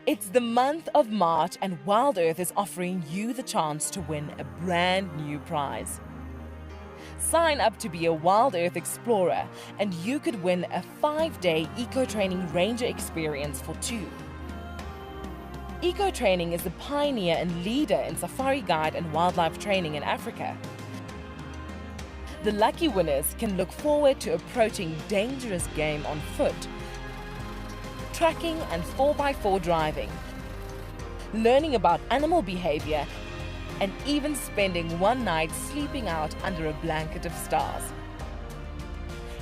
It's the month of March and WildEarth is offering you the chance to win a brand new prize. Sign up to be a WildEarth Explorer and you could win a 5-day eco-training ranger experience for 2. Eco-training is the pioneer and leader in safari guide and wildlife training in Africa. The lucky winners can look forward to approaching dangerous game on foot, tracking and 4x4 driving, learning about animal behavior, and even spending one night sleeping out under a blanket of stars.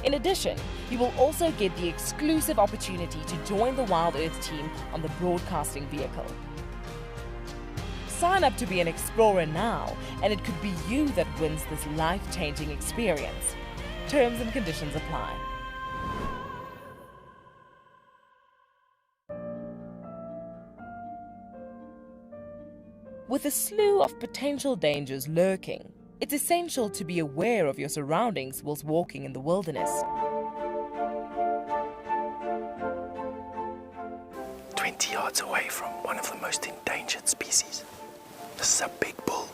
In addition, you will also get the exclusive opportunity to join the WildEarth team on the broadcasting vehicle. Sign up to be an explorer now, and it could be you that wins this life-changing experience. Terms and conditions apply. With a slew of potential dangers lurking, it's essential to be aware of your surroundings whilst walking in the wilderness. 20 yards away from one of the most endangered species. This is a big bull.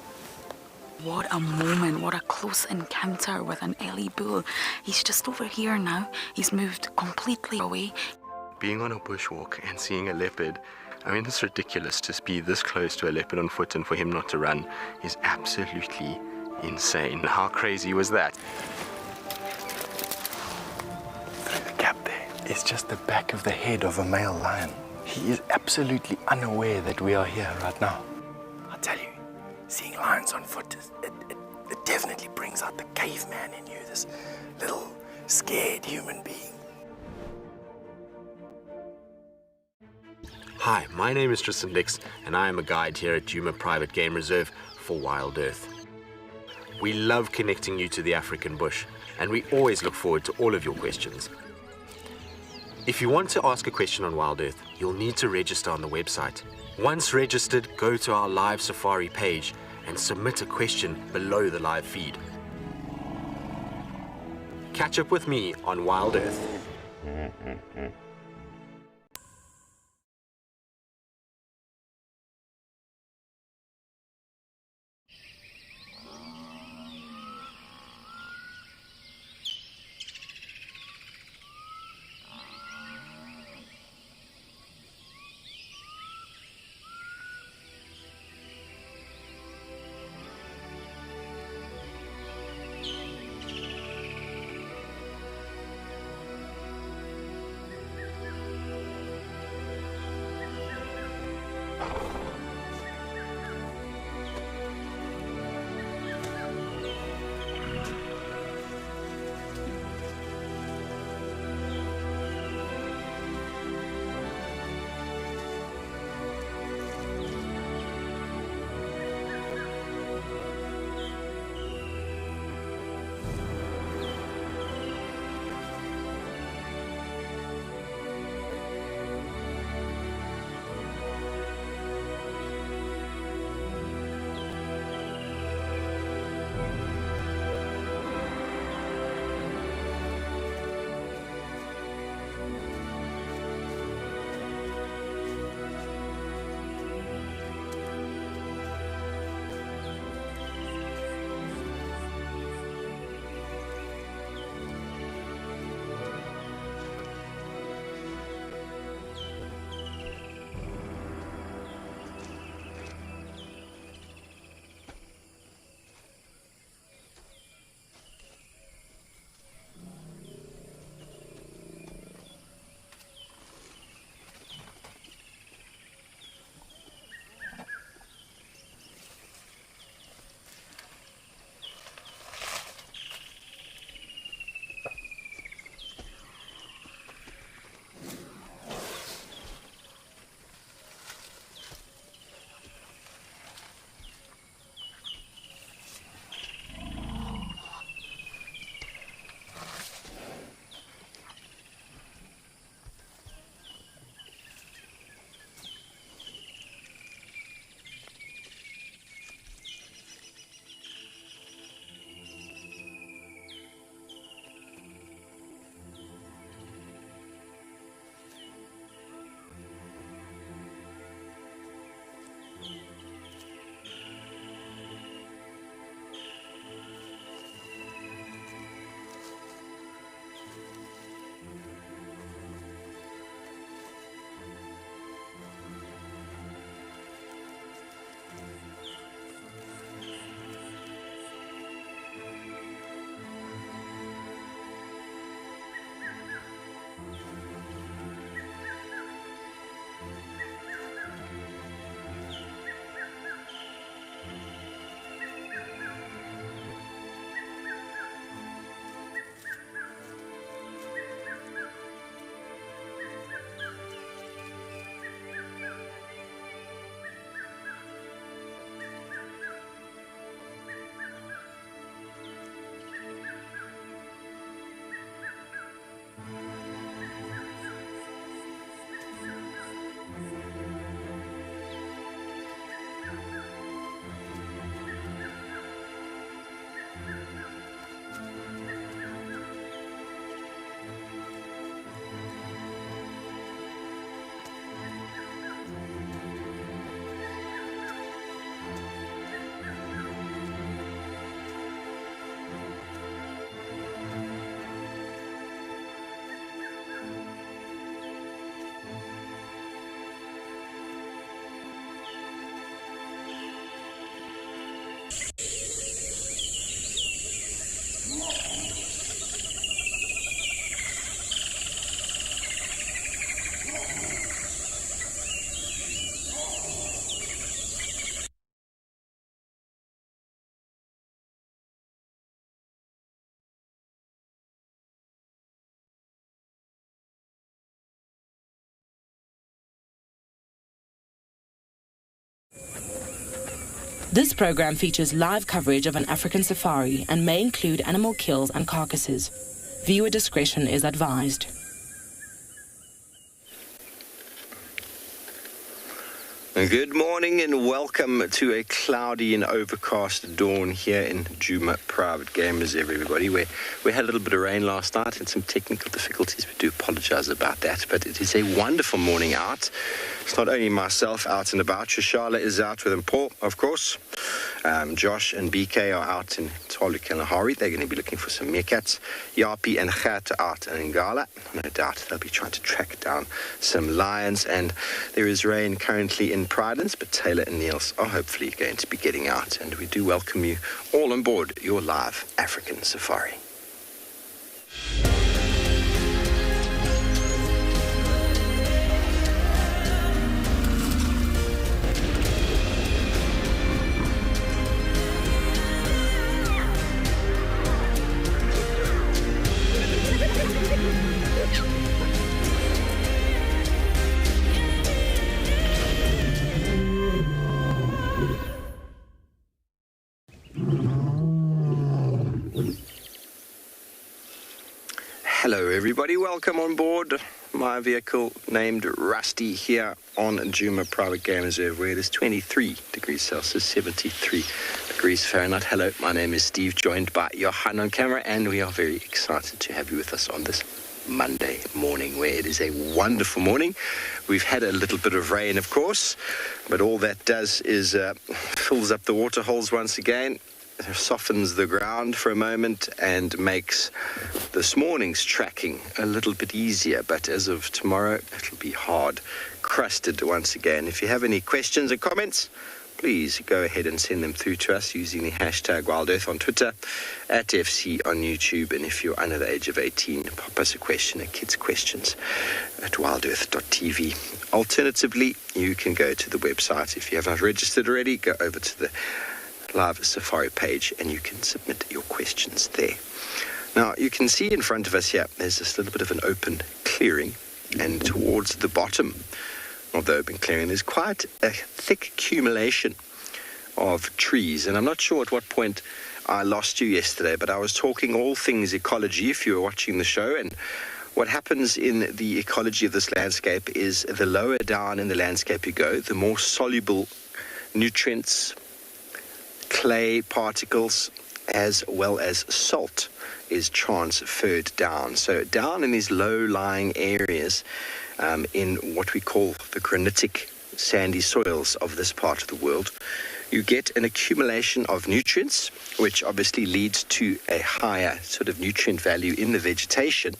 What a moment, what a close encounter with an Ellie bull. He's just over here now. He's moved completely away. Being on a bushwalk and seeing a leopard, I mean, it's ridiculous to be this close to a leopard on foot and for him not to run is absolutely insane. How crazy was that? Through the gap there is just the back of the head of a male lion. He is absolutely unaware that we are here right now. I'll tell you, seeing lions on foot, it definitely brings out the caveman in you, this little scared human being. Hi, my name is Tristan Dix, and I am a guide here at Djuma Private Game Reserve for WildEarth. We love connecting you to the African bush, and we always look forward to all of your questions. If you want to ask a question on WildEarth, you'll need to register on the website. Once registered, go to our live safari page and submit a question below the live feed. Catch up with me on WildEarth. This program features live coverage of an African safari and may include animal kills and carcasses. Viewer discretion is advised. Good morning and welcome to a cloudy and overcast dawn here in Djuma Private Game Reserve, everybody. We had a little bit of rain last night and some technical difficulties. We do apologise about that, but it is a wonderful morning out. It's not only myself out and about. Shashala is out with Paul, of course. Josh and BK are out in Tswalu Kalahari. They're going to be looking for some meerkats. Yapi and Khat are out in Ngala. No doubt they'll be trying to track down some lions. And there is rain currently in Prrivate, but Taylor and Niels are hopefully going to be getting out. And we do welcome you all on board your live African safari. Hello everybody, welcome on board my vehicle named Rusty here on Djuma Private Game Reserve, where it is 23 degrees Celsius, 73 degrees Fahrenheit. Hello, my name is Steve, joined by Johan on camera, and we are very excited to have you with us on this Monday morning, where it is a wonderful morning. We've had a little bit of rain, of course, but all that does is fills up the water holes once again, softens the ground for a moment and makes this morning's tracking a little bit easier. But as of tomorrow, it'll be hard crusted once again. If you have any questions or comments, please go ahead and send them through to us using the hashtag WildEarth on Twitter, at FC on YouTube, and if you're under the age of 18, pop us a question at Kids Questions at wildearth.tv. Alternatively, you can go to the website. If you have not registered already, go over to the live safari page and you can submit your questions there. Now you can see in front of us here there's this little bit of an open clearing, and towards the bottom of the open clearing there's quite a thick accumulation of trees, and I'm not sure at what point I lost you yesterday, but I was talking all things ecology if you were watching the show. And what happens in the ecology of this landscape is the lower down in the landscape you go, the more soluble nutrients, clay particles, as well as salt is transferred down. So down in these low-lying areas, in what we call the granitic sandy soils of this part of the world, you get an accumulation of nutrients, which obviously leads to a higher sort of nutrient value in the vegetation,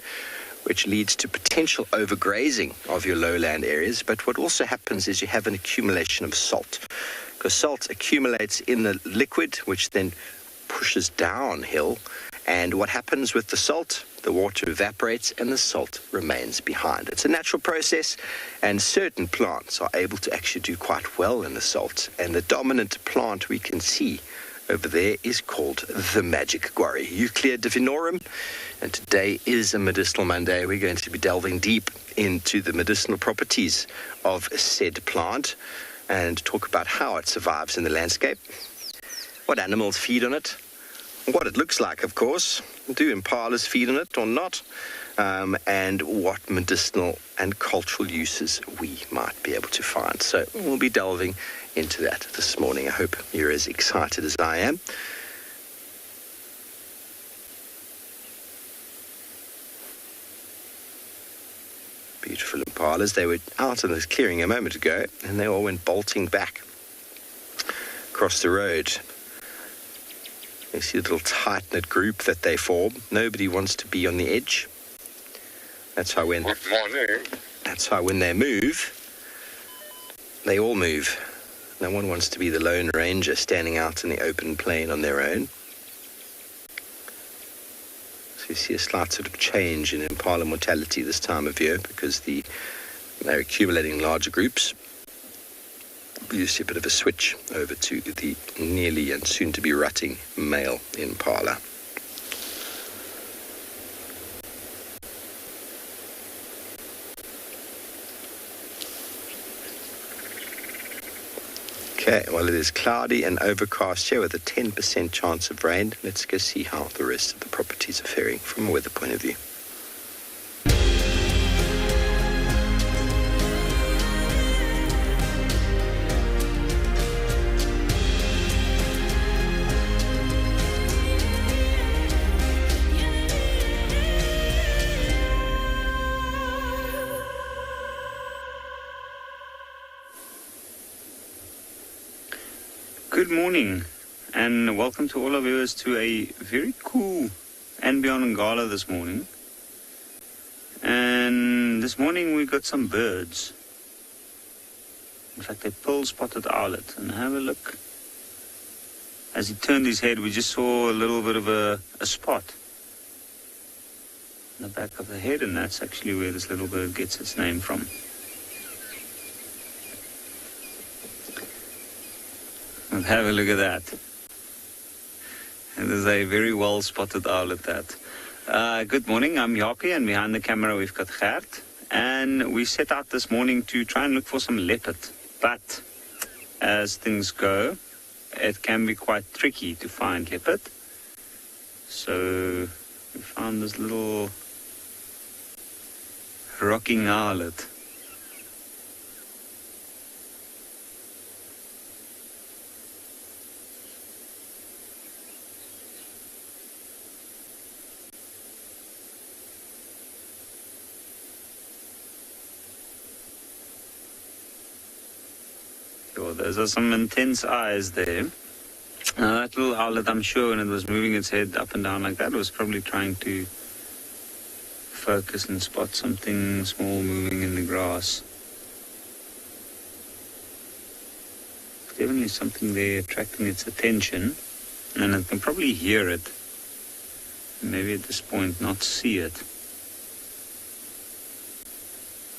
which leads to potential overgrazing of your lowland areas. But what also happens is you have an accumulation of salt, because salt accumulates in the liquid, which then pushes downhill. And what happens with the salt? The water evaporates and the salt remains behind. It's a natural process, and certain plants are able to actually do quite well in the salt. And the dominant plant we can see over there is called the magic guarri, Euclea divinorum. And today is a medicinal Monday. We're going to be delving deep into the medicinal properties of said plant and talk about how it survives in the landscape, what animals feed on it, what it looks like, of course, do impalas feed on it or not, and what medicinal and cultural uses we might be able to find. So we'll be delving into that this morning. I hope you're as excited as I am. Beautiful impalas. They were out in this clearing a moment ago, and they all went bolting back across the road. You see a little tight-knit group that they form. Nobody wants to be on the edge. That's how when they move, they all move. No one wants to be the lone ranger standing out in the open plain on their own. So you see a slight sort of change in impala mortality this time of year because they're accumulating larger groups. You see a bit of a switch over to the nearly and soon-to-be rutting male impala. Okay, well, it is cloudy and overcast here with a 10% chance of rain. Let's go see how the rest of the properties are faring from a weather point of view. Good morning and welcome to all our viewers to a very cool andBeyond Ngala this morning. And this morning we got some birds. In fact, a pearl-spotted owlet. And have a look. As he turned his head, we just saw a little bit of a spot in the back of the head, and that's actually where this little bird gets its name from. Have a look at that. It is a very well spotted owlet, that. Good morning, I'm Yapi, and behind the camera we've got Gert. And we set out this morning to try and look for some leopard. But as things go, it can be quite tricky to find leopard. So we found this little rocking owlet. Those are some intense eyes there. That little owlet, I'm sure, when it was moving its head up and down like that, was probably trying to focus and spot something small moving in the grass. Definitely something there attracting its attention, and it can probably hear it. Maybe at this point not see it.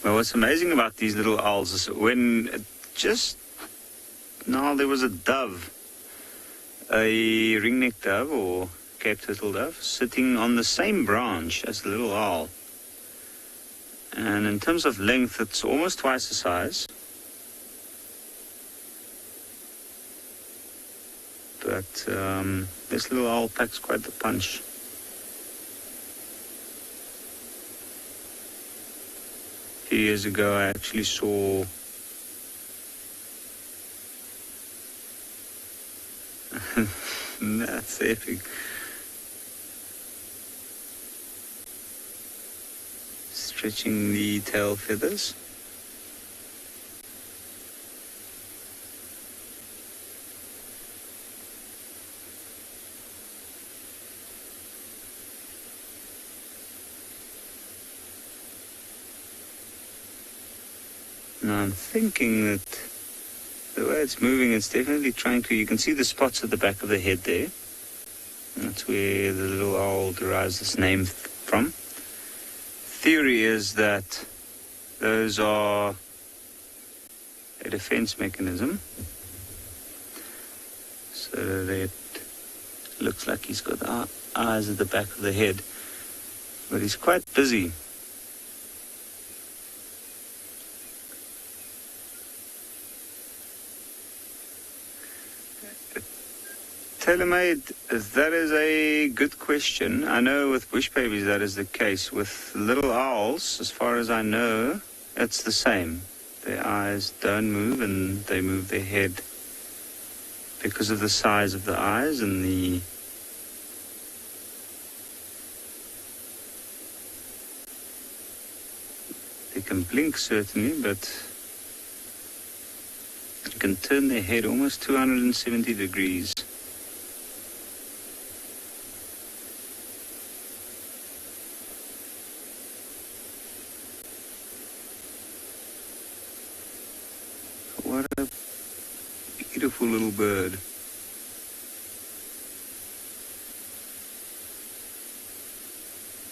But what's amazing about these little owls is when it just now there was a dove, a ringneck dove or Cape turtle dove, sitting on the same branch as the little owl. And in terms of length, it's almost twice the size. But this little owl packs quite the punch. A few years ago, I actually saw that's epic. Stretching the tail feathers. Now I'm thinking that the way it's moving, it's definitely trying to... You can see the spots at the back of the head there. That's where the little owl derives this name from. Theory is that those are a defense mechanism. So that it looks like he's got eyes at the back of the head. But he's quite busy. Tailor-made, that is a good question. I know with bush babies that is the case. With little owls, as far as I know, it's the same. Their eyes don't move and they move their head because of the size of the eyes and the they can blink certainly, but you can turn their head almost 270 degrees. What a beautiful little bird.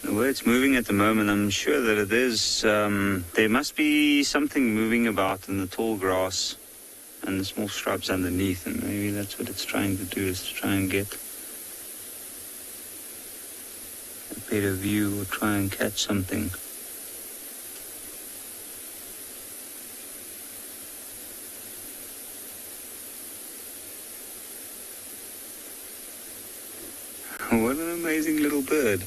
The way it's moving at the moment, I'm sure that it is, there must be something moving about in the tall grass and the small shrubs underneath, and maybe that's what it's trying to do, is to try and get a better view or try and catch something. What an amazing little bird.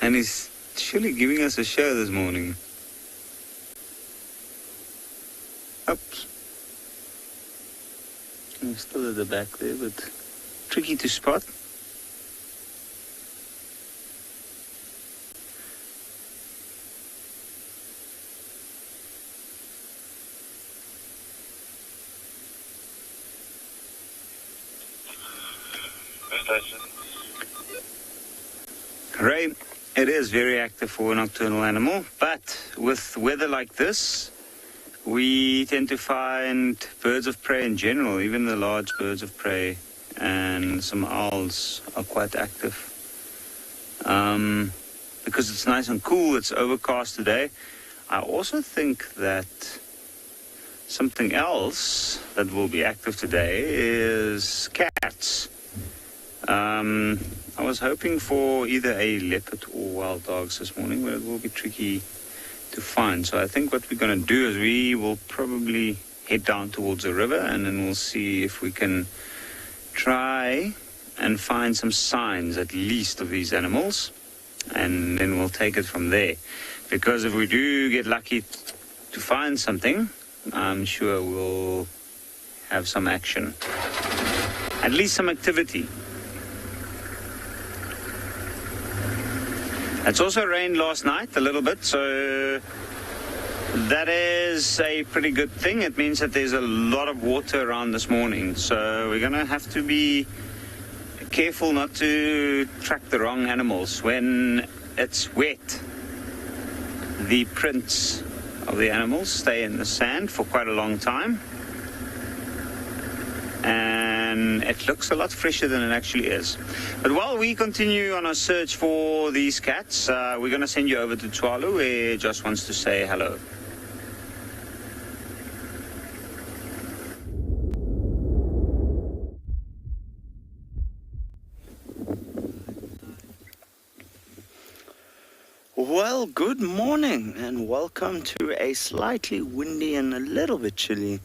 And he's surely giving us a show this morning. Oops. I'm still at the back there, but tricky to spot. Ray, it is very active for a nocturnal animal, but with weather like this, we tend to find birds of prey in general, even the large birds of prey and some owls are quite active. Because it's nice and cool, it's overcast today. I also think that something else that will be active today is cats. I was hoping for either a leopard or wild dogs this morning, but it will be tricky to find. So I think what we're going to do is we will probably head down towards the river and then we'll see if we can try and find some signs at least of these animals, and then we'll take it from there. Because if we do get lucky to find something, I'm sure we'll have some action, at least some activity. It's also rained last night a little bit, so that is a pretty good thing. It means that there's a lot of water around this morning, so we're going to have to be careful not to track the wrong animals. When it's wet, the prints of the animals stay in the sand for quite a long time, and it looks a lot fresher than it actually is. But while we continue on our search for these cats, we're going to send you over to Tswalu, where Josh wants to say hello. Well, good morning and welcome to a slightly windy and a little bit chilly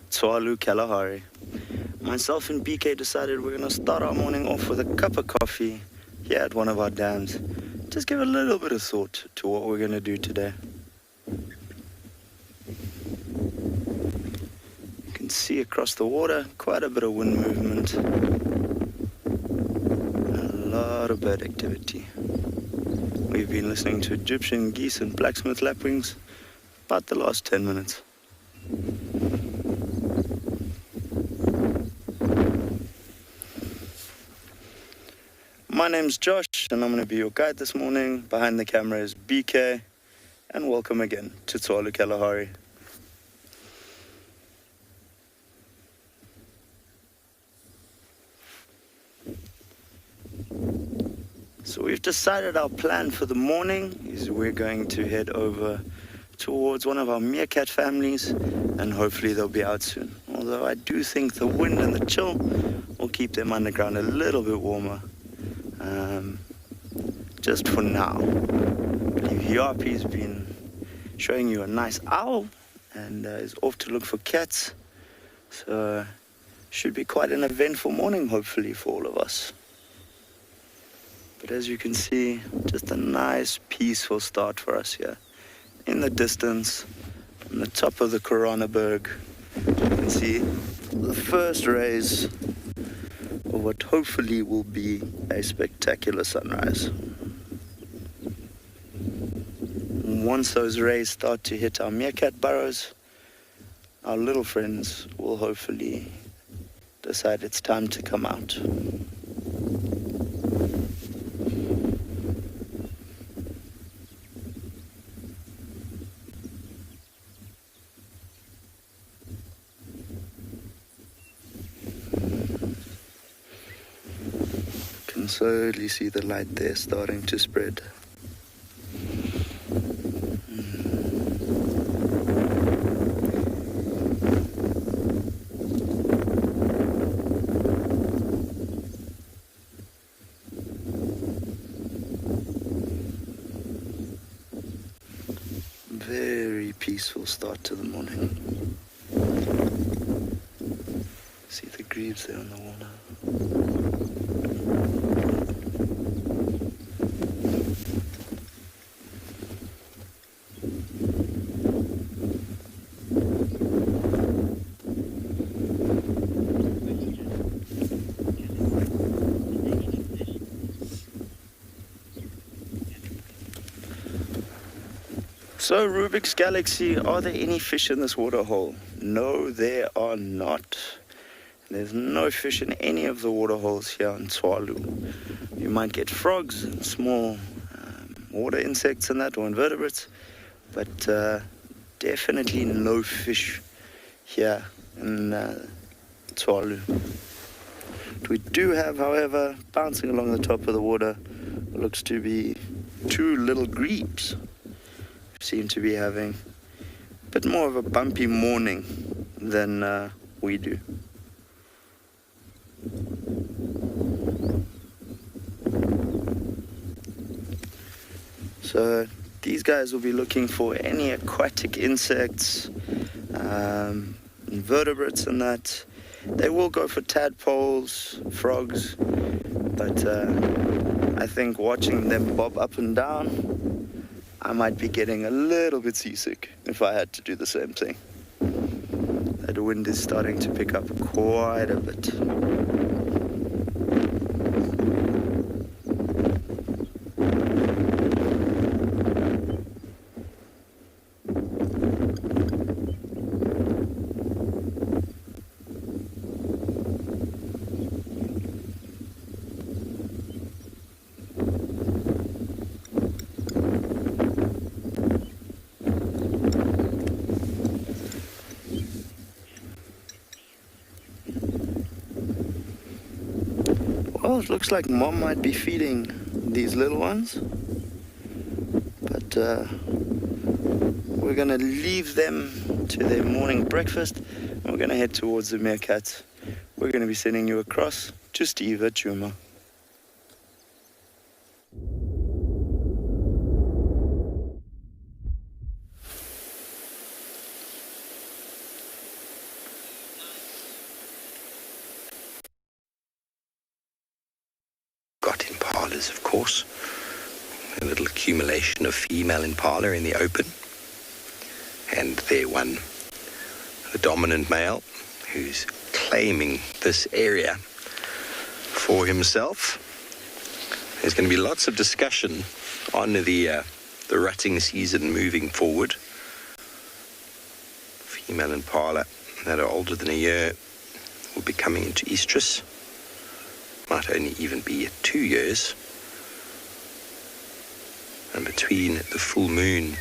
Tswalu Kalahari. Myself and BK decided we're going to start our morning off with a cup of coffee here at one of our dams. Just give a little bit of thought to what we're going to do today. You can see across the water quite a bit of wind movement. A lot of bird activity. We've been listening to Egyptian geese and blacksmith lapwings about the last 10 minutes. My name's Josh and I'm going to be your guide this morning. Behind the camera is BK, and welcome again to Tswalu Kalahari. So we've decided our plan for the morning is we're going to head over towards one of our meerkat families, and hopefully they'll be out soon. Although I do think the wind and the chill will keep them underground a little bit warmer. Just for now. I believe Yapi's been showing you a nice owl and is off to look for cats. So should be quite an eventful morning, hopefully, for all of us. But as you can see, just a nice peaceful start for us here. In the distance, on the top of the Coronaberg, you can see the first rays of what hopefully will be a spectacular sunrise. Once those rays start to hit our meerkat burrows, our little friends will hopefully decide it's time to come out. You can slowly see the light there starting to spread. Very peaceful start to the morning. See the grebes there on the water. So, Rubik's Galaxy, are there any fish in this waterhole? No, there are not. There's no fish in any of the waterholes here in Tswalu. You might get frogs and small water insects and that, or invertebrates, but definitely no fish here in Tswalu. We do have, however, bouncing along the top of the water, looks to be 2 little grebes. Seem to be having a bit more of a bumpy morning than we do. So these guys will be looking for any aquatic insects, invertebrates and that. They will go for tadpoles, frogs, but I think watching them bob up and down, I might be getting a little bit seasick if I had to do the same thing. That wind is starting to pick up quite a bit. Well, it looks like Mom might be feeding these little ones, but we're going to leave them to their morning breakfast, and we're going to head towards the Meerkat. We're going to be sending you across to Steve at Djuma. Got impalas, of course. A little accumulation of female impala in the open. And there one, the dominant male, who's claiming this area for himself. There's going to be lots of discussion on the rutting season moving forward. Female impala that are older than a year will be coming into estrus. Might only even be at 2 years. And between the full moon,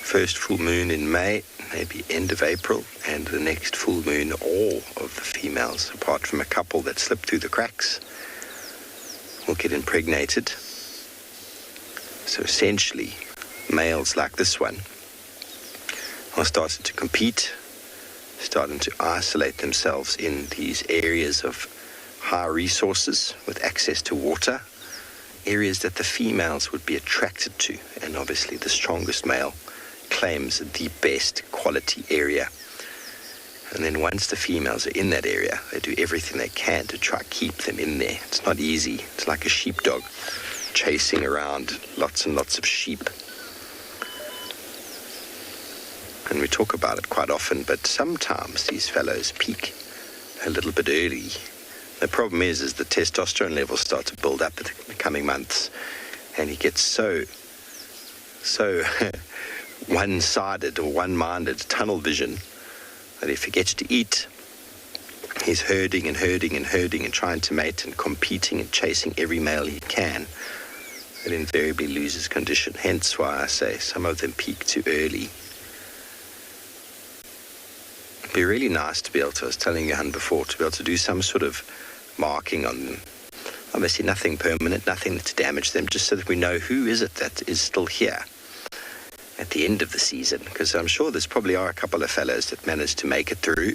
first full moon in May, maybe end of April, and the next full moon, all of the females, apart from a couple that slip through the cracks, will get impregnated. So essentially, males like this one are starting to compete, starting to isolate themselves in these areas of high resources with access to water, areas that the females would be attracted to, and obviously the strongest male claims the best quality area. And then once the females are in that area, they do everything they can to try to keep them in there. It's not easy. It's like a sheepdog chasing around lots and lots of sheep. And we talk about it quite often, but sometimes these fellows peak a little bit early. The problem is the testosterone levels start to build up in the coming months, and he gets so one-sided or one-minded, tunnel vision, that he forgets to eat. He's herding and trying to mate and competing and chasing every male he can, and invariably loses condition. Hence why I say some of them peak too early. It'd be really nice to be able to, I was telling Johan before, to be able to do some sort of marking on them. Obviously nothing permanent, nothing to damage them, just so that we know who is it that is still here at the end of the season, because I'm sure there's probably are a couple of fellows that managed to make it through,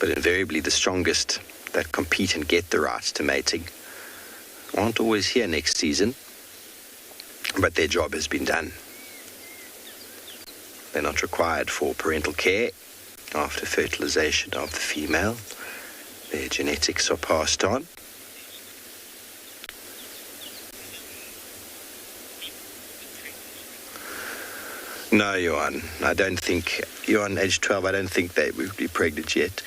but invariably the strongest that compete and get the rights to mating aren't always here next season, but their job has been done. They're not required for parental care after fertilization of the female. Their genetics are passed on. No, Johan, I don't think, Johan, age 12, I don't think they would be pregnant yet.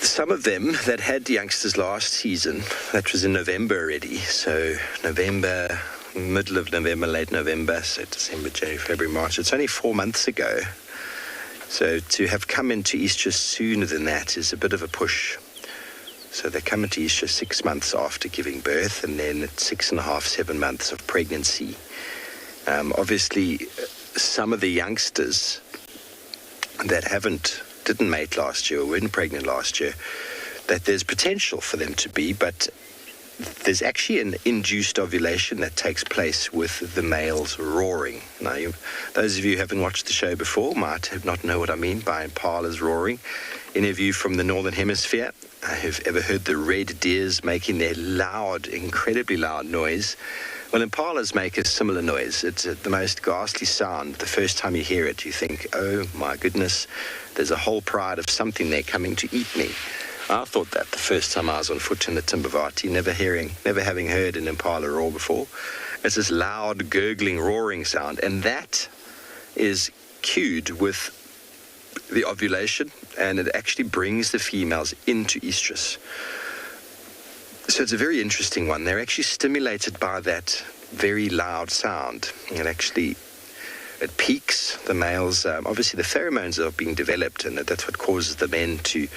Some of them that had youngsters last season, that was in November already, so November, middle of November, late November, so December, January, February, March. It's only 4 months ago. So to have come into estrus sooner than that is a bit of a push. So they come into estrus 6 months after giving birth, and then at 6.5, 7 months of pregnancy. Obviously, some of the youngsters that didn't mate last year or weren't pregnant last year, that there's potential for them to be, but there's actually an induced ovulation that takes place with the males roaring. Now, those of you who haven't watched the show before might not know what I mean by impalas roaring. Any of you from the Northern Hemisphere who've ever heard the red deers making their loud, incredibly loud noise? Well, impalas make a similar noise. It's the most ghastly sound. The first time you hear it, you think, oh my goodness, there's a whole pride of something there coming to eat me. I thought that the first time I was on foot in the Timbavati, never having heard an impala roar before. It's this loud, gurgling, roaring sound, and that is cued with the ovulation, and it actually brings the females into estrus. So it's a very interesting one. They're actually stimulated by that very loud sound. It peaks the males. Obviously, the pheromones are being developed, and that's what causes the men to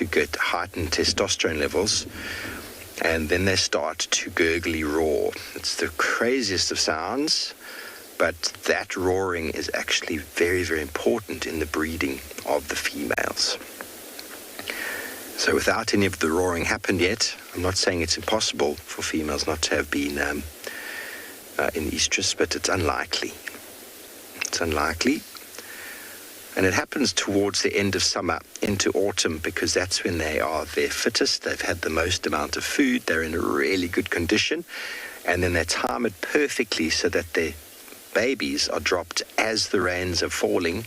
get heightened testosterone levels. And then they start to gurgly roar. It's the craziest of sounds, but that roaring is actually very, very important in the breeding of the females. So without any of the roaring happened yet, I'm not saying it's impossible for females not to have been in estrus, but it's unlikely. It's unlikely. And it happens towards the end of summer into autumn, because that's when they are their fittest. They've had the most amount of food. They're in a really good condition. And then they time it perfectly so that their babies are dropped as the rains are falling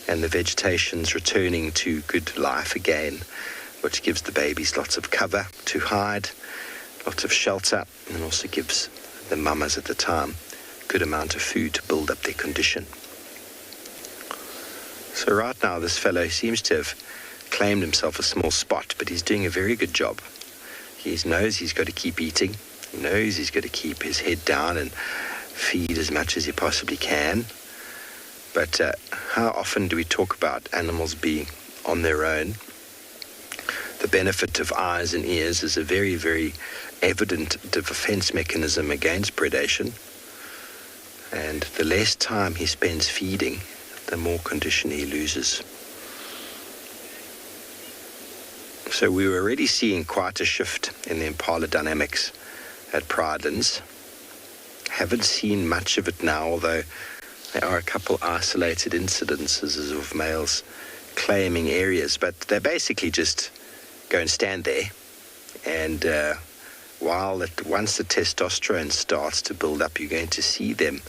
and the vegetation's returning to good life again, which gives the babies lots of cover to hide, lots of shelter, and also gives the mamas at the time good amount of food to build up their condition. So right now this fellow seems to have claimed himself a small spot, but he's doing a very good job. He knows he's got to keep eating. He knows he's got to keep his head down and feed as much as he possibly can. But how often do we talk about animals being on their own? The benefit of eyes and ears is a very, very evident defense mechanism against predation. And the less time he spends feeding, the more condition he loses. So we were already seeing quite a shift in the impala dynamics at Pridelands. Haven't seen much of it now, although there are a couple isolated incidences of males claiming areas, but they basically just go and stand there. And once the testosterone starts to build up, you're going to see them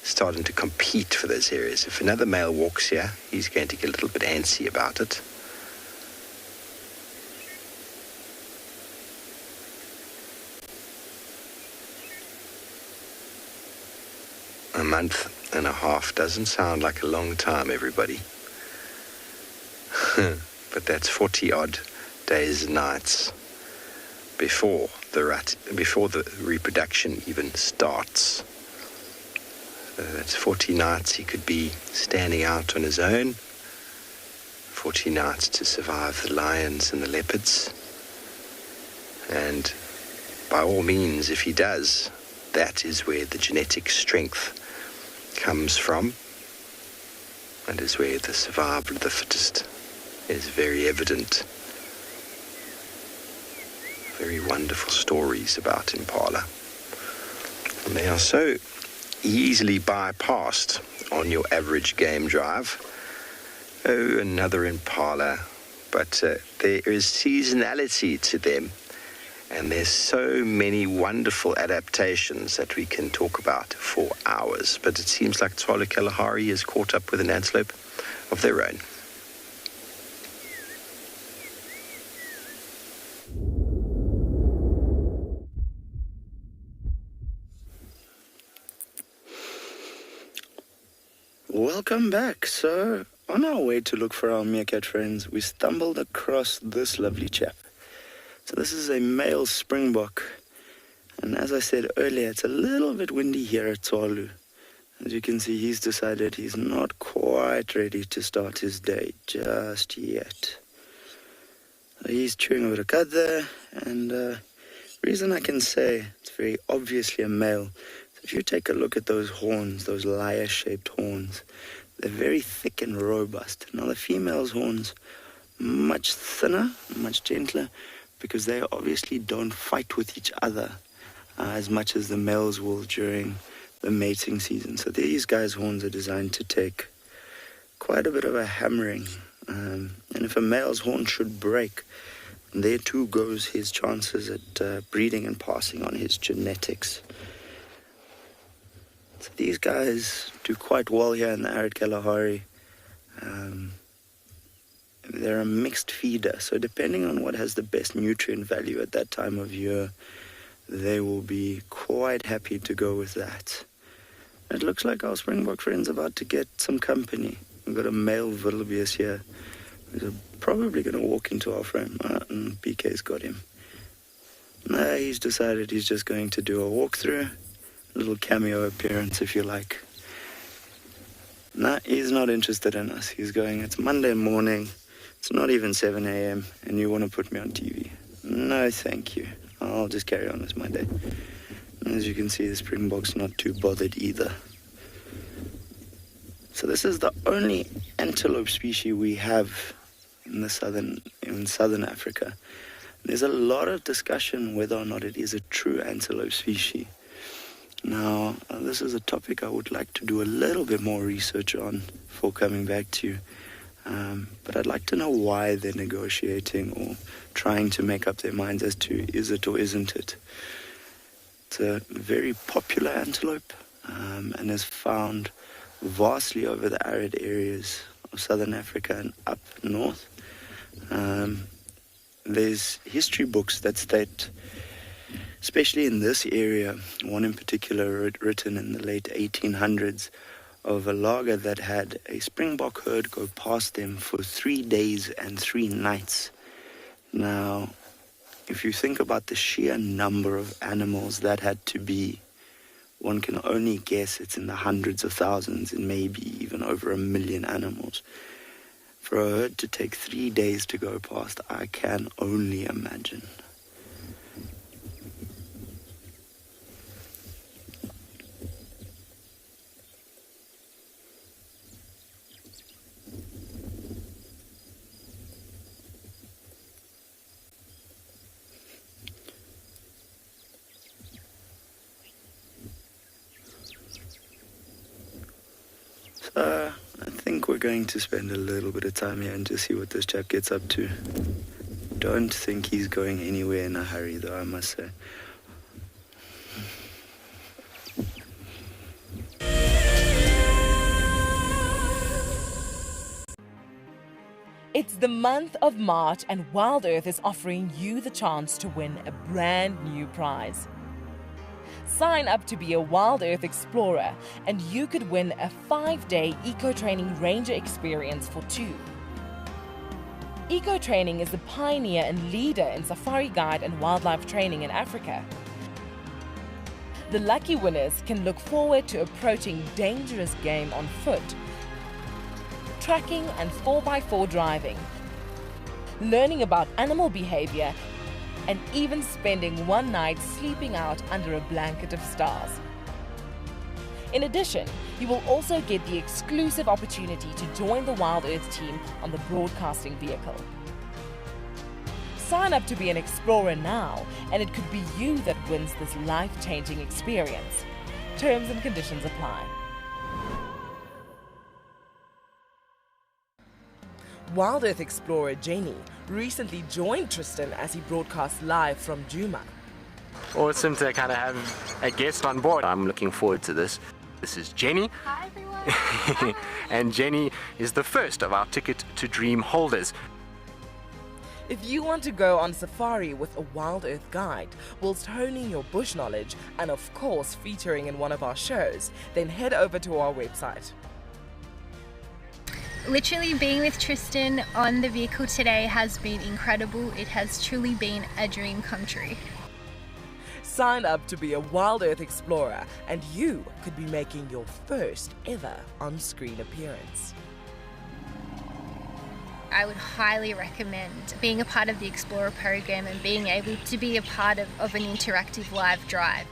starting to compete for those areas. If another male walks here, he's going to get a little bit antsy about it. A month and a half doesn't sound like a long time, everybody. But that's 40-odd days and nights before the reproduction even starts. That's 40 nights he could be standing out on his own, 40 nights to survive the lions and the leopards. And by all means, if he does, that is where the genetic strength comes from, and is where the survival of the fittest is very evident. Very wonderful stories about impala. And they are so easily bypassed on your average game drive. Oh, another impala. But there is seasonality to them, and there's so many wonderful adaptations that we can talk about for hours. But it seems like Tswalu Kalahari is caught up with an antelope of their own. Welcome back. So, on our way to look for our meerkat friends, we stumbled across this lovely chap. So this is a male Springbok, And as I said earlier, it's a little bit windy here at Tswalu. As you can see, he's decided he's not quite ready to start his day just yet. So he's chewing a bit of cud there, and the reason I can say it's very obviously a male, so if you take a look at those horns, those lyre-shaped horns, they're very thick and robust. Now the female's horns, much thinner, much gentler, because they obviously don't fight with each other as much as the males will during the mating season. So these guys' horns are designed to take quite a bit of a hammering. And if a male's horn should break, there too goes his chances at breeding and passing on his genetics. So these guys do quite well here in the arid Kalahari. They're a mixed feeder, so depending on what has the best nutrient value at that time of year, they will be quite happy to go with that. It looks like our Springbok friend's about to get some company. We've got a male wildebeest here. He's probably going to walk into our frame. And BK's got him. Nah, he's decided he's just going to do a walkthrough. A little cameo appearance, if you like. Nah, he's not interested in us. He's going, it's Monday morning. It's not even 7 a.m. and you want to put me on TV. No, thank you. I'll just carry on as my day. And as you can see, the Springbok's not too bothered either. So this is the only antelope species we have in southern Africa. There's a lot of discussion whether or not it is a true antelope species. Now, this is a topic I would like to do a little bit more research on before coming back to you. But I'd like to know why they're negotiating or trying to make up their minds as to is it or isn't it. It's a very popular antelope and is found vastly over the arid areas of southern Africa and up north. There's history books that state, especially in this area, one in particular written in the late 1800s, of a laager that had a Springbok herd go past them for 3 days and 3 nights. Now, if you think about the sheer number of animals that had to be, one can only guess it's in the hundreds of thousands and maybe even over 1 million animals. For a herd to take 3 days to go past, I can only imagine. I think we're going to spend a little bit of time here and just see what this chap gets up to. Don't think he's going anywhere in a hurry, though, I must say. It's the month of March and WildEarth is offering you the chance to win a brand new prize. Sign up to be a WildEarth explorer and you could win a 5-day eco-training ranger experience for 2. Eco-training is the pioneer and leader in safari guide and wildlife training in Africa. The lucky winners can look forward to approaching dangerous game on foot, tracking and 4x4 driving, learning about animal behavior, and even spending one night sleeping out under a blanket of stars. In addition, you will also get the exclusive opportunity to join the WildEarth team on the broadcasting vehicle. Sign up to be an explorer now, and it could be you that wins this life-changing experience. Terms and conditions apply. WildEarth explorer Jenny recently joined Tristan as he broadcast live from Djuma. Awesome to kind of have a guest on board. I'm looking forward to this. This is Jenny. Hi everyone. And Jenny is the first of our Ticket to Dream holders. If you want to go on safari with a WildEarth guide whilst honing your bush knowledge and of course featuring in one of our shows, then head over to our website. Literally being with Tristan on the vehicle today has been incredible. It has truly been a dream come true. Sign up to be a WildEarth explorer and you could be making your first ever on-screen appearance. I would highly recommend being a part of the Explorer program and being able to be a part of an interactive live drive.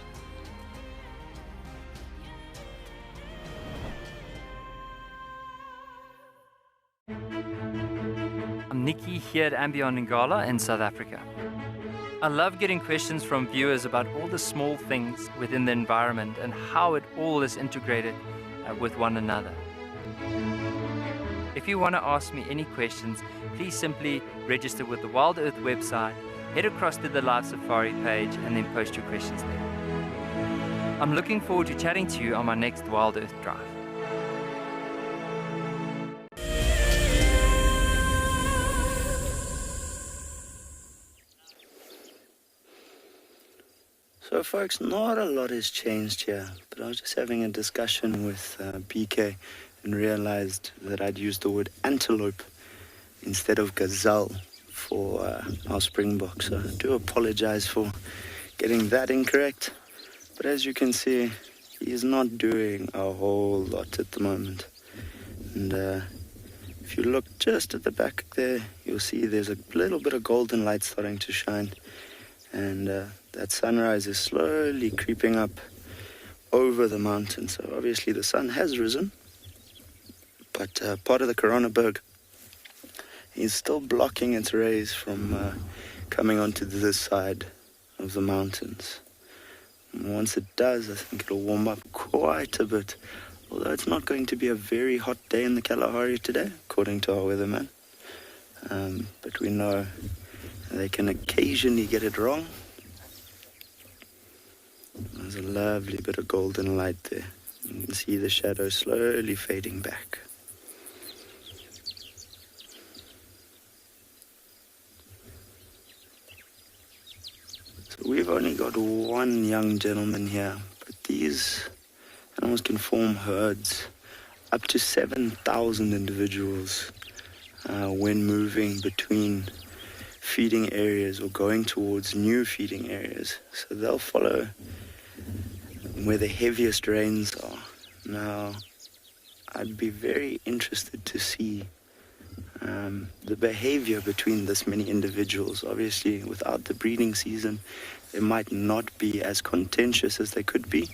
I'm Nikki here at andBeyond in Ngala in South Africa. I love getting questions from viewers about all the small things within the environment and how it all is integrated with one another. If you want to ask me any questions, please simply register with the WildEarth website, head across to the Live Safari page and then post your questions there. I'm looking forward to chatting to you on my next WildEarth drive. So folks, not a lot has changed here, but I was just having a discussion with BK and realized that I'd used the word antelope instead of gazelle for our Springbok. So I do apologize for getting that incorrect. But as you can see, he's not doing a whole lot at the moment. And if you look just at the back there, you'll see there's a little bit of golden light starting to shine. And that sunrise is slowly creeping up over the mountain. So obviously the sun has risen, but part of the Coronaberg is still blocking its rays from coming onto this side of the mountains. And once it does, I think it'll warm up quite a bit. Although it's not going to be a very hot day in the Kalahari today, according to our weatherman. But we know they can occasionally get it wrong. There's a lovely bit of golden light there. You can see the shadow slowly fading back. So we've only got one young gentleman here, but these animals can form herds up to 7,000 individuals when moving between feeding areas or going towards new feeding areas. So they'll follow where the heaviest rains are. Now, I'd be very interested to see the behavior between this many individuals. Obviously, without the breeding season, they might not be as contentious as they could be,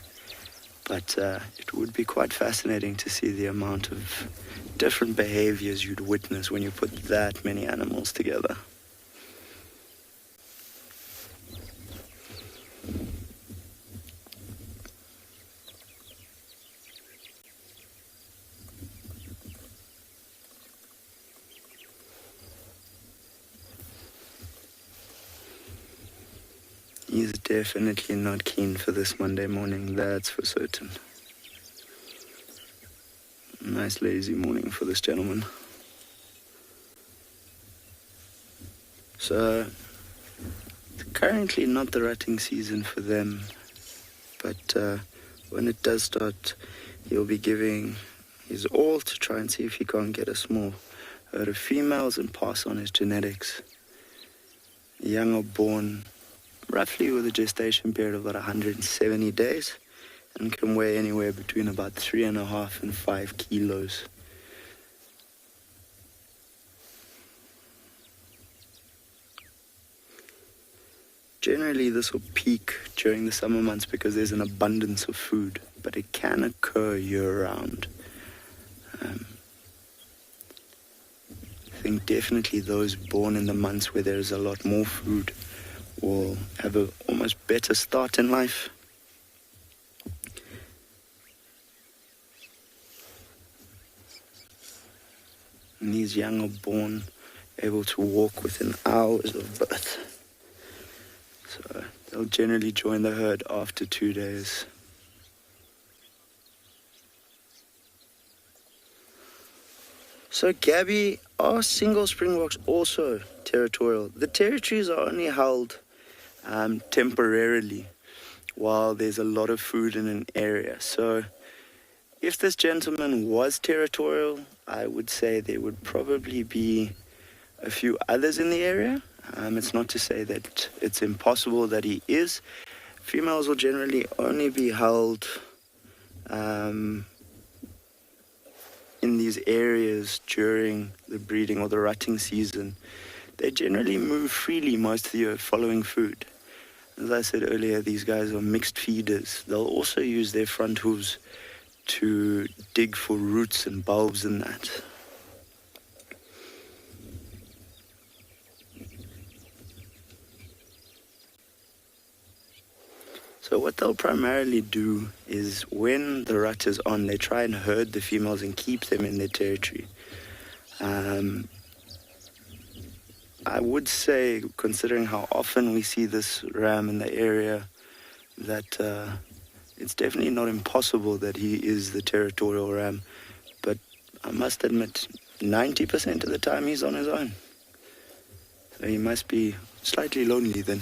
but it would be quite fascinating to see the amount of different behaviors you'd witness when you put that many animals together. He's definitely not keen for this Monday morning, that's for certain. Nice lazy morning for this gentleman. So, currently not the rutting season for them, but when it does start, he'll be giving his all to try and see if he can't get a small herd of females and pass on his genetics. The young are born roughly with a gestation period of about 170 days and can weigh anywhere between about 3.5 and 5 kilos. Generally, this will peak during the summer months because there's an abundance of food, but it can occur year-round. I think definitely those born in the months where there's a lot more food will have a almost better start in life. And these young are born able to walk within hours of birth. So they'll generally join the herd after 2 days. So Gabby, are single Springboks also territorial? The territories are only held temporarily while there's a lot of food in an area. So if this gentleman was territorial, I would say there would probably be a few others in the area. It's not to say that it's impossible that he is. Females will generally only be held in these areas during the breeding or the rutting season. They generally move freely most of the year following food. As I said earlier, these guys are mixed feeders. They'll also use their front hooves to dig for roots and bulbs and that. So what they'll primarily do is when the rut is on, they try and herd the females and keep them in their territory. I would say, considering how often we see this ram in the area, that it's definitely not impossible that he is the territorial ram. But I must admit, 90% of the time he's on his own. So he must be slightly lonely then.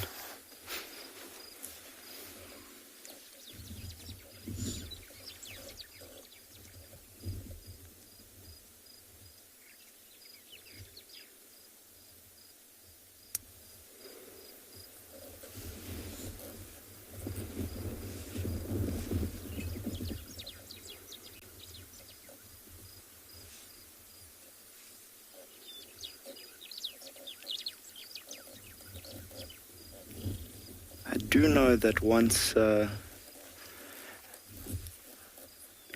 I do know that once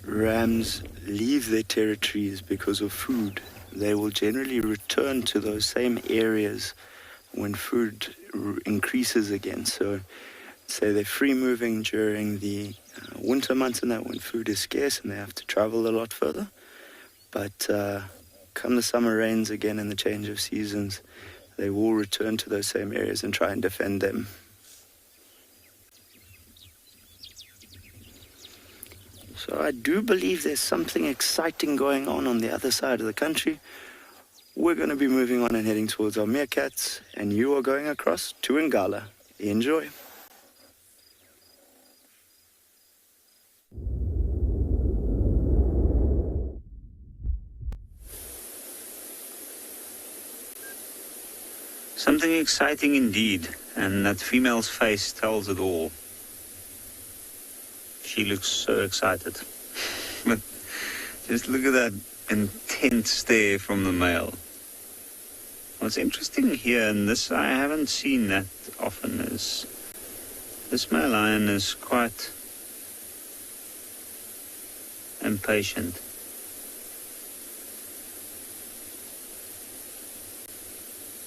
rams leave their territories because of food, they will generally return to those same areas when food increases again. So say they're free moving during the winter months and that, when food is scarce and they have to travel a lot further. But come the summer rains again and the change of seasons, they will return to those same areas and try and defend them. So I do believe there's something exciting going on the other side of the country. We're going to be moving on and heading towards our meerkats, and you are going across to Ngala. Enjoy. Something exciting indeed, and that female's face tells it all. She looks so excited. But just look at that intense stare from the male. What's interesting here, and this I haven't seen that often, is this male lion is quite impatient.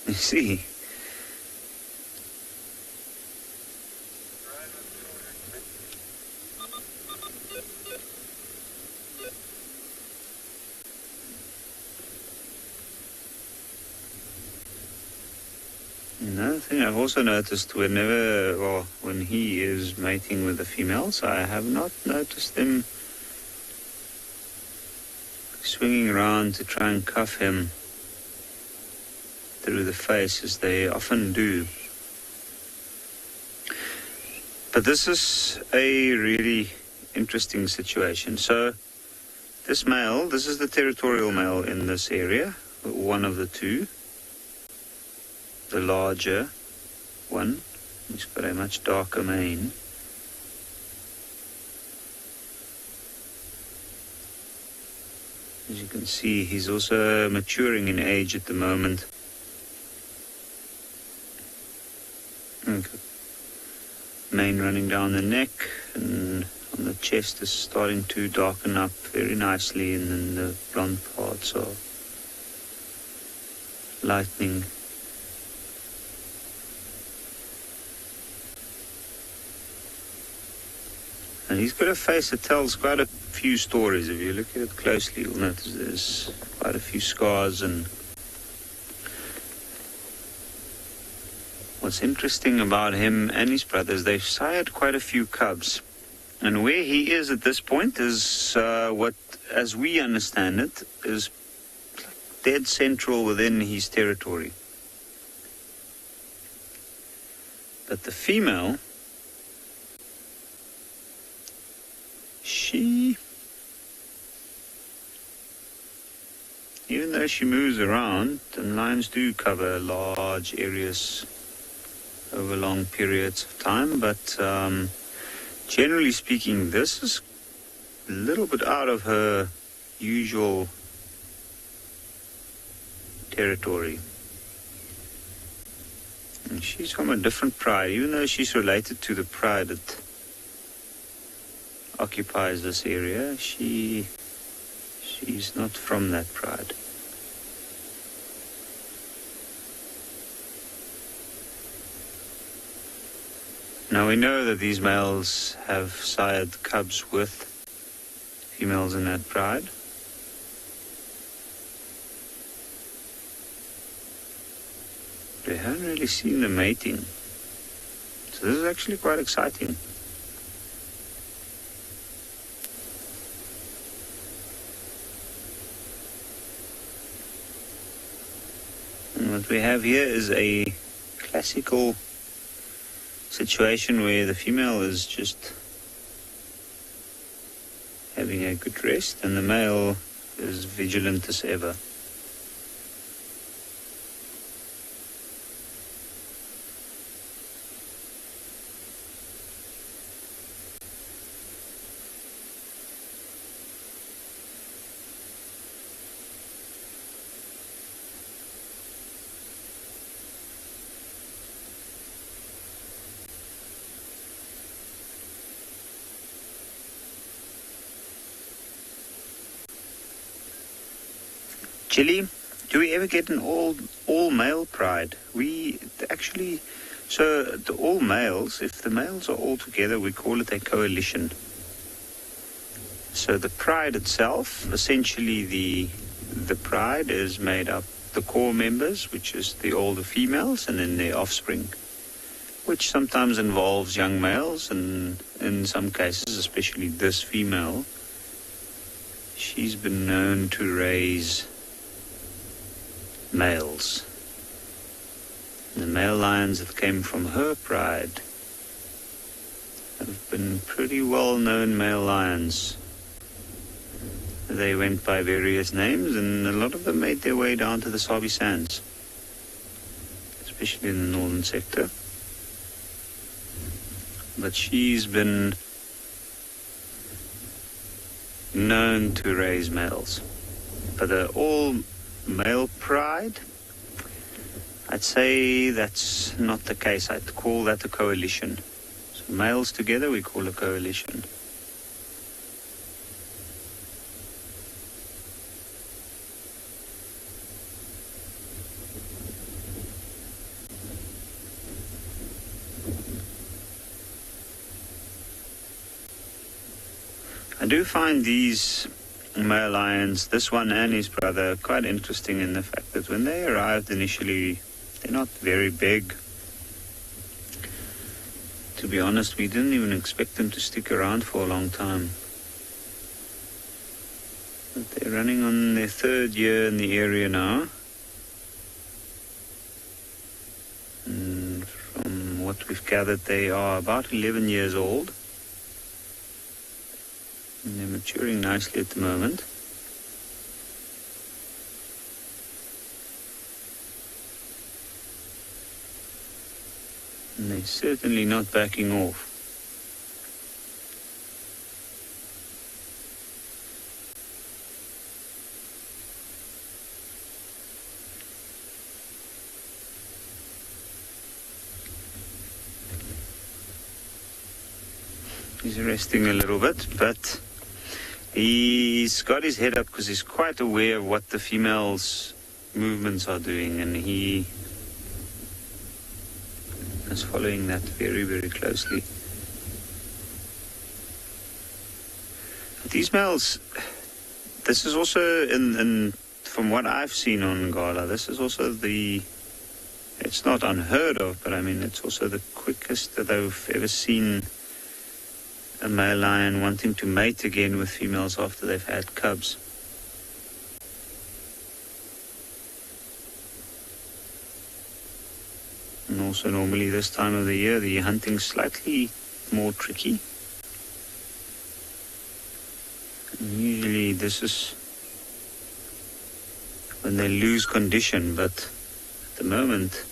You see? Another thing I've also noticed when he is mating with the females, I have not noticed them swinging around to try and cuff him through the face as they often do. But this is a really interesting situation. So this male, this is the territorial male in this area, one of the two. The larger one, he's got a much darker mane. As you can see, he's also maturing in age at the moment. Okay. Mane running down the neck, and on the chest is starting to darken up very nicely, and then the blonde parts are lightening. And he's got a face that tells quite a few stories. If you look at it closely, you'll notice there's quite a few scars. And what's interesting about him and his brothers, they've sired quite a few cubs. And where he is at this point is what, as we understand it, is dead central within his territory. But the female, she, even though she moves around, and lions do cover large areas over long periods of time, but generally speaking, this is a little bit out of her usual territory. And she's from a different pride, even though she's related to the pride that occupies this area. She's not from that pride. Now we know that these males have sired cubs with females in that pride. They haven't really seen the mating. So this is actually quite exciting. And what we have here is a classical situation where the female is just having a good rest and the male is vigilant as ever. Chile, do we ever get an all male pride? We actually, so the all males, if the males are all together, we call it a coalition. So the pride itself, essentially the pride is made up the core members, which is the older females and then their offspring, which sometimes involves young males, and in some cases, especially this female, she's been known to raise males. The male lions that came from her pride have been pretty well-known male lions. They went by various names, and a lot of them made their way down to the Sabi sands, especially in the northern sector. But she's been known to raise males. But the all-male pride, I'd say that's not the case. I'd call that a coalition. So males together we call a coalition. I do find these male lions, this one and his brother, quite interesting in the fact that when they arrived initially, they're not very big. To be honest, we didn't even expect them to stick around for a long time. But they're running on their third year in the area now. And from what we've gathered, they are about 11 years old. And they're maturing nicely at the moment. And they're certainly not backing off. He's resting a little bit, but he's got his head up because he's quite aware of what the female's movements are doing, and he is following that very, very closely. These males, this is also, from what I've seen on Ngala, this is also it's not unheard of, but I mean, it's also the quickest that I've ever seen a male lion wanting to mate again with females after they've had cubs. And also normally this time of the year, the hunting's slightly more tricky. And usually this is when they lose condition, but at the moment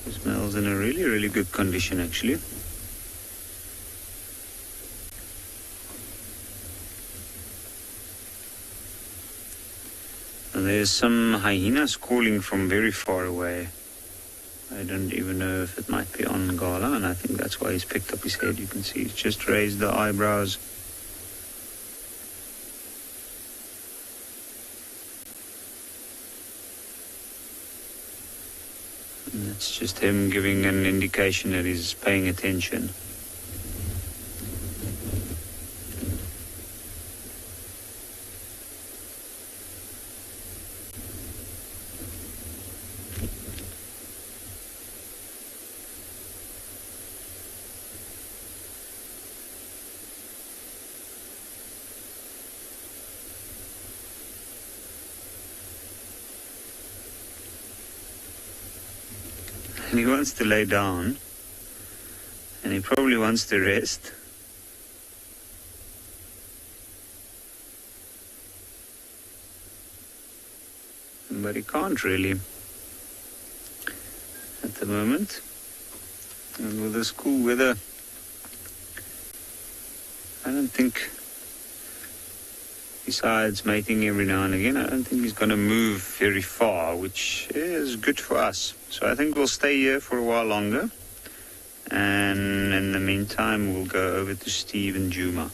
This male's in a really, really good condition, actually. And there's some hyenas calling from very far away. I don't even know if it might be on Ngala, and I think that's why he's picked up his head. You can see he's just raised the eyebrows. And that's just him giving an indication that he's paying attention. And he wants to lay down, and he probably wants to rest. But he can't really at the moment. And with this cool weather, I don't think, besides mating every now and again, I don't think he's going to move very far, which is good for us. So I think we'll stay here for a while longer. And in the meantime, we'll go over to Steve and Djuma.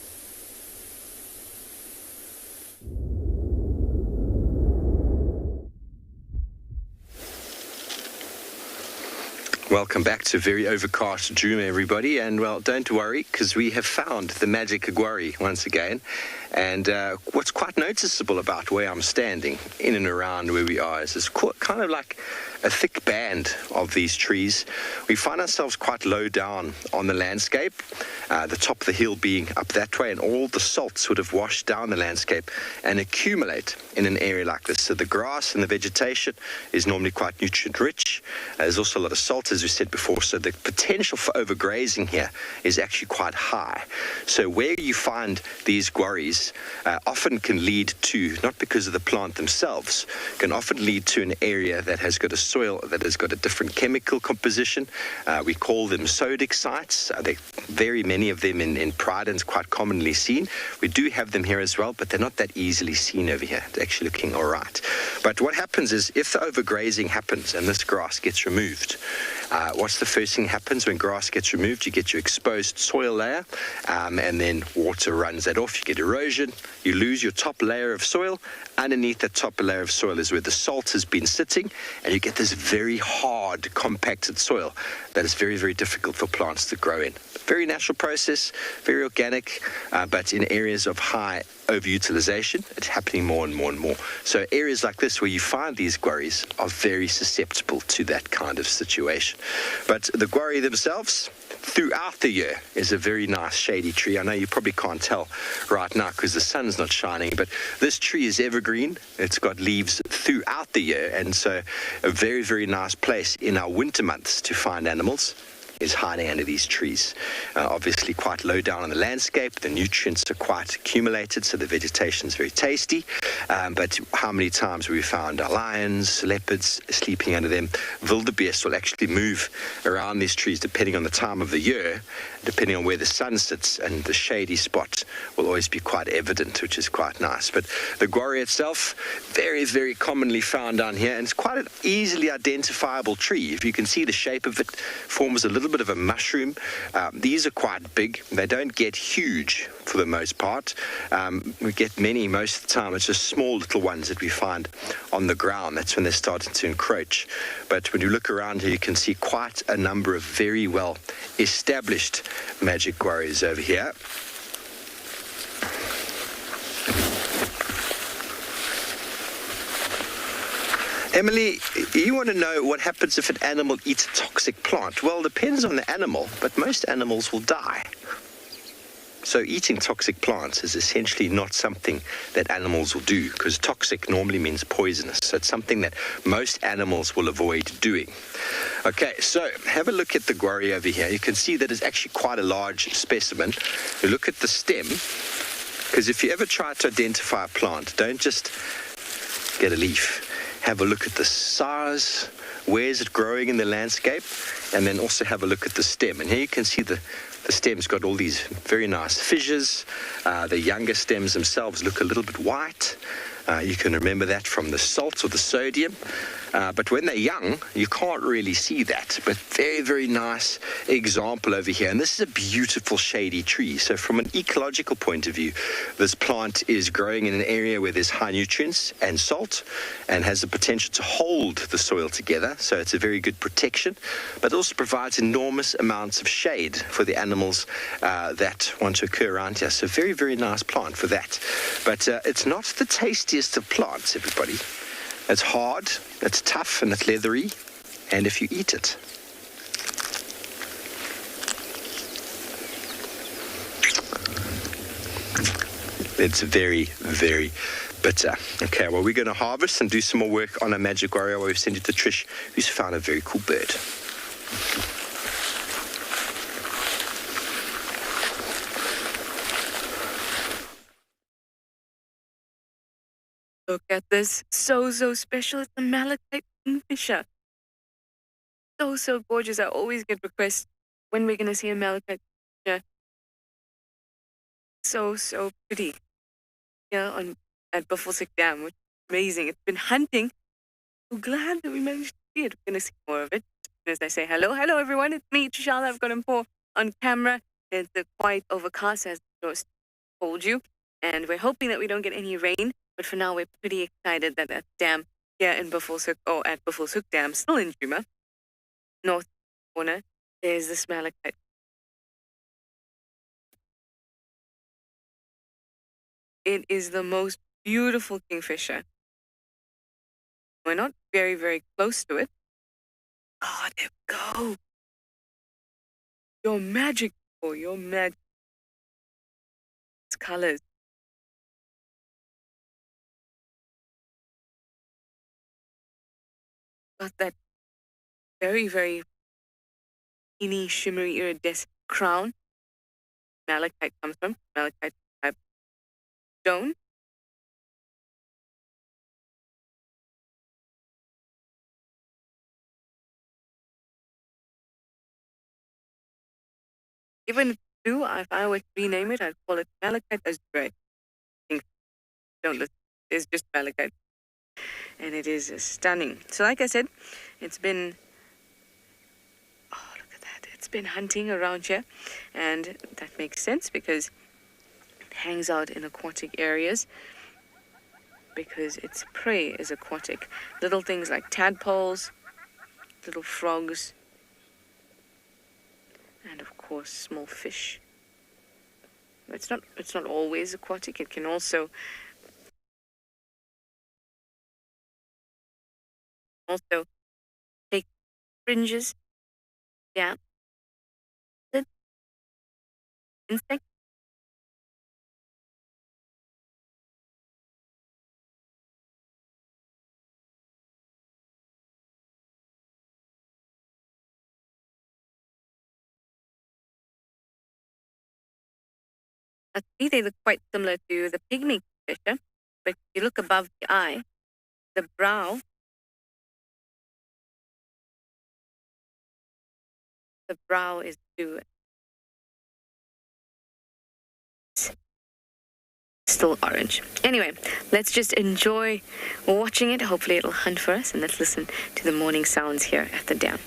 Welcome back to very overcast Djuma, everybody, and well, don't worry, because we have found the magic Agwari once again. And what's quite noticeable about where I'm standing, in and around where we are, is this kind of like a thick band of these trees. We find ourselves quite low down on the landscape, the top of the hill being up that way, and all the salt sort of wash down the landscape and accumulate in an area like this. So the grass and the vegetation is normally quite nutrient rich. There's also a lot of salt, as we said before, so the potential for overgrazing here is actually quite high. So where you find these gwaris often can lead to, not because of the plant themselves, can often lead to an area that has got a soil that has got a different chemical composition. We call them sodic sites. There are very many of them in Pride, and it's quite commonly seen. We do have them here as well, but they're not that easily seen over here. They're actually looking all right. But what happens is, if the overgrazing happens and this grass gets removed, what's the first thing that happens when grass gets removed? You get your exposed soil layer, and then water runs that off. You get erosion. You lose your top layer of soil. Underneath that top layer of soil is where the salt has been sitting, and you get this very hard, compacted soil that is very, very difficult for plants to grow in. Very natural process, very organic, but in areas of high overutilization, it's happening more and more and more. So areas like this where you find these gwaris are very susceptible to that kind of situation. But the gwari themselves, throughout the year, is a very nice shady tree. I know you probably can't tell right now because the sun's not shining, but this tree is evergreen. It's got leaves throughout the year, and so a very, very nice place in our winter months to find animals is hiding under these trees. Obviously quite low down on the landscape, the nutrients are quite accumulated, so the vegetation is very tasty. But how many times have we found our lions, leopards sleeping under them? Wildebeest will actually move around these trees depending on the time of the year, depending on where the sun sits, and the shady spot will always be quite evident, which is quite nice. But the gwari itself, very, very commonly found down here, and it's quite an easily identifiable tree. If you can see the shape of it, forms a little bit of a mushroom. These are quite big. They don't get huge for the most part. We get many most of the time. It's just small little ones that we find on the ground. That's when they're starting to encroach. But when you look around here, you can see quite a number of very well established magic gwaris over here. Emily, you want to know what happens if an animal eats a toxic plant? Well, it depends on the animal, but most animals will die. So eating toxic plants is essentially not something that animals will do, because toxic normally means poisonous. So it's something that most animals will avoid doing. Okay, so have a look at the gwari over here. You can see that it's actually quite a large specimen. You look at the stem, because if you ever try to identify a plant, don't just get a leaf. Have a look at the size where is it growing in the landscape, and then also have a look at the stem. And here you can see the stem's got all these very nice fissures. The younger stems themselves look a little bit white. You can remember that from the salt or the sodium. But when they're young, you can't really see that. But very, very nice example over here. And this is a beautiful shady tree. So from an ecological point of view, this plant is growing in an area where there's high nutrients and salt and has the potential to hold the soil together. So it's a very good protection, but also provides enormous amounts of shade for the animals that want to occur around here. So very, very nice plant for that. But it's not the tastiest of plants, everybody. It's hard, it's tough, and it's leathery, and if you eat it, it's very, very bitter. Okay, well, we're going to harvest and do some more work on a magic warrior where we've sent it to Trish, who's found a very cool bird. Look at this. So special. It's a malachite kingfisher. So gorgeous. I always get requests when we're going to see a malachite kingfisher. So pretty. Here at Buffelshoek Dam, which is amazing. It's been hunting. So glad that we managed to see it. We're going to see more of it. As I say hello everyone. It's me, Trishala. I've got him on camera. It's quite overcast, as I just told you. And we're hoping that we don't get any rain. But for now, we're pretty excited that that dam here in Buffelshoek, or at Buffelshoek Dam, still in Djuma, north corner, there's this malachite. It is the most beautiful kingfisher. We're not very, very close to it. Oh, there we go. Your magic, your magic. It's colors. Got that very, very teeny, shimmery, iridescent crown. Malachite comes from. Malachite type stone. Even if I were to rename it, I'd call it malachite azure. Don't listen. It's just malachite. And it is stunning. So like I said, it's been, oh, look at that. It's been hunting around here. And that makes sense because it hangs out in aquatic areas because its prey is aquatic. Little things like tadpoles, little frogs, and of course small fish. It's not always aquatic. It can also take fringes, yeah, insect. I see they look quite similar to the pygmy kingfisher, but if you look above the eye, the brow is blue. Still orange. Anyway, let's just enjoy watching it. Hopefully it'll hunt for us, and let's listen to the morning sounds here at the dam.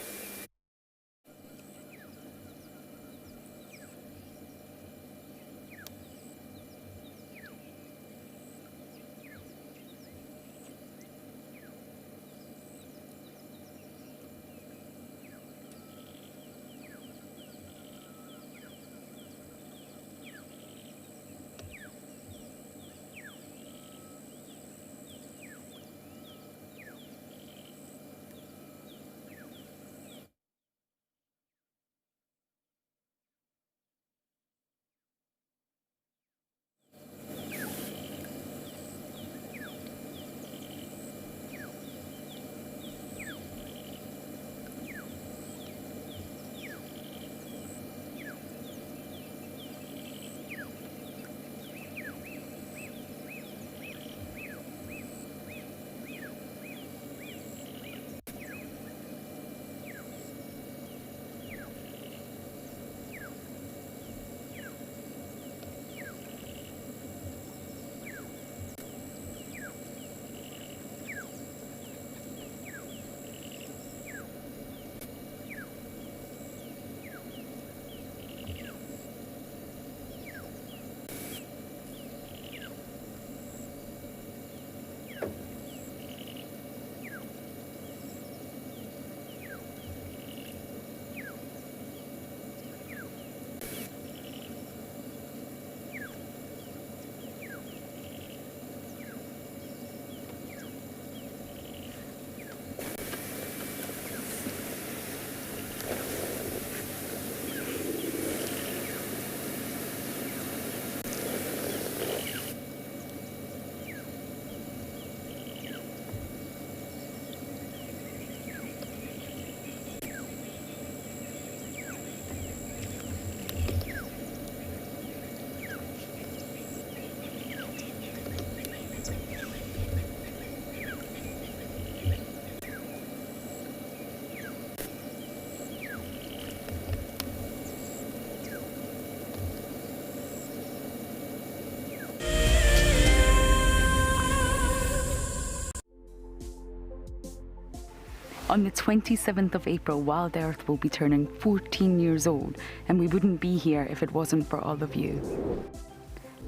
On the 27th of April, WildEarth will be turning 14 years old, and we wouldn't be here if it wasn't for all of you.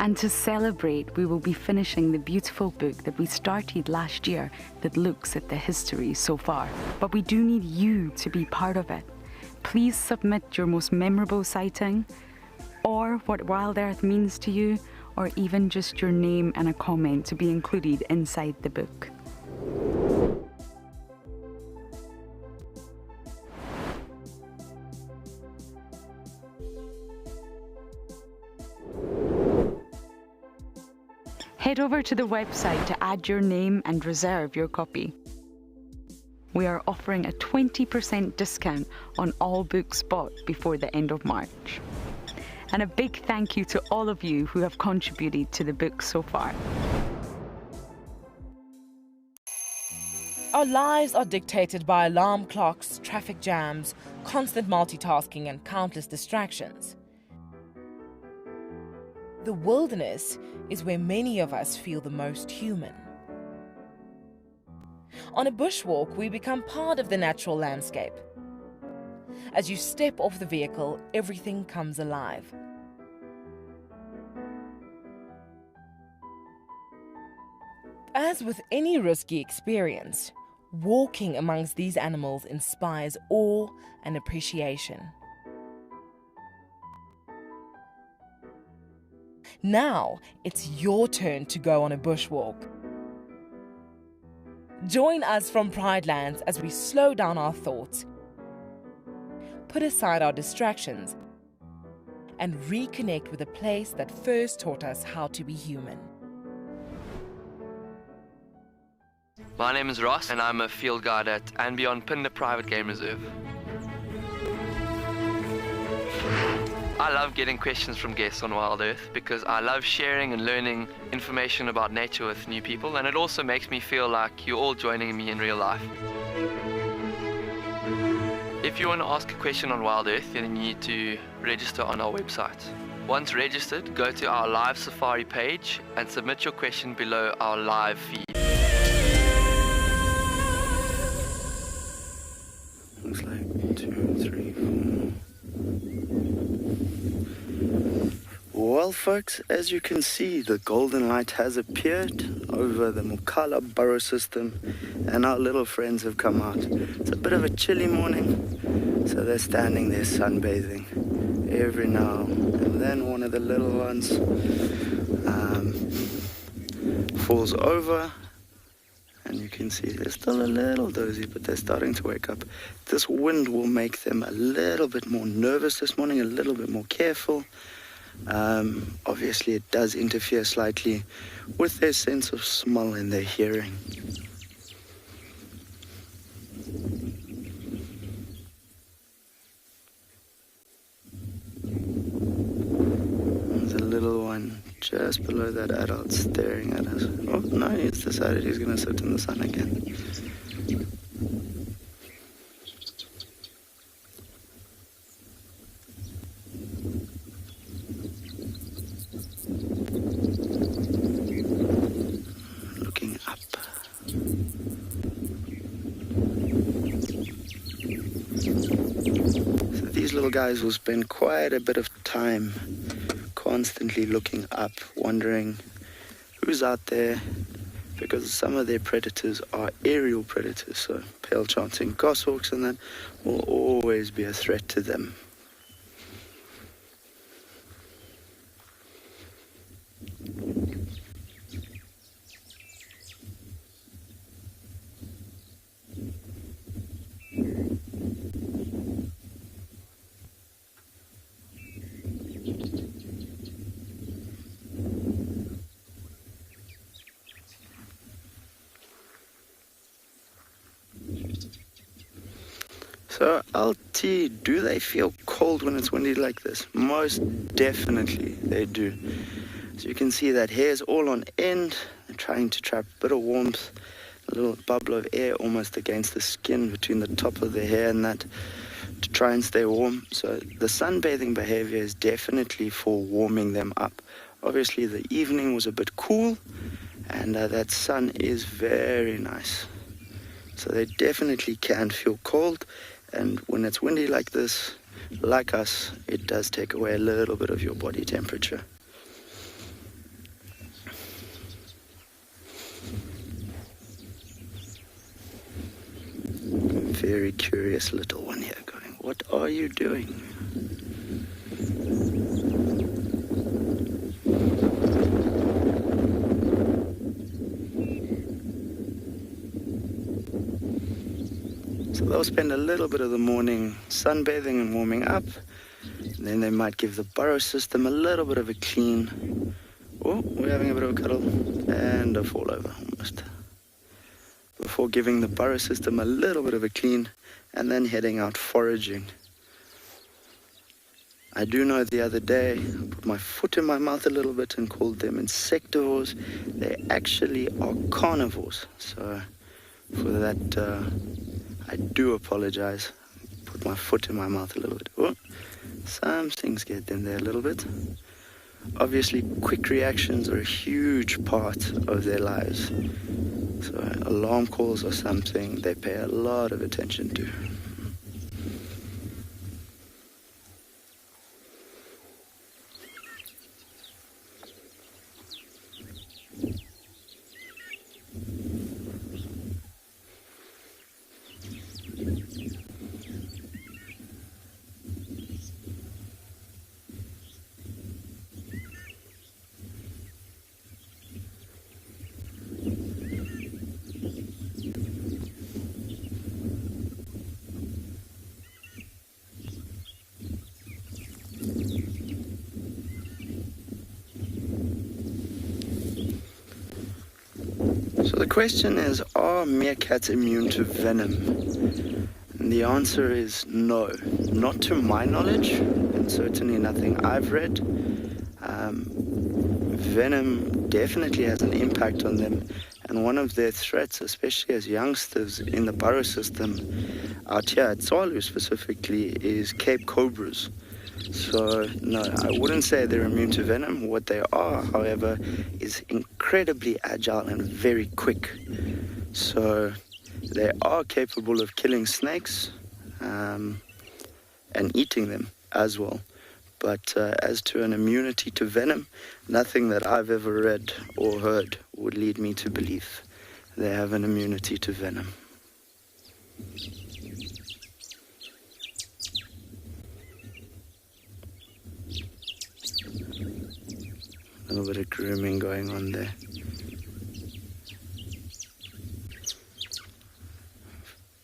And to celebrate, we will be finishing the beautiful book that we started last year that looks at the history so far. But we do need you to be part of it. Please submit your most memorable sighting, or what WildEarth means to you, or even just your name and a comment to be included inside the book. Head over to the website to add your name and reserve your copy. We are offering a 20% discount on all books bought before the end of March. And a big thank you to all of you who have contributed to the book so far. Our lives are dictated by alarm clocks, traffic jams, constant multitasking, and countless distractions. The wilderness is where many of us feel the most human. On a bushwalk, we become part of the natural landscape. As you step off the vehicle, everything comes alive. As with any risky experience, walking amongst these animals inspires awe and appreciation. Now, it's your turn to go on a bushwalk. Join us from Pride Lands as we slow down our thoughts, put aside our distractions, and reconnect with a place that first taught us how to be human. My name is Ross, and I'm a field guide at andBeyond Phinda Private Game Reserve. I love getting questions from guests on WildEarth because I love sharing and learning information about nature with new people, and it also makes me feel like you're all joining me in real life. If you want to ask a question on WildEarth, then you need to register on our website. Once registered, go to our live safari page and submit your question below our live feed. Looks like 2, 3, 4. Well, folks, as you can see, the golden light has appeared over the Ngala burrow system, and our little friends have come out. It's a bit of a chilly morning, so they're standing there sunbathing every now and then. One of the little ones falls over, and you can see they're still a little dozy, but they're starting to wake up. This wind will make them a little bit more nervous this morning, a little bit more careful. Obviously, it does interfere slightly with their sense of smell and their hearing. There's a little one just below that adult staring at us. Oh, no, he's decided he's going to sit in the sun again. Looking up. So these little guys will spend quite a bit of time constantly looking up, wondering who's out there, because some of their predators are aerial predators, so pale-chancing goshawks and that will always be a threat to them. So, LT, do they feel cold when it's windy like this? Most definitely they do. So you can see that hair's all on end. They're trying to trap a bit of warmth, a little bubble of air almost against the skin between the top of the hair and that, to try and stay warm. So the sunbathing behavior is definitely for warming them up. Obviously the evening was a bit cool, and that sun is very nice. So they definitely can feel cold, and when it's windy like this, like us, it does take away a little bit of your body temperature. Very curious little one here going, what are you doing? So they'll spend a little bit of the morning sunbathing and warming up, and then they might give the burrow system a little bit of a clean. Oh, we're having a bit of a cuddle and a fall over almost. Before giving the burrow system a little bit of a clean and then heading out foraging. I do know the other day I put my foot in my mouth a little bit and called them insectivores. They actually are carnivores. So for that, I do apologize. Put my foot in my mouth a little bit. Oh, some things get in there a little bit. Obviously, quick reactions are a huge part of their lives. So alarm calls are something they pay a lot of attention to. So the question is, are meerkats immune to venom? And the answer is no. Not to my knowledge, and certainly nothing I've read. Venom definitely has an impact on them, and one of their threats, especially as youngsters in the burrow system, out here at Tswalu specifically, is Cape cobras. So, no, I wouldn't say they're immune to venom. What they are, however, is incredibly agile and very quick. So, they are capable of killing snakes and eating them as well. But as to an immunity to venom, nothing that I've ever read or heard would lead me to believe they have an immunity to venom. A little bit of grooming going on there.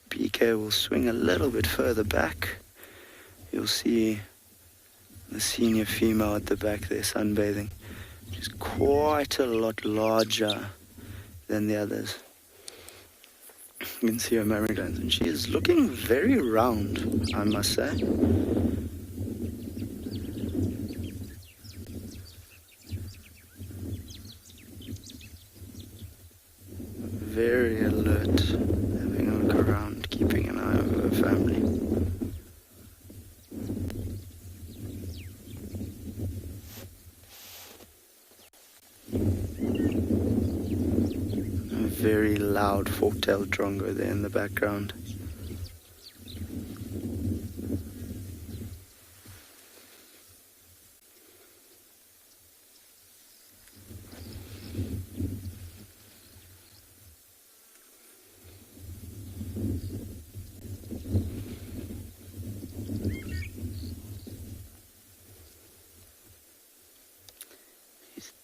PK will swing a little bit further back. You'll see the senior female at the back there sunbathing. She's quite a lot larger than the others. You can see her mammary glands, and she is looking very round, I must say. Very alert, having a look around, keeping an eye over her family. A very loud fork-tailed drongo there in the background.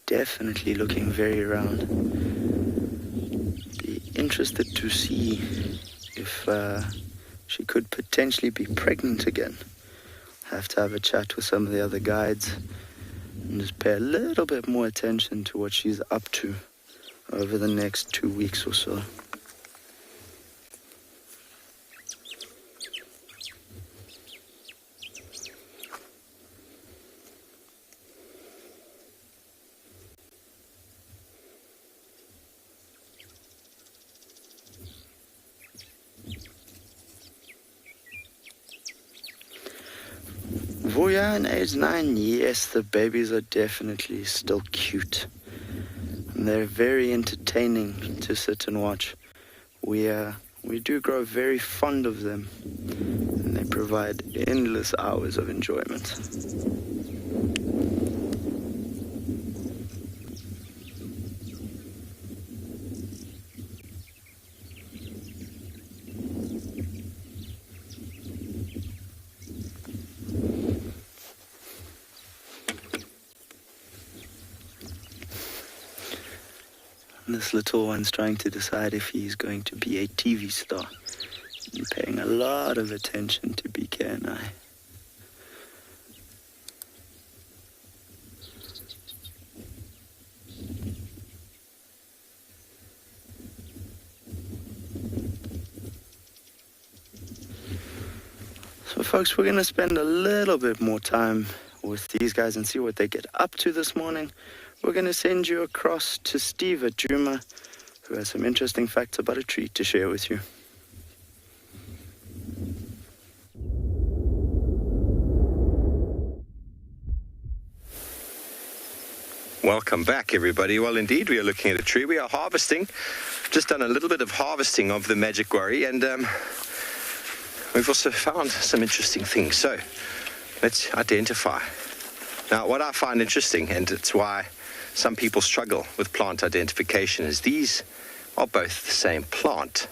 Definitely looking very round. Be interested to see if she could potentially be pregnant again. Have to have a chat with some of the other guides and just pay a little bit more attention to what she's up to over the next 2 weeks or so. Voya in age 9, yes, the babies are definitely still cute. And they're very entertaining to sit and watch. We We do grow very fond of them, and they provide endless hours of enjoyment. This little one's trying to decide if he's going to be a TV star. And paying a lot of attention to BK and I. So folks, we're going to spend a little bit more time with these guys and see what they get up to this morning. We're going to send you across to Steve at Djuma, who has some interesting facts about a tree to share with you. Welcome back, everybody. Well, indeed, we are looking at a tree. We are harvesting. Just done a little bit of harvesting of the magic worry, and we've also found some interesting things. So let's identify. Now, what I find interesting, and it's why some people struggle with plant identification, is these are both the same plant.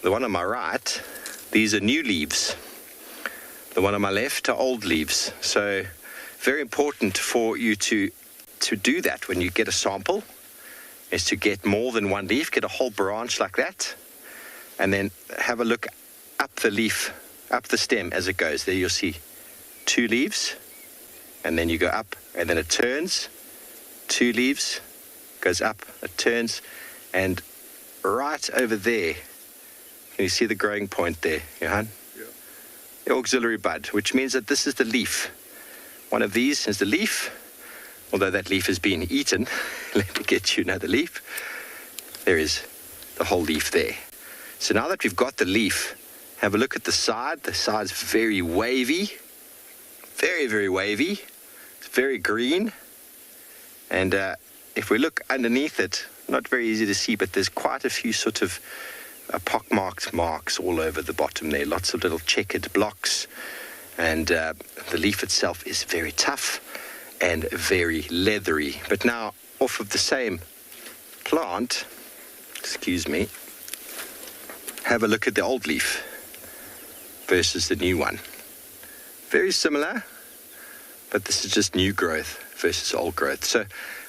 The one on my right, these are new leaves. The one on my left are old leaves. So very important for you to do that when you get a sample, is to get more than one leaf, get a whole branch like that, and then have a look up the leaf, up the stem as it goes. There you'll see 2 leaves, and then you go up, and then it turns. 2 leaves, goes up, it turns, and right over there, can you see the growing point there, Johan? Yeah. The auxiliary bud, which means that this is the leaf. One of these is the leaf, although that leaf has been eaten. Let me get you another leaf. There is the whole leaf there. So now that we've got the leaf, have a look at the side. The side's very wavy, very, very wavy. It's very green. And if we look underneath it, not very easy to see, but there's quite a few sort of pockmarked marks all over the bottom there. Lots of little checkered blocks. And the leaf itself is very tough and very leathery. But now, off of the same plant, excuse me, have a look at the old leaf versus the new one. Very similar, but this is just new growth versus old growth. So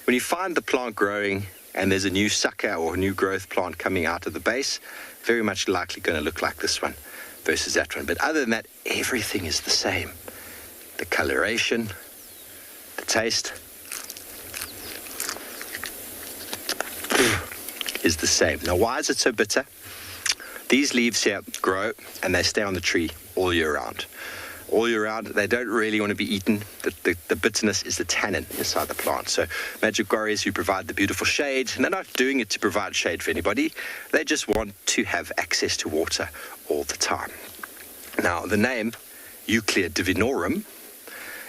when you find the plant growing and there's a new sucker or a new growth plant coming out of the base, very much likely going to look like this one versus that one. But other than that, everything is the same. The coloration, the taste is the same. Now, why is it so bitter? These leaves here grow and they stay on the tree all year round. All year round, they don't really want to be eaten. The bitterness is the tannin inside the plant. So magic warriors who provide the beautiful shade, and they're not doing it to provide shade for anybody. They just want to have access to water all the time. Now, the name Euclea divinorum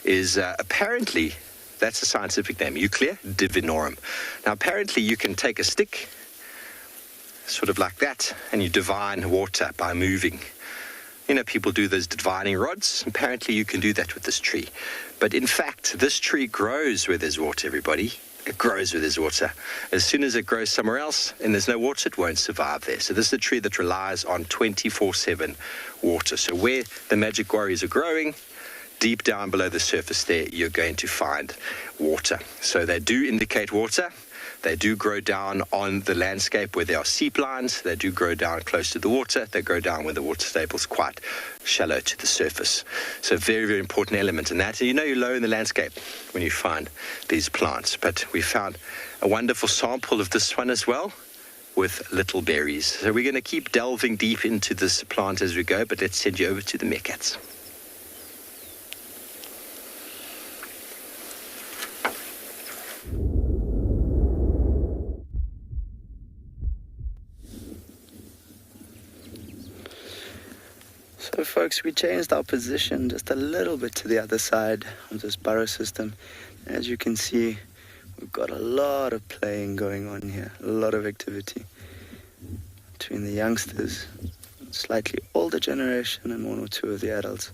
is apparently, that's the scientific name, Euclea divinorum. Now, apparently you can take a stick, sort of like that, and you divine water by moving. You know, people do those divining rods. Apparently you can do that with this tree. But in fact, this tree grows where there's water, everybody. It grows where there's water. As soon as it grows somewhere else and there's no water, it won't survive there. So this is a tree that relies on 24/7 water. So where the magic warriors are growing, deep down below the surface there, you're going to find water. So they do indicate water. They do grow down on the landscape where there are seep lines. They do grow down close to the water. They grow down where the water table is quite shallow to the surface. So very, very important element in that. And you know you're low in the landscape when you find these plants. But we found a wonderful sample of this one as well with little berries. So we're going to keep delving deep into this plant as we go, but let's send you over to the Meerkats. So folks, we changed our position just a little bit to the other side of this burrow system. As you can see, we've got a lot of playing going on here, a lot of activity. between the youngsters, slightly older generation, and one or two of the adults.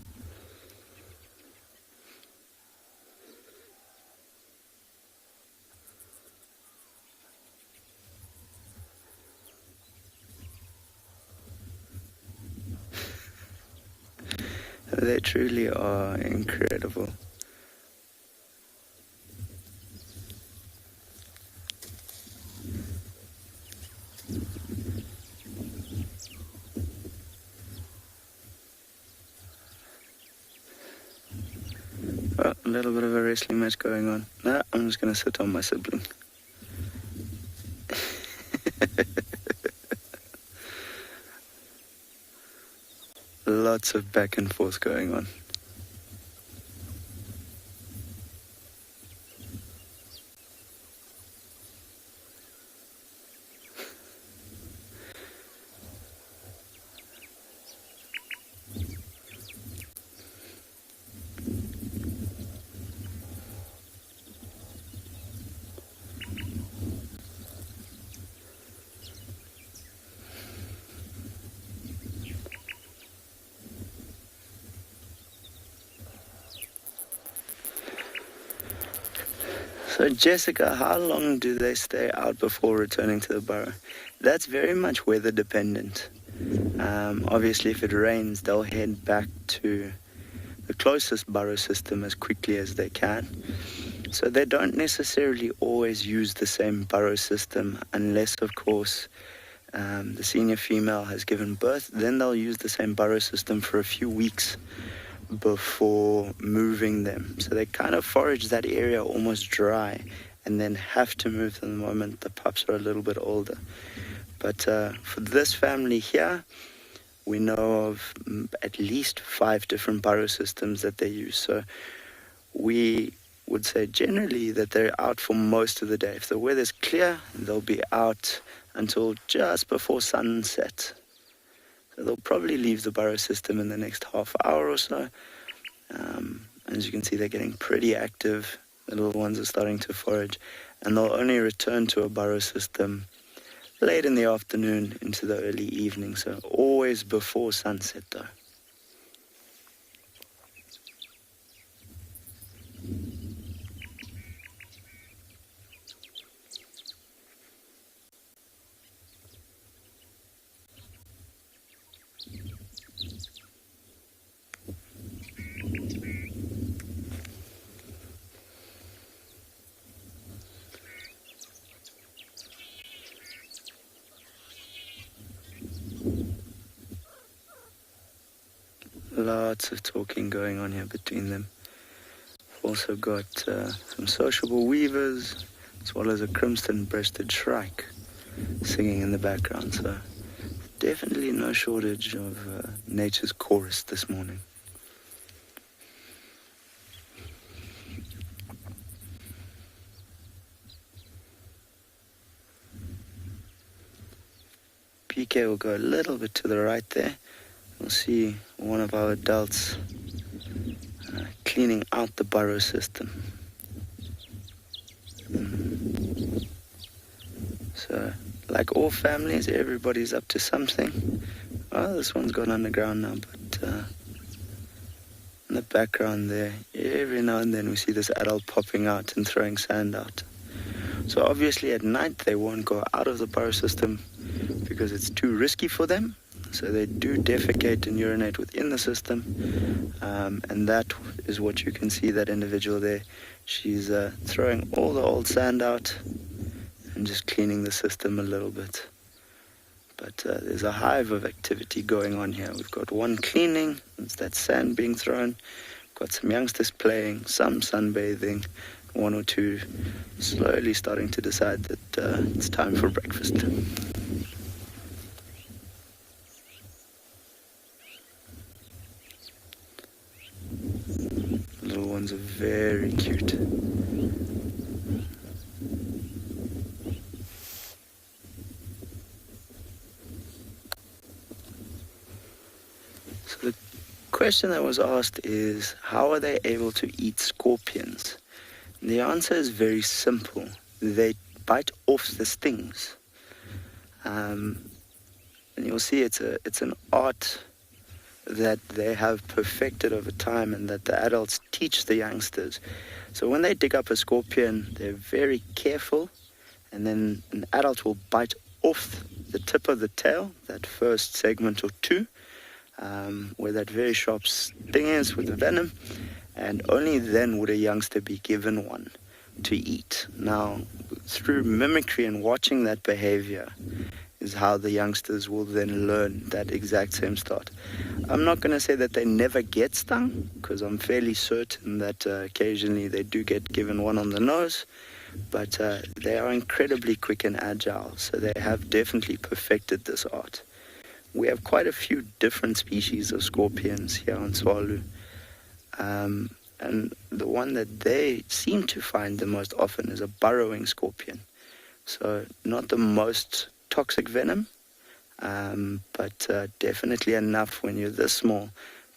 They truly are incredible. Oh, a little bit of a wrestling match going on. No, I'm just going to sit on my sibling. Lots of back and forth going on. So Jessica, how long do they stay out before returning to the burrow? That's very much weather dependent. Obviously, if it rains, they'll head back to the closest burrow system as quickly as they can. So they don't necessarily always use the same burrow system unless, of course, the senior female has given birth. Then they'll use the same burrow system for a few weeks before moving them. So they kind of forage that area almost dry and then have to move them the moment the pups are a little bit older. But for this family here, we know of at least 5 different burrow systems that they use. So we would say generally that they're out for most of the day. If the weather's clear, they'll be out until just before sunset. So they'll probably leave the burrow system in the next half hour or so. As you can see, they're getting pretty active. The little ones are starting to forage, and they'll only return to a burrow system late in the afternoon into the early evening, so always before sunset though. Lots of talking going on here between them. Also got some sociable weavers, as well as a crimson-breasted shrike singing in the background. So definitely no shortage of nature's chorus this morning. PK will go a little bit to the right there. We'll see one of our adults cleaning out the burrow system. So, like all families, everybody's up to something. Oh, this one's gone underground now, but in the background there, every now and then we see this adult popping out and throwing sand out. So obviously at night they won't go out of the burrow system because it's too risky for them. So they do defecate and urinate within the system, and that is what you can see, that individual there. She's throwing all the old sand out and just cleaning the system a little bit. But there's a hive of activity going on here. We've got one cleaning, it's that sand being thrown. We've got some youngsters playing, some sunbathing, one or two slowly starting to decide that it's time for breakfast. Little ones are very cute. So the question that was asked is, how are they able to eat scorpions? And the answer is very simple. They bite off the stings. And you'll see it's an art that they have perfected over time and that the adults teach the youngsters. So when they dig up a scorpion, they're very careful, and then an adult will bite off the tip of the tail, that first segment or two, where that very sharp sting is with the venom, and only then would a youngster be given one to eat. Now, through mimicry and watching that behavior is how the youngsters will then learn that exact same start. I'm not going to say that they never get stung, because I'm fairly certain that occasionally they do get given one on the nose, but they are incredibly quick and agile, so they have definitely perfected this art. We have quite a few different species of scorpions here on Tswalu, and the one that they seem to find the most often is a burrowing scorpion. So not the most toxic venom, but definitely enough when you're this small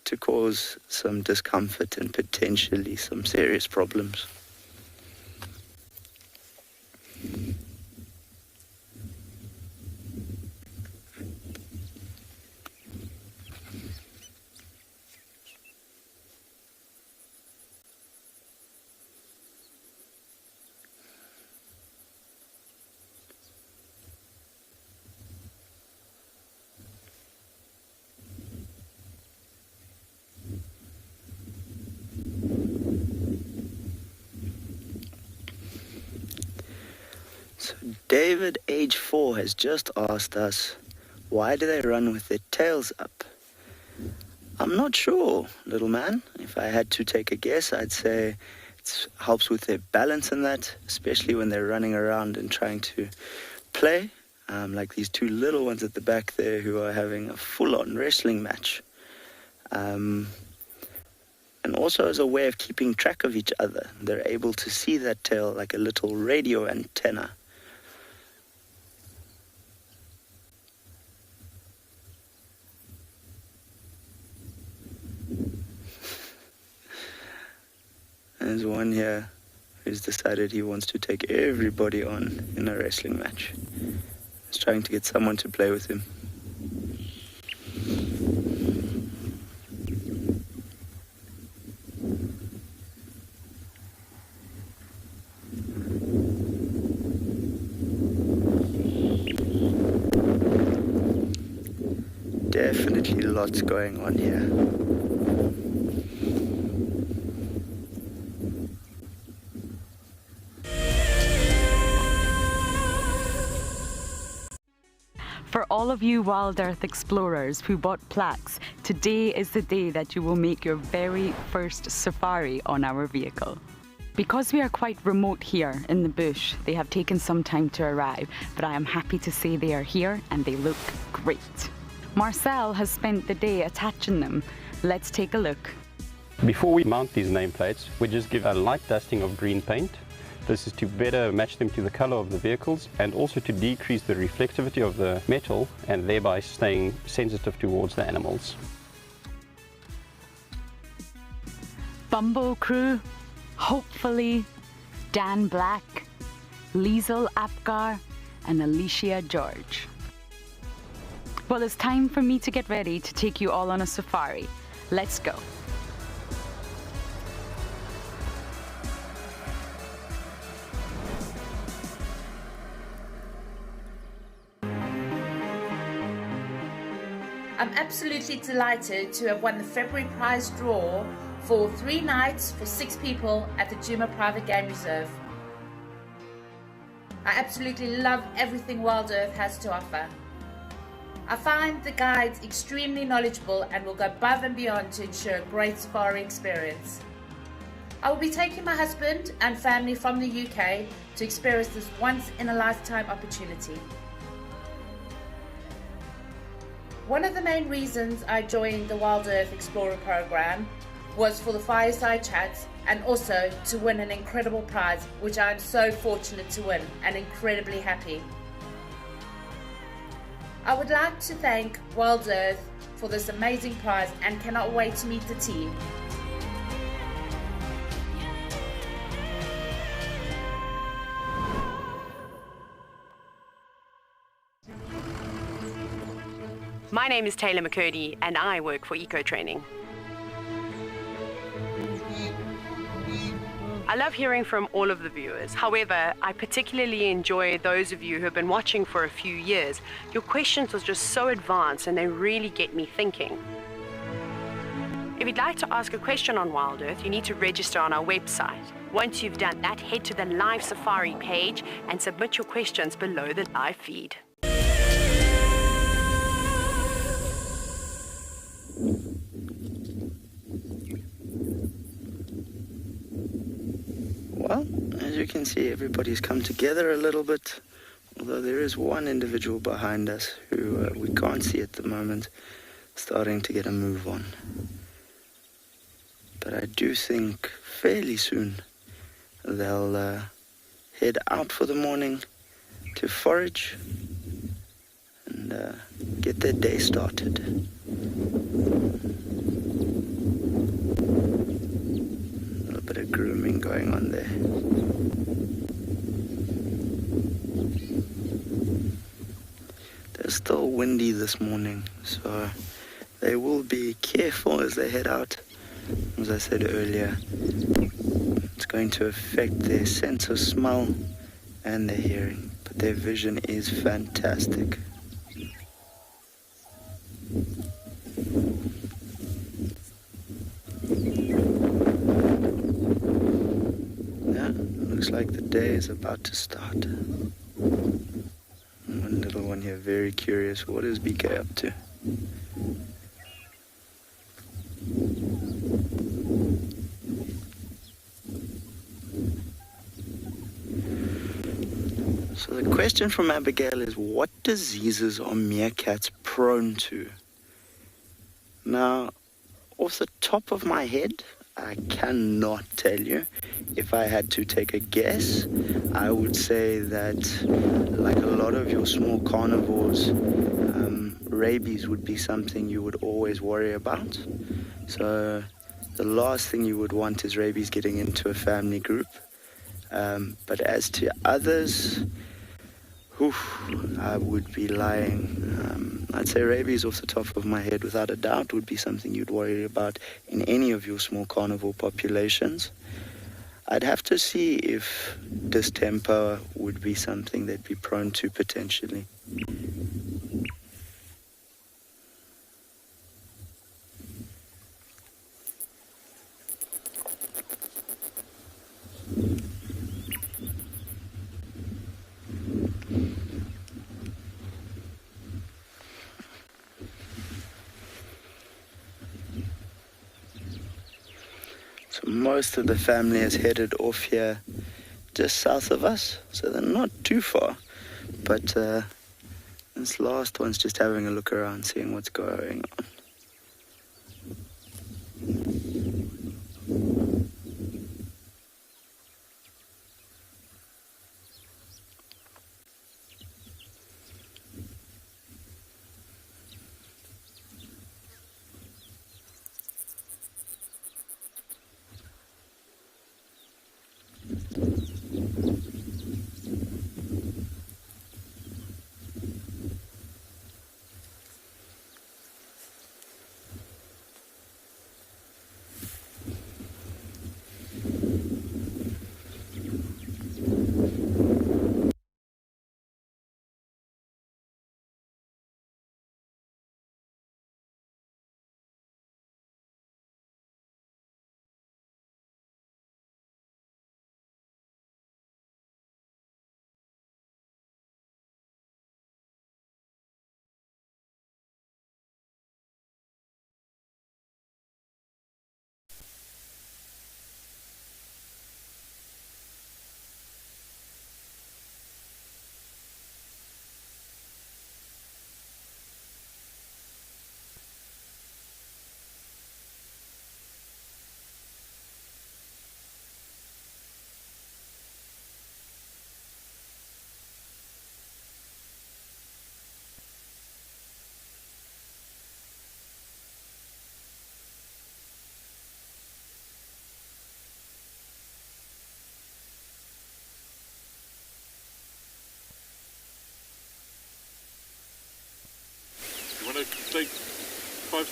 to cause some discomfort and potentially some serious problems. David, age 4, has just asked us, why do they run with their tails up? I'm not sure, little man. If I had to take a guess, I'd say it helps with their balance and that, especially when they're running around and trying to play, like these two little ones at the back there who are having a full-on wrestling match. And also as a way of keeping track of each other. They're able to see that tail like a little radio antenna. There's one here who's decided he wants to take everybody on in a wrestling match. He's trying to get someone to play with him. Definitely lots going on here. For all of you WildEarth explorers who bought plaques, today is the day that you will make your very first safari on our vehicle. Because we are quite remote here in the bush, they have taken some time to arrive, but I am happy to say they are here and they look great. Marcel has spent the day attaching them. Let's take a look. Before we mount these nameplates, we just give a light dusting of green paint. This is to better match them to the color of the vehicles and also to decrease the reflectivity of the metal and thereby staying sensitive towards the animals. Bumbo crew, hopefully, Dan Black, Liesel Apgar and Alicia George. Well, it's time for me to get ready to take you all on a safari. Let's go. I'm absolutely delighted to have won the February prize draw for 3 nights for 6 people at the Djuma Private Game Reserve. I absolutely love everything WildEarth has to offer. I find the guides extremely knowledgeable and will go above and beyond to ensure a great safari experience. I will be taking my husband and family from the UK to experience this once-in-a-lifetime opportunity. One of the main reasons I joined the WildEarth Explorer program was for the fireside chats and also to win an incredible prize, which I am so fortunate to win and incredibly happy. I would like to thank WildEarth for this amazing prize and cannot wait to meet the team. My name is Taylor McCurdy and I work for Eco Training. I love hearing from all of the viewers. However, I particularly enjoy those of you who have been watching for a few years. Your questions are just so advanced and they really get me thinking. If you'd like to ask a question on WildEarth, you need to register on our website. Once you've done that, head to the live safari page and submit your questions below the live feed. Well, as you can see, everybody's come together a little bit, although there is one individual behind us who we can't see at the moment, starting to get a move on. But I do think fairly soon they'll head out for the morning to forage and get their day started. Bit of grooming going on there. It's still windy this morning, so they will be careful as they head out. As I said earlier, it's going to affect their sense of smell and their hearing, but their vision is fantastic. Looks like the day is about to start. One little one here, very curious. What is BK up to? So the question from Abigail is, what diseases are meerkats prone to? Now, off the top of my head, I cannot tell you. If I had to take a guess, I would say that, like a lot of your small carnivores, rabies would be something you would always worry about. So the last thing you would want is rabies getting into a family group. But as to others, I would be lying. I'd say rabies off the top of my head, without a doubt, would be something you'd worry about in any of your small carnivore populations. I'd have to see if distemper would be something they'd be prone to potentially. So most of the family is headed off here just south of us, so they're not too far. But this last one's just having a look around, seeing what's going on.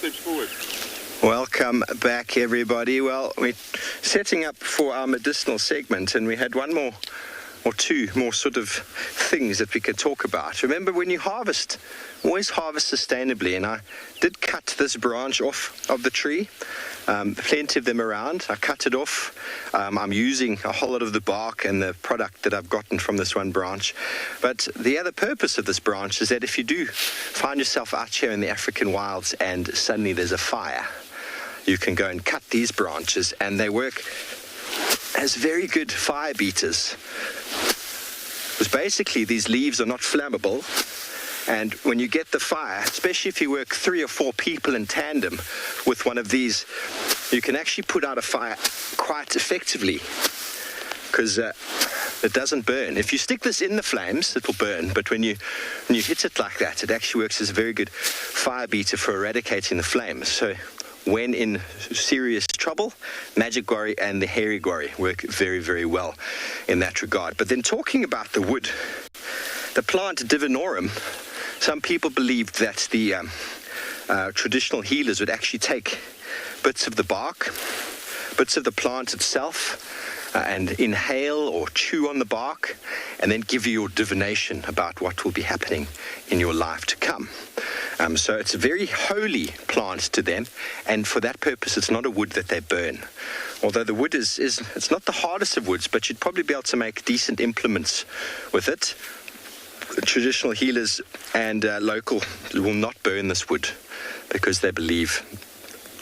steps forward. Welcome back, everybody. Well, we're setting up for our medicinal segment, and we had one more or two more sort of things that we could talk about. Remember, when you harvest, always harvest sustainably, and I did cut this branch off of the tree. Plenty of them around. I cut it off. I'm using a whole lot of the bark and the product that I've gotten from this one branch. But the other purpose of this branch is that if you do find yourself out here in the African wilds and suddenly there's a fire, you can go and cut these branches, and they work as very good fire beaters. Because basically these leaves are not flammable, and when you get the fire, especially if you work 3 or 4 people in tandem with one of these, you can actually put out a fire quite effectively, because it doesn't burn. If you stick this in the flames, it will burn, but when you hit it like that, it actually works as a very good fire beater for eradicating the flames. So when in serious trouble, magic guarri and the hairy guarri work very, very well in that regard. But then talking about the wood, the plant Divinorum, some people believed that the traditional healers would actually take bits of the bark, bits of the plant itself, and inhale or chew on the bark, and then give you your divination about what will be happening in your life to come. So it's a very holy plant to them, and for that purpose it's not a wood that they burn. Although the wood is it's not the hardest of woods, but you'd probably be able to make decent implements with it. Traditional healers and local will not burn this wood because they believe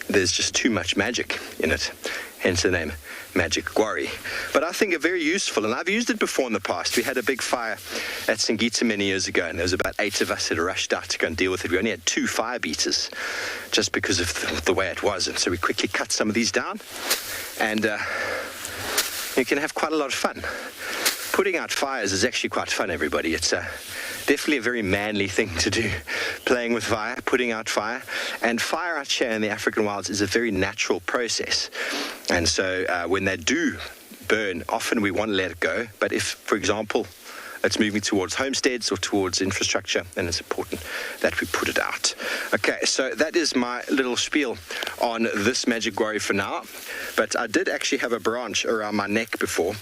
there's just too much magic in it, hence the name magic guarri. But I think are very useful, and I've used it before in the past. We had a big fire at Singita many years ago, and there was about 8 of us that rushed out to go and deal with it. We only had 2 fire beaters just because of the way it was, and so we quickly cut some of these down, and you can have quite a lot of fun. Putting out fires is actually quite fun, everybody. It's definitely a very manly thing to do, playing with fire, putting out fire. And fire out here in the African wilds is a very natural process. And so when they do burn, often we want to let it go. But if, for example, it's moving towards homesteads or towards infrastructure, then it's important that we put it out. Okay, so that is my little spiel on this magic guarri for now. But I did actually have a branch around my neck before,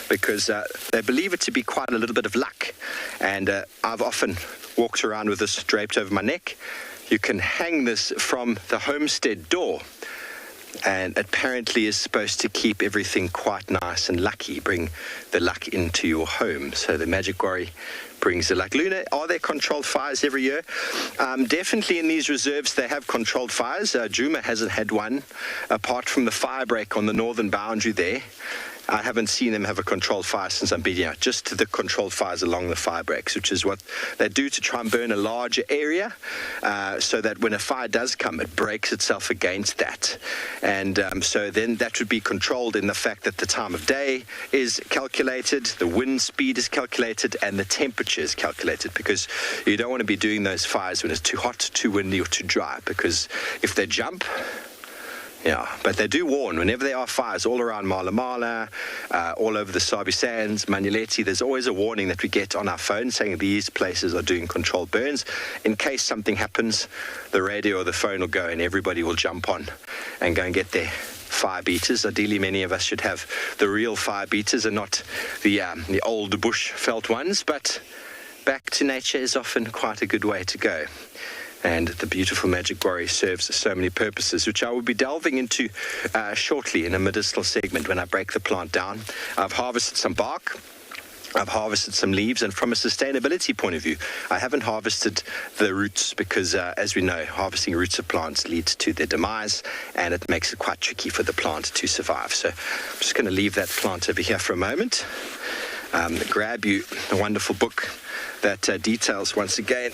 because they believe it to be quite a little bit of luck. And I've often walked around with this draped over my neck. You can hang this from the homestead door, and apparently is supposed to keep everything quite nice and lucky, bring the luck into your home. So the magic guarri brings the luck. Luna, are there controlled fires every year? Definitely in these reserves they have controlled fires. Djuma hasn't had one, apart from the fire break on the northern boundary there. I haven't seen them have a controlled fire since I'm beating out, just the controlled fires along the fire breaks, which is what they do to try and burn a larger area, so that when a fire does come, it breaks itself against that. And so then that would be controlled in the fact that the time of day is calculated, the wind speed is calculated, and the temperature is calculated, because you don't want to be doing those fires when it's too hot, too windy, or too dry, because if they jump, yeah, but they do warn whenever there are fires all around Mala, all over the Sabi Sands, Manuleti. There's always a warning that we get on our phone saying these places are doing controlled burns. In case something happens, the radio or the phone will go and everybody will jump on and go and get their fire beaters. Ideally, many of us should have the real fire beaters and not the old bush felt ones, but back to nature is often quite a good way to go. And the beautiful magic guarri serves so many purposes, which I will be delving into shortly in a medicinal segment when I break the plant down. I've harvested some bark, I've harvested some leaves, and from a sustainability point of view, I haven't harvested the roots because, as we know, harvesting roots of plants leads to their demise, and it makes it quite tricky for the plant to survive. So I'm just going to leave that plant over here for a moment. Grab you a wonderful book that details, once again,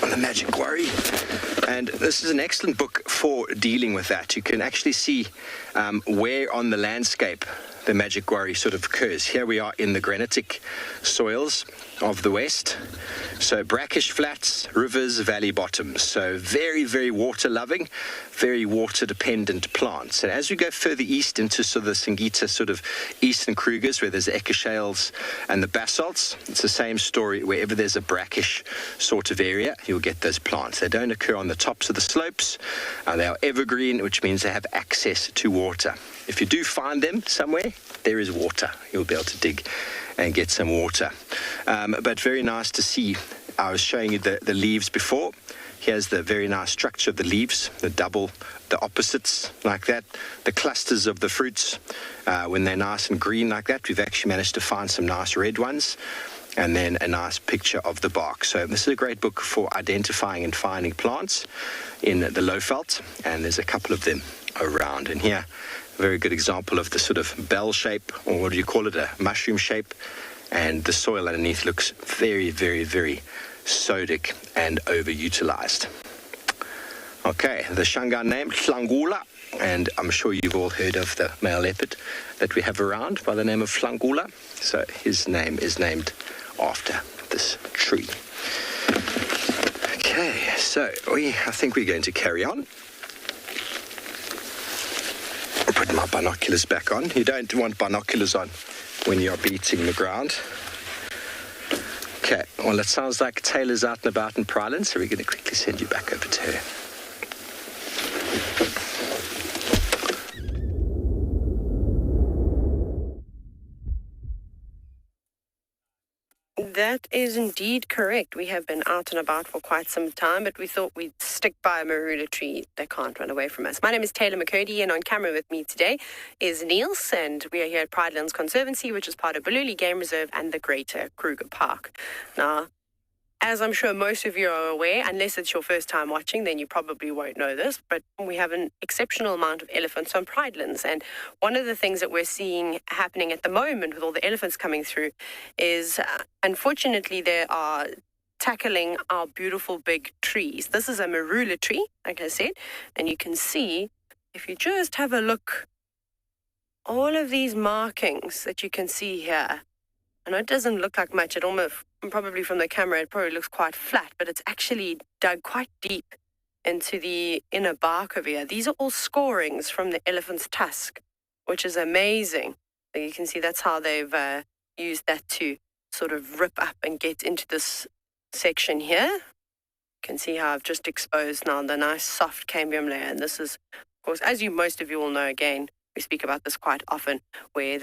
on the magic guarri, and this is an excellent book for dealing with that. You can actually see where on the landscape the magic worry sort of occurs. Here we are in the granitic soils of the west. So brackish flats, rivers, valley bottoms. So very, very water loving, very water dependent plants. And as we go further east into sort of the Singita sort of eastern Krugers, where there's the ecashales and the basalts, it's the same story. Wherever there's a brackish sort of area, you'll get those plants. They don't occur on the tops of the slopes. They are evergreen, which means they have access to water. If you do find them somewhere, there is water. You'll be able to dig and get some water. But very nice to see. I was showing you the leaves before. Here's the very nice structure of the leaves, the opposites like that, the clusters of the fruits when they're nice and green like that. We've actually managed to find some nice red ones, and then a nice picture of the bark. So this is a great book for identifying and finding plants in the low veld, and there's a couple of them around. And here, a very good example of the sort of bell shape, or what do you call it, a mushroom shape, and the soil underneath looks very, very, very sodic and overutilized. Okay, the Shangaan name, Hlangula, and I'm sure you've all heard of the male leopard that we have around by the name of Hlangula. So his name is named after this tree. Okay, so I think we're going to carry on. I'll put my binoculars back on. You don't want binoculars on when you're beating the ground. Okay, well, it sounds like Taylor's out and about in Prrivate, so we're going to quickly send you back over to her. That is indeed correct. We have been out and about for quite some time, but we thought we'd stick by a marula tree that can't run away from us. My name is Taylor McCurdy, and on camera with me today is Niels, and we are here at Pridelands Conservancy, which is part of Tswalu Game Reserve and the Greater Kruger Park. Now, as I'm sure most of you are aware, unless it's your first time watching, then you probably won't know this, but we have an exceptional amount of elephants on Pridelands. And one of the things that we're seeing happening at the moment with all the elephants coming through is, unfortunately, they are tackling our beautiful big trees. This is a marula tree, like I said, and you can see, if you just have a look, all of these markings that you can see here. I know it doesn't look like much. It almost, probably from the camera, it probably looks quite flat, but it's actually dug quite deep into the inner bark of here. These are all scorings from the elephant's tusk, which is amazing. So you can see that's how they've used that to sort of rip up and get into this section here. You can see how I've just exposed now the nice soft cambium layer. And this is, of course, as most of you all know, again, we speak about this quite often, where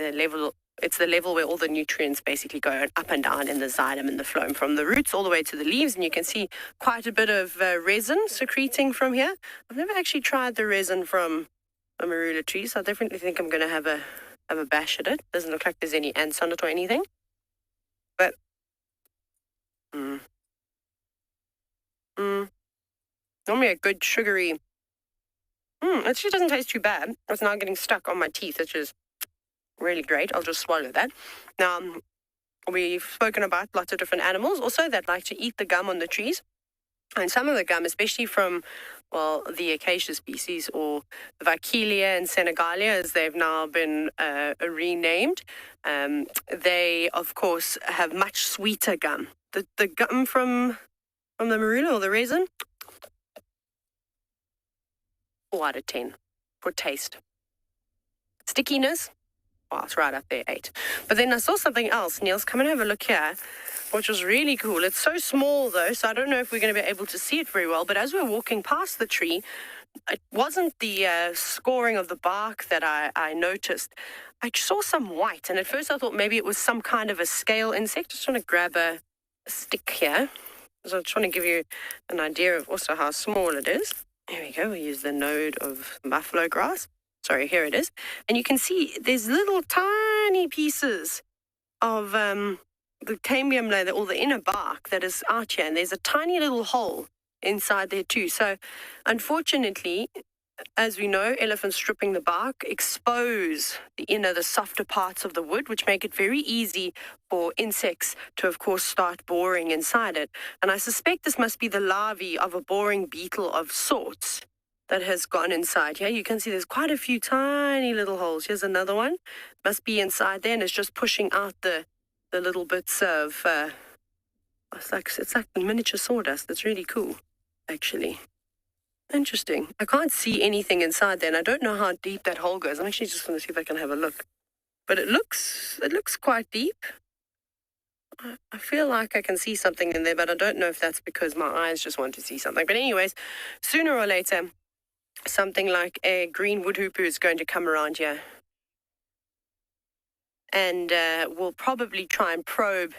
it's the level where all the nutrients basically go up and down in the xylem and the phloem, from the roots all the way to the leaves. And you can see quite a bit of resin secreting from here. I've never actually tried the resin from a marula tree, so I definitely think I'm going to have a bash at it. Doesn't look like there's any ants on it or anything. But, normally a good sugary, it actually doesn't taste too bad. It's now getting stuck on my teeth, which is really great. I'll just swallow that. Now, we've spoken about lots of different animals also that like to eat the gum on the trees. And some of the gum, especially from, well, the acacia species, or the Vachelia and Senegalia, as they've now been renamed, they, of course, have much sweeter gum. The gum from the marula, or the resin, 4 out of 10 for taste. Stickiness, well, it's right up there, 8. But then I saw something else. Niels, come and have a look here, which was really cool. It's so small, though, so I don't know if we're going to be able to see it very well. But as we're walking past the tree, it wasn't the scoring of the bark that I noticed. I saw some white, and at first I thought maybe it was some kind of a scale insect. Just want to grab a stick here. So I'm trying to give you an idea of also how small it is. There we go. We use the node of buffalo grass. Sorry, here it is. And you can see there's little tiny pieces of the cambium layer, or the inner bark that is out here. And there's a tiny little hole inside there too. So unfortunately, as we know, elephants stripping the bark expose the softer parts of the wood, which make it very easy for insects to, of course, start boring inside it. And I suspect this must be the larvae of a boring beetle of sorts. that has gone inside here. You can see there's quite a few tiny little holes. Here's another one. Must be inside there, and it's just pushing out the little bits of, it's like miniature sawdust. It's really cool, actually. Interesting. I can't see anything inside there, and I don't know how deep that hole goes. I'm actually just going to see if I can have a look. But it looks quite deep. I feel like I can see something in there, but I don't know if that's because my eyes just want to see something. But anyways, sooner or later, something like a green woodhooper is going to come around here. And we'll probably try and probe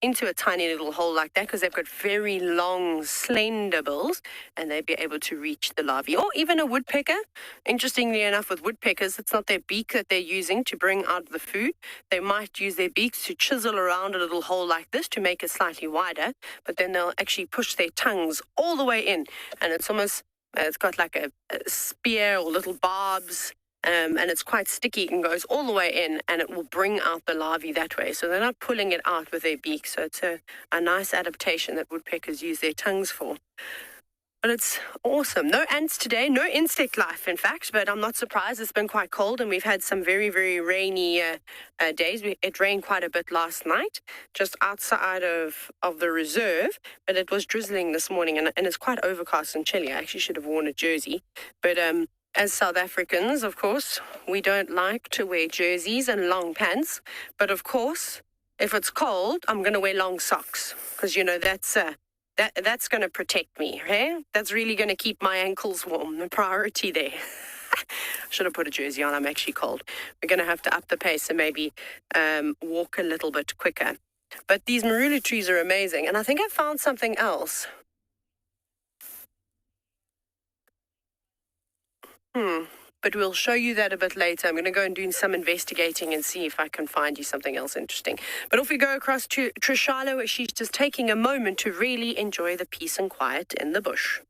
into a tiny little hole like that, because they've got very long, slender bills, and they'd be able to reach the larvae. Or even a woodpecker. Interestingly enough, with woodpeckers, it's not their beak that they're using to bring out the food. They might use their beaks to chisel around a little hole like this to make it slightly wider, but then they'll actually push their tongues all the way in, and it's almost, it's got like a spear or little barbs, and it's quite sticky and goes all the way in, and it will bring out the larvae that way. So they're not pulling it out with their beak. So it's a nice adaptation that woodpeckers use their tongues for. But it's awesome. No ants today, no insect life, in fact, but I'm not surprised. It's been quite cold, and we've had some very, very rainy days. It rained quite a bit last night, just outside of the reserve, but it was drizzling this morning, and it's quite overcast and chilly. I actually should have worn a jersey, but as South Africans, of course, we don't like to wear jerseys and long pants. But of course, if it's cold, I'm going to wear long socks, because, you know, that's going to protect me, hey? That's really going to keep my ankles warm, the priority there. Should have put a jersey on. I'm actually cold. We're going to have to up the pace and maybe walk a little bit quicker. But these marula trees are amazing. And I think I found something else. But we'll show you that a bit later. I'm going to go and do some investigating and see if I can find you something else interesting. But if we go across to Trishalo, where she's just taking a moment to really enjoy the peace and quiet in the bush.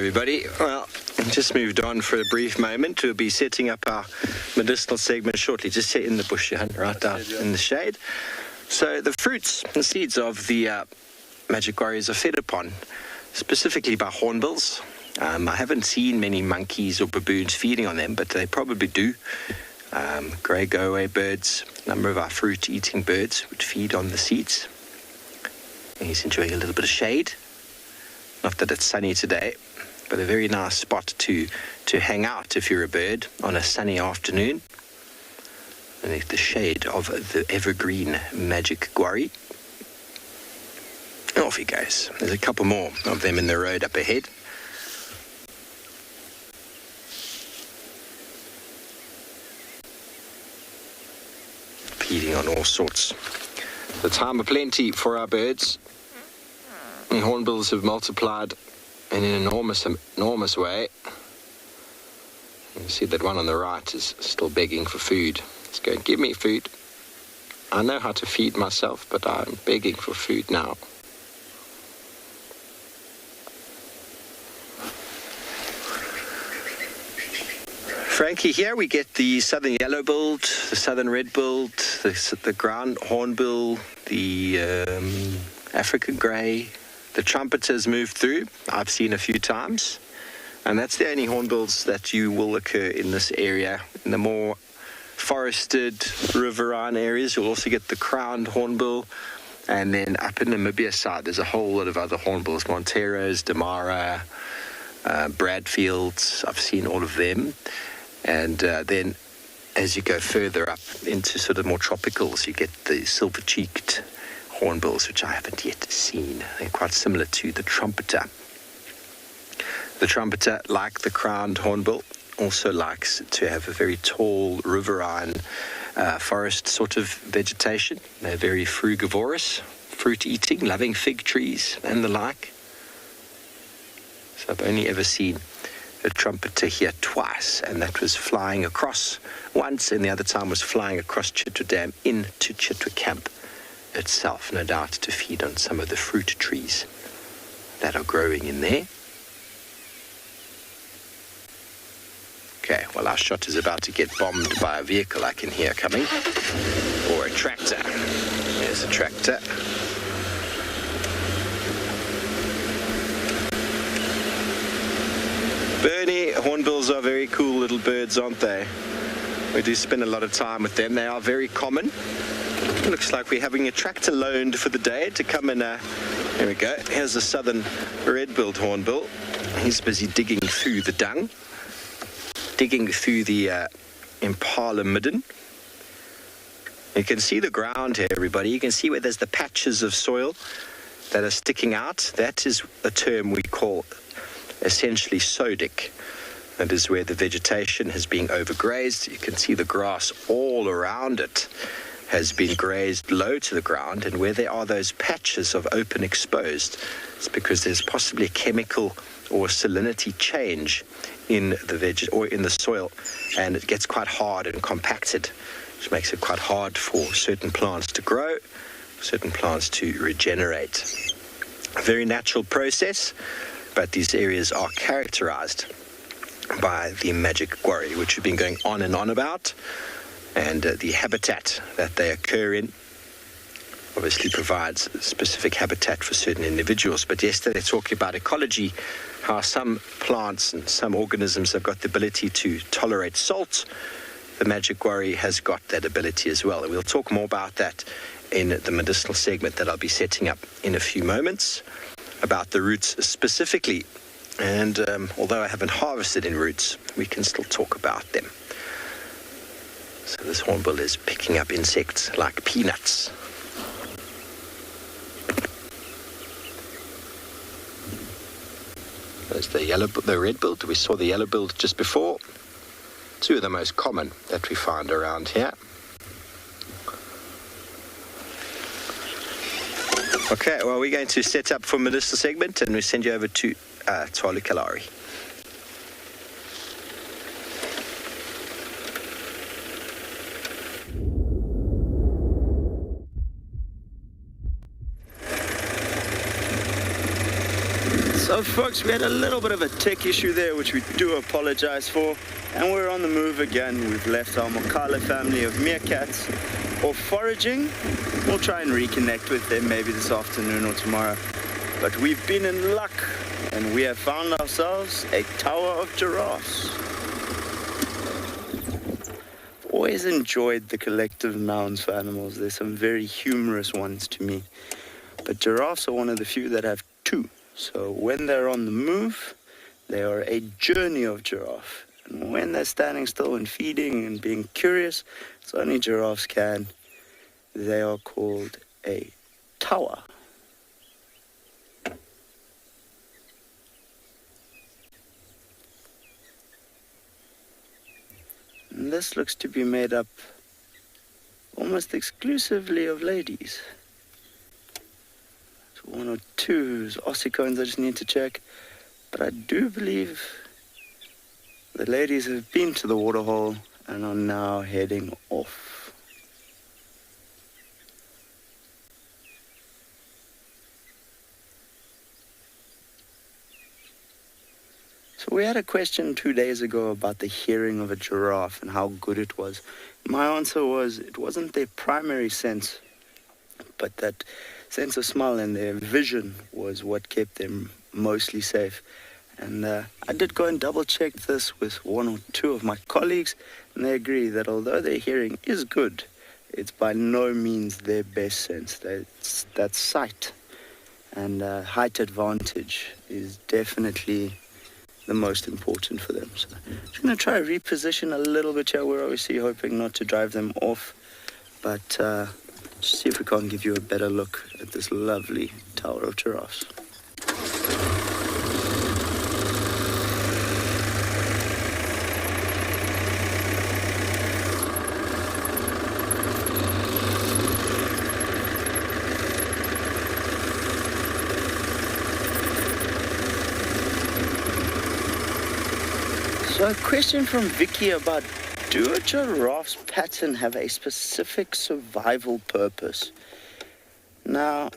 everybody. Well, just moved on for a brief moment. We'll be setting up our medicinal segment shortly. Just sit in the bush, Johan, right down in the shade. So the fruits and seeds of the magic warriors are fed upon, specifically by hornbills. I haven't seen many monkeys or baboons feeding on them, but they probably do. Grey go-away birds, a number of our fruit-eating birds would feed on the seeds. And he's enjoying a little bit of shade. Not that it's sunny today, but a very nice spot to hang out if you're a bird on a sunny afternoon. Beneath the shade of the evergreen magic guarri. And off he goes. There's a couple more of them in the road up ahead. Feeding on all sorts. The time of plenty for our birds. The hornbills have multiplied in an enormous way. You can see that one on the right is still begging for food. It's going, give me food. I know how to feed myself, but I'm begging for food now. Frankie, here we get the southern yellow-billed, the southern red-billed, the ground hornbill, the African grey. The trumpeters move through. I've seen a few times. And that's the only hornbills that you will occur in this area. In the more forested riverine areas, you'll also get the crowned hornbill. And then up in the Namibia side, there's a whole lot of other hornbills. Monteros, Damara, Bradfields. I've seen all of them. And then as you go further up into sort of more tropicals, you get the silver-cheeked hornbills, which I haven't yet seen. They're quite similar to the trumpeter. The trumpeter, like the crowned hornbill, also likes to have a very tall riverine forest sort of vegetation. They're very frugivorous, fruit-eating, loving fig trees and the like. So I've only ever seen a trumpeter here twice, and that was flying across once, and the other time was flying across Chitwa Dam into Chitwa Camp itself, no doubt to feed on some of the fruit trees that are growing in there. Okay, well, our shot is about to get bombed by a vehicle I can hear coming, or a tractor. There's a tractor. Bernie, hornbills are very cool little birds, aren't they? We do spend a lot of time with them. They are very common. It looks like we're having a tractor loaned for the day to come and, here we go. Here's a southern red-billed hornbill. He's busy digging through the dung, digging through the Impala midden. You can see the ground here, everybody. You can see where there's the patches of soil that are sticking out. That is a term we call essentially sodic. That is where the vegetation has been overgrazed. You can see the grass all around it has been grazed low to the ground, and where there are those patches of open exposed, it's because there's possibly a chemical or salinity change in the or in the soil, and it gets quite hard and compacted, which makes it quite hard for certain plants to grow, certain plants to regenerate. A very natural process, but these areas are characterized by the magic guarri, which we've been going on and on about. And the habitat that they occur in obviously provides specific habitat for certain individuals. But yesterday, talking about ecology, how some plants and some organisms have got the ability to tolerate salt. The magic guarri has got that ability as well. And we'll talk more about that in the medicinal segment that I'll be setting up in a few moments, about the roots specifically. And although I haven't harvested in roots, we can still talk about them. So this hornbill is picking up insects like peanuts. There's the red-billed. We saw the yellow-billed just before. Two of the most common that we find around here. Okay, well, we're going to set up for medicinal segment, and we send you over to Tswalu Kalahari. So So folks, we had a little bit of a tech issue there, which we do apologize for, and we're on the move again. We've left our Ngala family of meerkats off foraging. We'll try and reconnect with them maybe this afternoon or tomorrow. But we've been in luck, and we have found ourselves a tower of giraffes. Always enjoyed the collective nouns for animals. There's some very humorous ones to me. But giraffes are one of the few that have two. So when they're on the move, they are a journey of giraffe. And when they're standing still and feeding and being curious, as only giraffes can, they are called a tower. And this looks to be made up almost exclusively of ladies. So one or two ossicones I just need to check. But I do believe the ladies have been to the waterhole and are now heading off. So we had a question 2 days ago about the hearing of a giraffe and how good it was. My answer was it wasn't their primary sense, but that sense of smell and their vision was what kept them mostly safe. And I did go and double check this with one or two of my colleagues, and they agree that although their hearing is good, it's by no means their best sense. That sight and height advantage is definitely the most important for them. So I'm just going to try to reposition a little bit here. We're obviously hoping not to drive them off, but just see if we can't give you a better look at this lovely tower of giraffes. So a question from Vicky about, do a giraffe's pattern have a specific survival purpose? Now,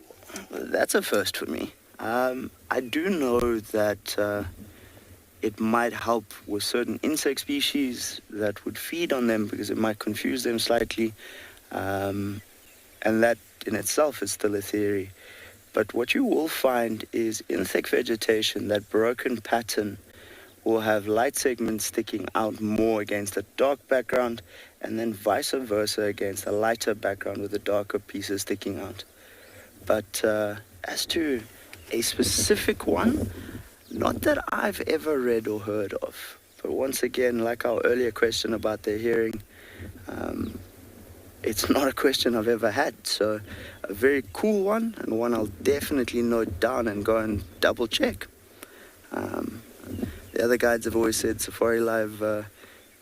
that's a first for me. I do know that it might help with certain insect species that would feed on them because it might confuse them slightly. And that in itself is still a theory. But what you will find is in thick vegetation, that broken pattern will have light segments sticking out more against a dark background, and then vice versa against a lighter background with the darker pieces sticking out. But as to a specific one, not that I've ever read or heard of. But once again, like our earlier question about their hearing, it's not a question I've ever had. So a very cool one, and one I'll definitely note down and go and double check. The other guides have always said Safari Live or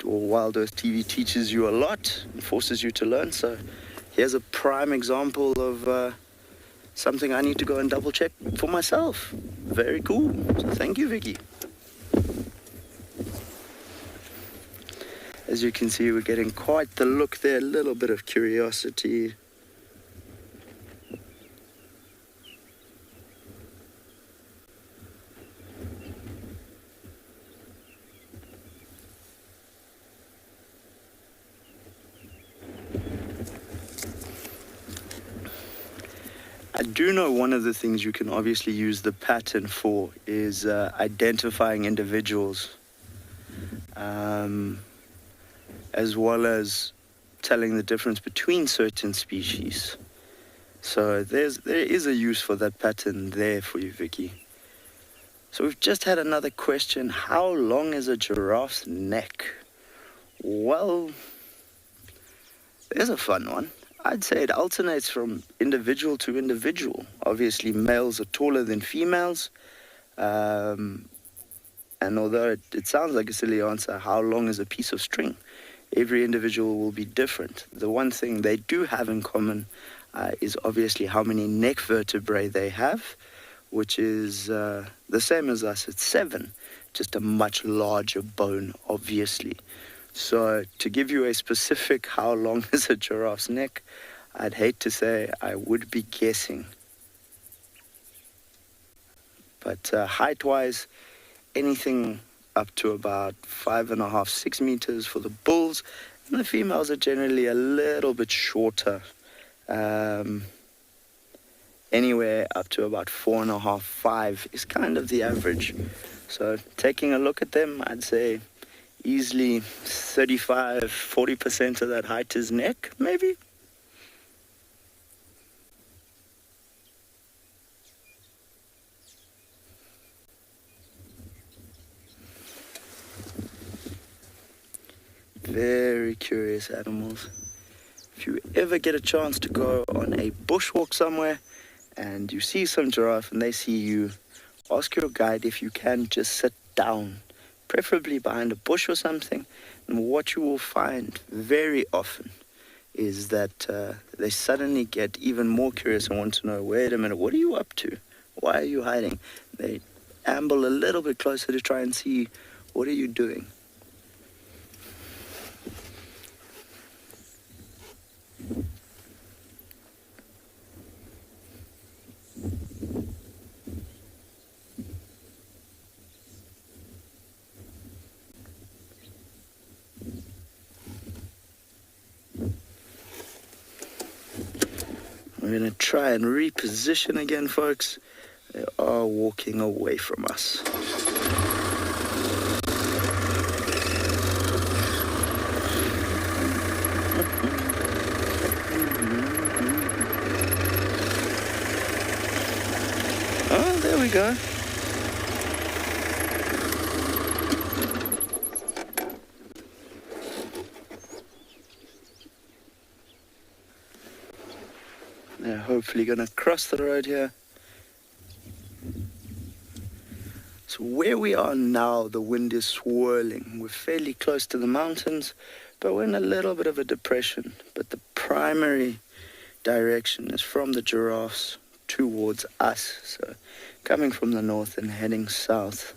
WildEarth TV teaches you a lot and forces you to learn. So here's a prime example of something I need to go and double check for myself. Very cool. So thank you, Vicky. As you can see, we're getting quite the look there, a little bit of curiosity. I do know one of the things you can obviously use the pattern for is identifying individuals, as well as telling the difference between certain species. So there is a use for that pattern there for you, Vicky. So we've just had another question. How long is a giraffe's neck? Well, there's a fun one. I'd say it alternates from individual to individual. Obviously, males are taller than females. And although it sounds like a silly answer, how long is a piece of string? Every individual will be different. The one thing they do have in common is obviously how many neck vertebrae they have, which is the same as us. It's 7, just a much larger bone, obviously. So to give you a specific how long is a giraffe's neck, I'd hate to say. I would be guessing. But height-wise, anything up to about 5.5, 6 meters for the bulls, and the females are generally a little bit shorter, anywhere up to about 4.5, 5 is kind of the average. So taking a look at them, I'd say easily 35, 40% of that height is neck, maybe. Very curious animals. If you ever get a chance to go on a bushwalk somewhere and you see some giraffe and they see you, ask your guide if you can just sit down, preferably behind a bush or something. And what you will find very often is that they suddenly get even more curious and want to know, wait a minute, what are you up to? Why are you hiding? They amble a little bit closer to try and see, what are you doing? We're going to try and reposition again, folks. They are walking away from us. Oh, there we go. They're hopefully going to cross the road here. So where we are now, the wind is swirling. We're fairly close to the mountains, but we're in a little bit of a depression. But the primary direction is from the giraffes towards us. So coming from the north and heading south.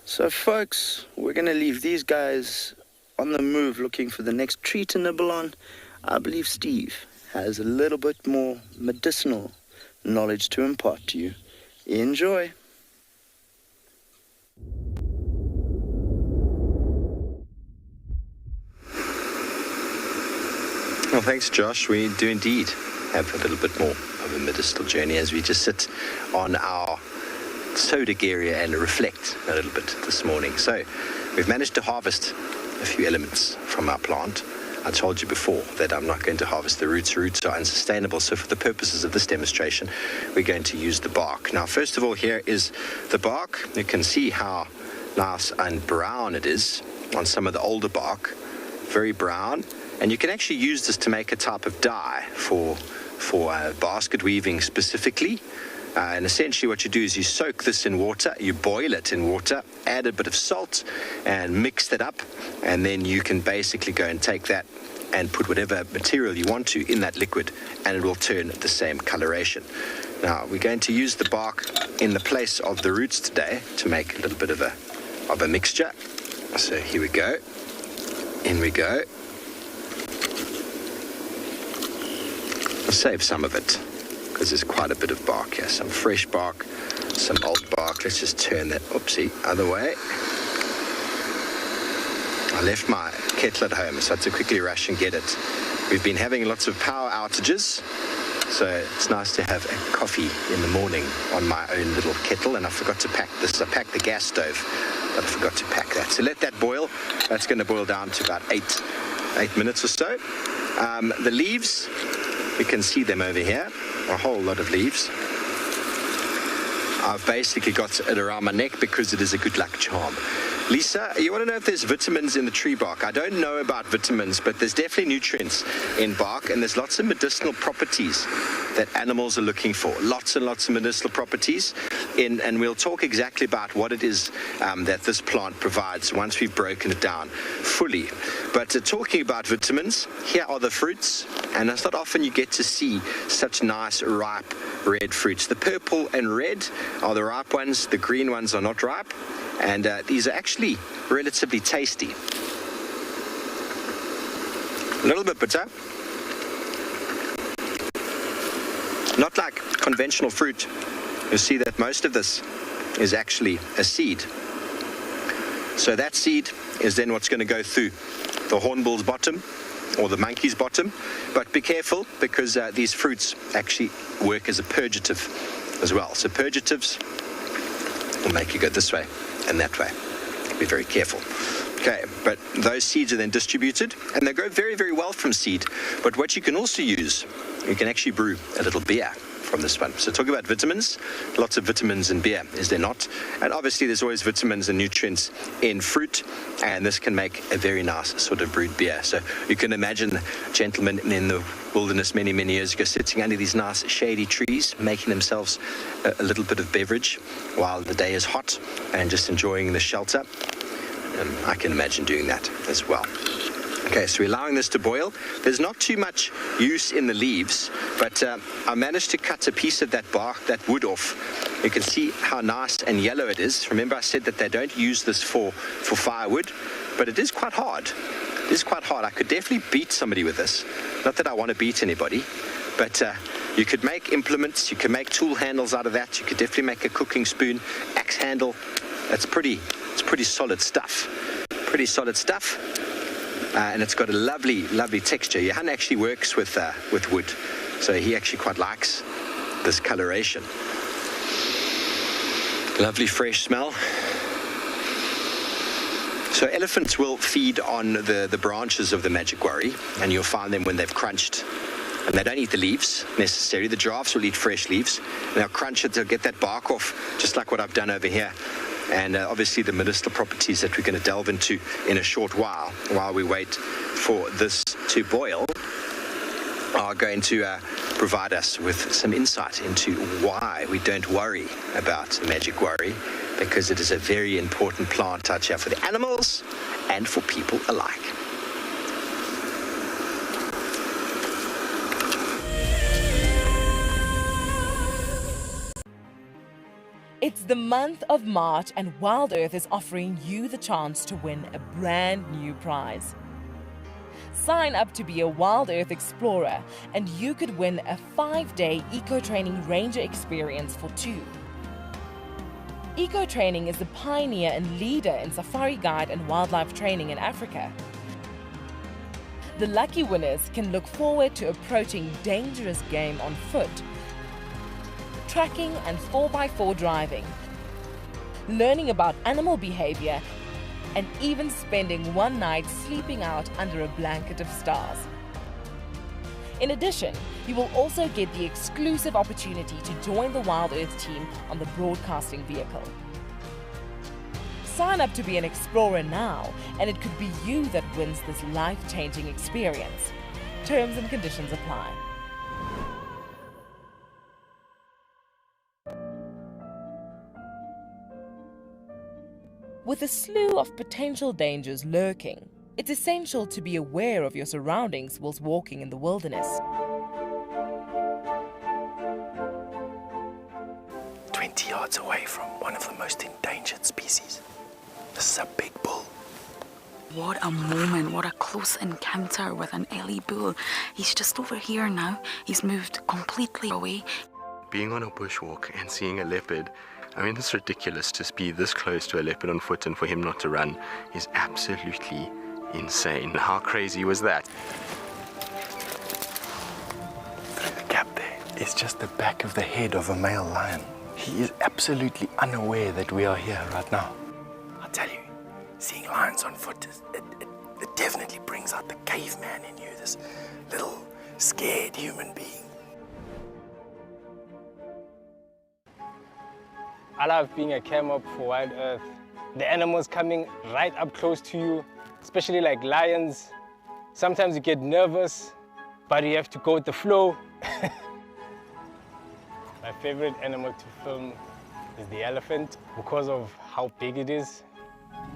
So folks, we're going to leave these guys on the move looking for the next tree to nibble on. I believe Steve has a little bit more medicinal knowledge to impart to you. Enjoy. Well, thanks, Josh. We do indeed have a little bit more of a medicinal journey as we just sit on our sodic area and reflect a little bit this morning. So we've managed to harvest a few elements from our plant. I told you before that I'm not going to harvest the roots. Roots are unsustainable. So for the purposes of this demonstration, we're going to use the bark. Now, first of all, here is the bark. You can see how nice and brown it is on some of the older bark. Very brown. And you can actually use this to make a type of dye for basket weaving specifically. And essentially what you do is you soak this in water, you boil it in water, add a bit of salt and mix that up, and then you can basically go and take that and put whatever material you want to in that liquid, and it will turn the same coloration. Now we're going to use the bark in the place of the roots today to make a little bit of a mixture. So here we go. In we go. I'll save some of it, because there's quite a bit of bark here. Some fresh bark, some old bark. Let's just turn that, oopsie, other way. I left my kettle at home, so I had to quickly rush and get it. We've been having lots of power outages, so it's nice to have a coffee in the morning on my own little kettle, and I forgot to pack this. I packed the gas stove, but I forgot to pack that. So let that boil. That's going to boil down to about 8 minutes or so. The leaves, you can see them over here. A whole lot of leaves. I've basically got it around my neck because it is a good luck charm. Lisa, you want to know if there's vitamins in the tree bark? I don't know about vitamins, but there's definitely nutrients in bark, and there's lots of medicinal properties that animals are looking for. Lots and lots of medicinal properties, and we'll talk exactly about what it is that this plant provides once we've broken it down fully. But talking about vitamins, here are the fruits, and it's not often you get to see such nice ripe red fruits. The purple and red are the ripe ones, the green ones are not ripe, and these are actually relatively tasty. A little bit bitter. Not like conventional fruit. You see that most of this is actually a seed. So that seed is then what's going to go through the hornbill's bottom or the monkey's bottom. But be careful, because these fruits actually work as a purgative as well. So purgatives will make you go this way and that way. Be very careful. Okay, but those seeds are then distributed, and they grow very, very well from seed. But what you can also use, you can actually brew a little beer from this one. So talk about vitamins, lots of vitamins in beer, is there not? And obviously there's always vitamins and nutrients in fruit, and this can make a very nice sort of brewed beer. So you can imagine gentlemen in the wilderness many, many years ago sitting under these nice shady trees, making themselves a little bit of beverage while the day is hot and just enjoying the shelter. I can imagine doing that as well. Okay, so we're allowing this to boil. There's not too much use in the leaves, but I managed to cut a piece of that bark, that wood off. You can see how nice and yellow it is. Remember I said that they don't use this for firewood, but it is quite hard. It is quite hard. I could definitely beat somebody with this. Not that I want to beat anybody, but you could make implements, you can make tool handles out of that. You could definitely make a cooking spoon, axe handle. It's pretty solid stuff. Pretty solid stuff. And it's got a lovely, lovely texture. Johan actually works with wood, so he actually quite likes this coloration. Lovely fresh smell. So elephants will feed on the branches of the magic worry, and you'll find them when they've crunched. And they don't eat the leaves necessarily. The giraffes will eat fresh leaves, and they'll crunch it, they'll get that bark off, just like what I've done over here. And obviously the medicinal properties that we're going to delve into in a short while we wait for this to boil, are going to provide us with some insight into why we don't worry about magic worry, because it is a very important plant touch here for the animals and for people alike. It's the month of March, and WildEarth is offering you the chance to win a brand new prize. Sign up to be a WildEarth explorer, and you could win a 5-day eco-training ranger experience for 2. Eco-training is the pioneer and leader in safari guide and wildlife training in Africa. The lucky winners can look forward to approaching dangerous game on foot, tracking and 4x4 driving, learning about animal behavior, and even spending one night sleeping out under a blanket of stars. In addition, you will also get the exclusive opportunity to join the WildEarth team on the broadcasting vehicle. Sign up to be an explorer now, and it could be you that wins this life-changing experience. Terms and conditions apply. With a slew of potential dangers lurking, it's essential to be aware of your surroundings whilst walking in the wilderness. 20 yards away from one of the most endangered species. This is a big bull. What a moment, what a close encounter with an Ellie bull. He's just over here now. He's moved completely away. Being on a bushwalk and seeing a leopard, I mean, it's ridiculous to be this close to a leopard on foot and for him not to run is absolutely insane. How crazy was that? Through the gap there is just the back of the head of a male lion. He is absolutely unaware that we are here right now. I tell you, seeing lions on foot, it definitely brings out the caveman in you, this little scared human being. I love being a camera for WildEarth. The animals coming right up close to you, especially like lions. Sometimes you get nervous, but you have to go with the flow. My favorite animal to film is the elephant because of how big it is.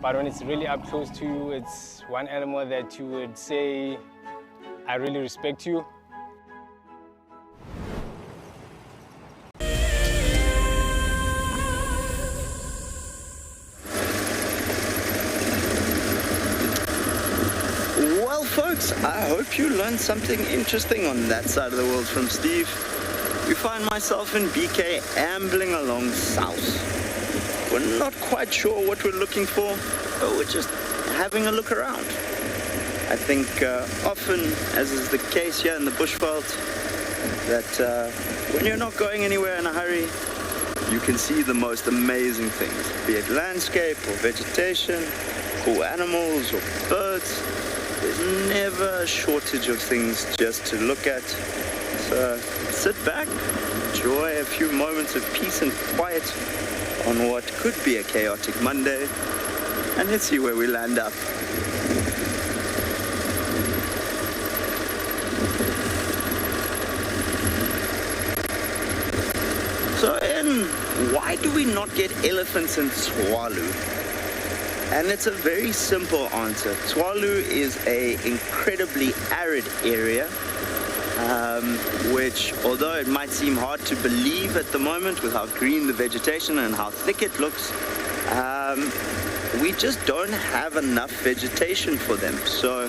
But when it's really up close to you, it's one animal that you would say, I really respect you. Well, folks, I hope you learned something interesting on that side of the world from Steve. We find myself and BK ambling along south. We're not quite sure what we're looking for, but we're just having a look around. I think often, as is the case here in the bushveld, that when you're not going anywhere in a hurry, you can see the most amazing things, be it landscape or vegetation, cool animals or birds. There's never a shortage of things just to look at. So sit back, enjoy a few moments of peace and quiet on what could be a chaotic Monday, and let's see where we land up. So, why do we not get elephants in Tswalu? And it's a very simple answer. Tswalu is an incredibly arid area, which, although it might seem hard to believe at the moment with how green the vegetation and how thick it looks, we just don't have enough vegetation for them. So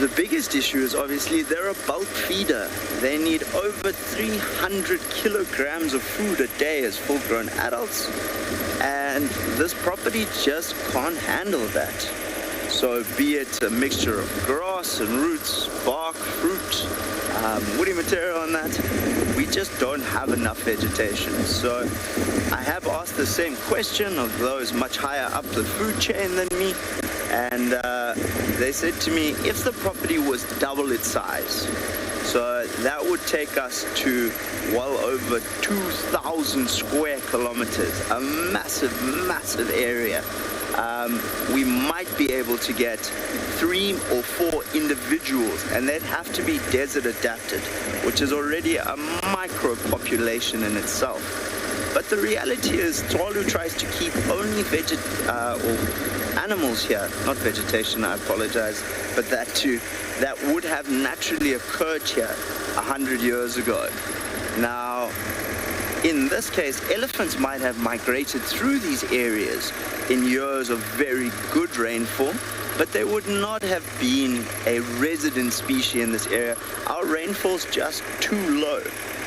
the biggest issue is obviously they're a bulk feeder. They need over 300 kilograms of food a day as full-grown adults, and this property just can't handle that. So be it a mixture of grass and roots, bark, fruit, woody material on that, we just don't have enough vegetation. So I have asked the same question of those much higher up the food chain than me, and they said to me, if the property was double its size, so that would take us to well over 2,000 square kilometers, a massive, massive area. We might be able to get 3 or 4 individuals, and they'd have to be desert adapted, which is already a micro population in itself. But the reality is Tswalu tries to keep only animals here, not vegetation, I apologize, but that too, that would have naturally occurred here 100 years ago. Now, in this case, elephants might have migrated through these areas in years of very good rainfall, but they would not have been a resident species in this area. Our rainfall's just too low.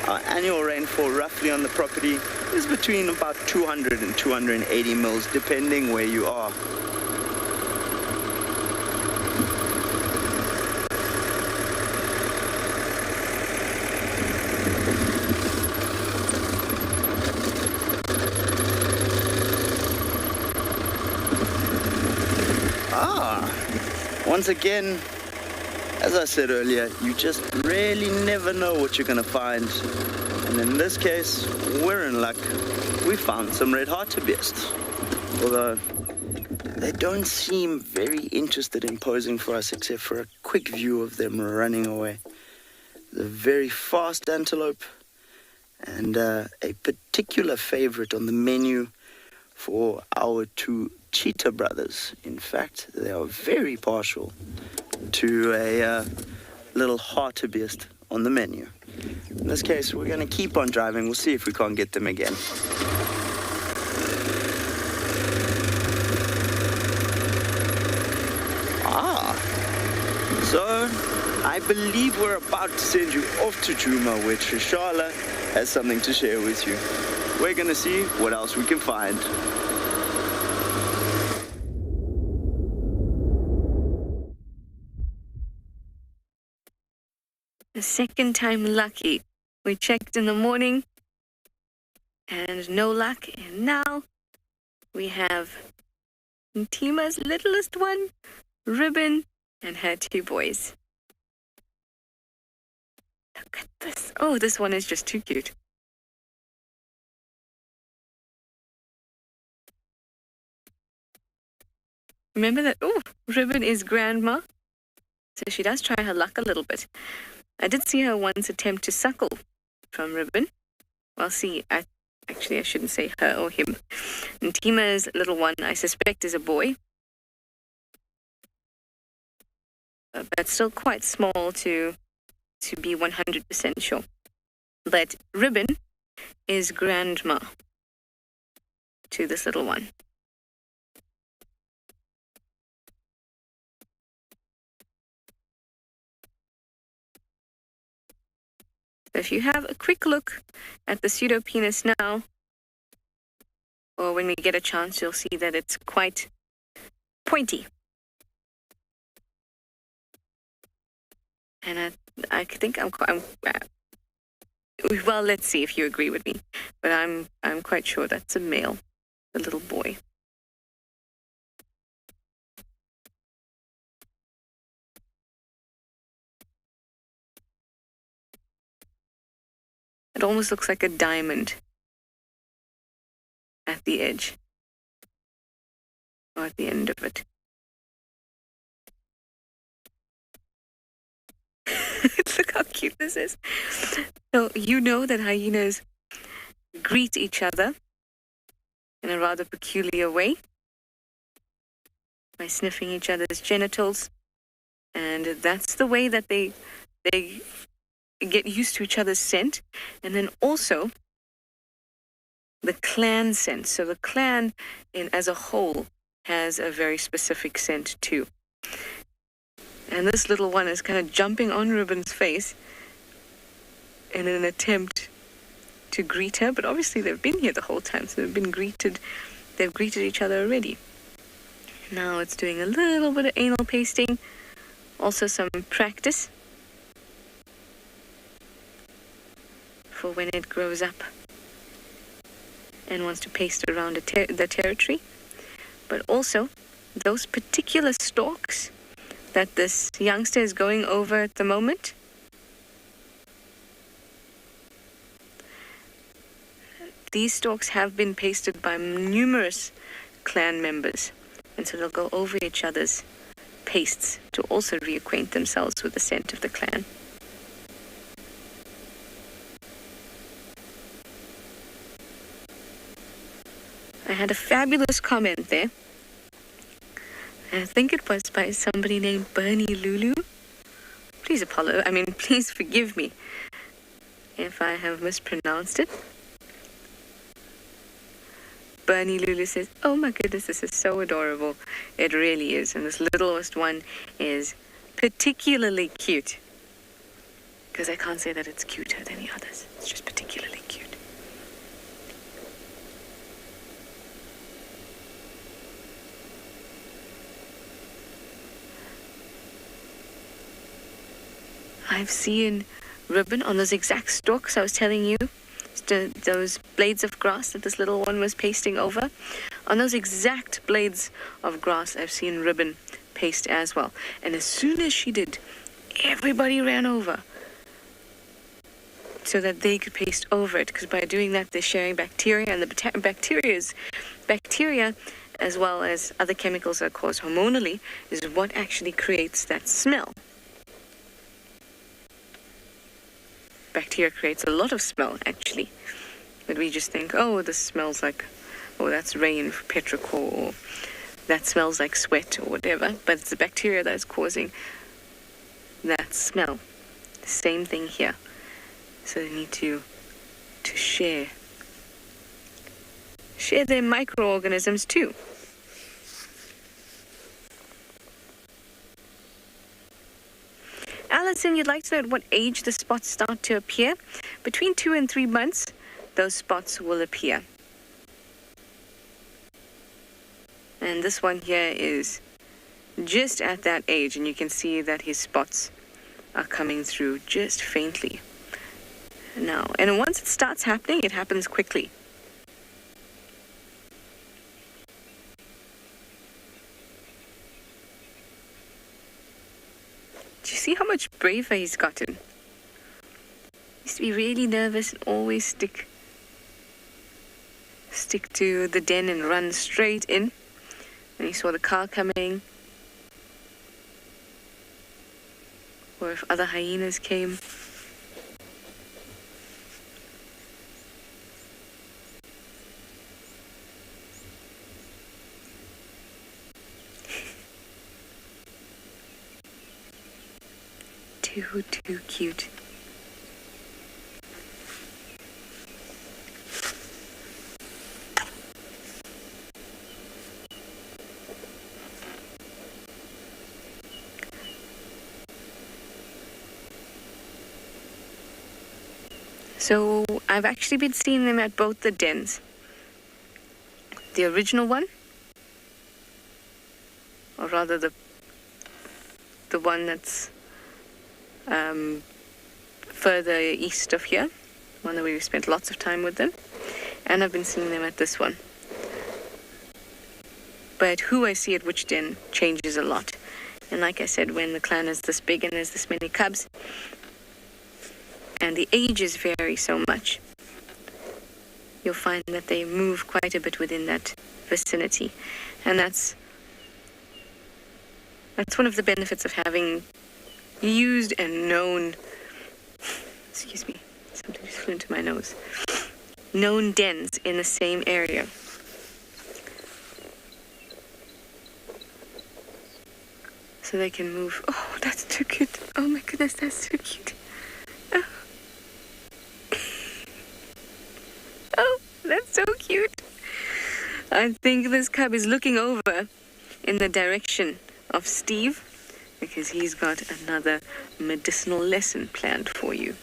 Our annual rainfall roughly on the property is between about 200 and 280 mils, depending where you are. Once again, as I said earlier, you just really never know what you're going to find. And in this case, we're in luck. We found some red hartebeest. Although they don't seem very interested in posing for us, except for a quick view of them running away. The very fast antelope, and a particular favorite on the menu for our 2 cheetah brothers. In fact, they are very partial to a little hartebeest on the menu. In this case, we're going to keep on driving. We'll see if we can't get them again. So I believe we're about to send you off to Djuma, where Trishala has something to share with you. We're going to see what else we can find. The second time lucky. We checked in the morning and no luck. And now we have Ntima's littlest one, Ribbon, and her 2 boys. Look at this. Oh, this one is just too cute. Remember that, oh, Ribbon is grandma. So she does try her luck a little bit. I did see her once attempt to suckle from Ribbon. Well, see, I shouldn't say her or him. Ntima's little one, I suspect, is a boy. But still quite small to be 100% sure. But Ribbon is grandma to this little one. So if you have a quick look at the pseudopenis now, or when we get a chance, you'll see that it's quite pointy. And I think well, let's see if you agree with me, but I'm quite sure that's a male, a little boy. It almost looks like a diamond at the edge, or at the end of it. Look how cute this is. So you know that hyenas greet each other in a rather peculiar way by sniffing each other's genitals, and that's the way that they get used to each other's scent. And then also the clan scent. So the clan as a whole has a very specific scent too. And this little one is kind of jumping on Ribbon's face in an attempt to greet her, but obviously they've been here the whole time, so they've greeted each other already. Now it's doing a little bit of anal pasting, also some practice for when it grows up and wants to paste around the territory. But also those particular stalks that this youngster is going over at the moment, these stalks have been pasted by numerous clan members, and so they'll go over each other's pastes to also reacquaint themselves with the scent of the clan. I had a fabulous comment there. I think it was by somebody named Bernie Lulu. Please forgive me if I have mispronounced it. Bernie Lulu says, "Oh my goodness, this is so adorable." It really is. And this littlest one is particularly cute. Because I can't say that it's cuter than the others. It's just particularly cute. I've seen Ribbon on those exact stalks I was telling you, those blades of grass that this little one was pasting over. On those exact blades of grass, I've seen Ribbon paste as well. And as soon as she did, everybody ran over so that they could paste over it, because by doing that, they're sharing bacteria, and the bacteria, as well as other chemicals that cause hormonally, is what actually creates that smell. Bacteria creates a lot of smell, actually. But we just think, oh, this smells like, oh, that's rain for petrichor, or that smells like sweat, or whatever. But it's the bacteria that is causing that smell. Same thing here. So they need to share their microorganisms too. Alison, you'd like to know at what age the spots start to appear? Between 2 and 3 months, those spots will appear. And this one here is just at that age, and you can see that his spots are coming through just faintly now. And once it starts happening, it happens quickly. Do you see how much braver he's gotten? He used to be really nervous and always stick to the den and run straight in when he saw the car coming, or if other hyenas came. Too cute. So I've actually been seeing them at both the dens. The original one, or rather the one that's further east of here, one that we've spent lots of time with them, and I've been seeing them at this one. But who I see at which den changes a lot. And like I said, when the clan is this big and there's this many cubs, and the ages vary so much, you'll find that they move quite a bit within that vicinity. And that's one of the benefits of having used and known, excuse me, something just flew into my nose, known dens in the same area. So they can move. Oh, that's too cute. Oh my goodness, that's so cute. Oh, oh, that's so cute. I think this cub is looking over in the direction of Steve, because he's got another medicinal lesson planned for you.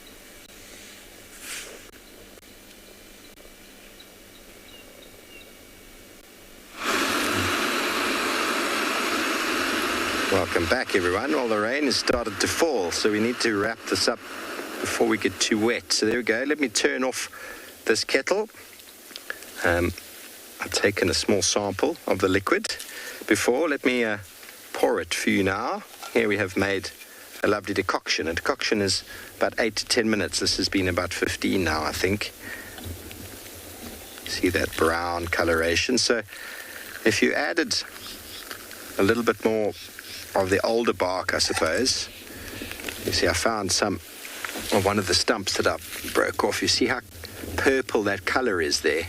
Welcome back, everyone. Well, the rain has started to fall, so we need to wrap this up before we get too wet. So there we go. Let me turn off this kettle. I've taken a small sample of the liquid before. Let me pour it for you now. Here we have made a lovely decoction. A decoction is about 8 to 10 minutes. This has been about 15 now, I think. See that brown coloration. So if you added a little bit more of the older bark, I suppose. You see, I found some of one of the stumps that I broke off. You see how purple that color is there.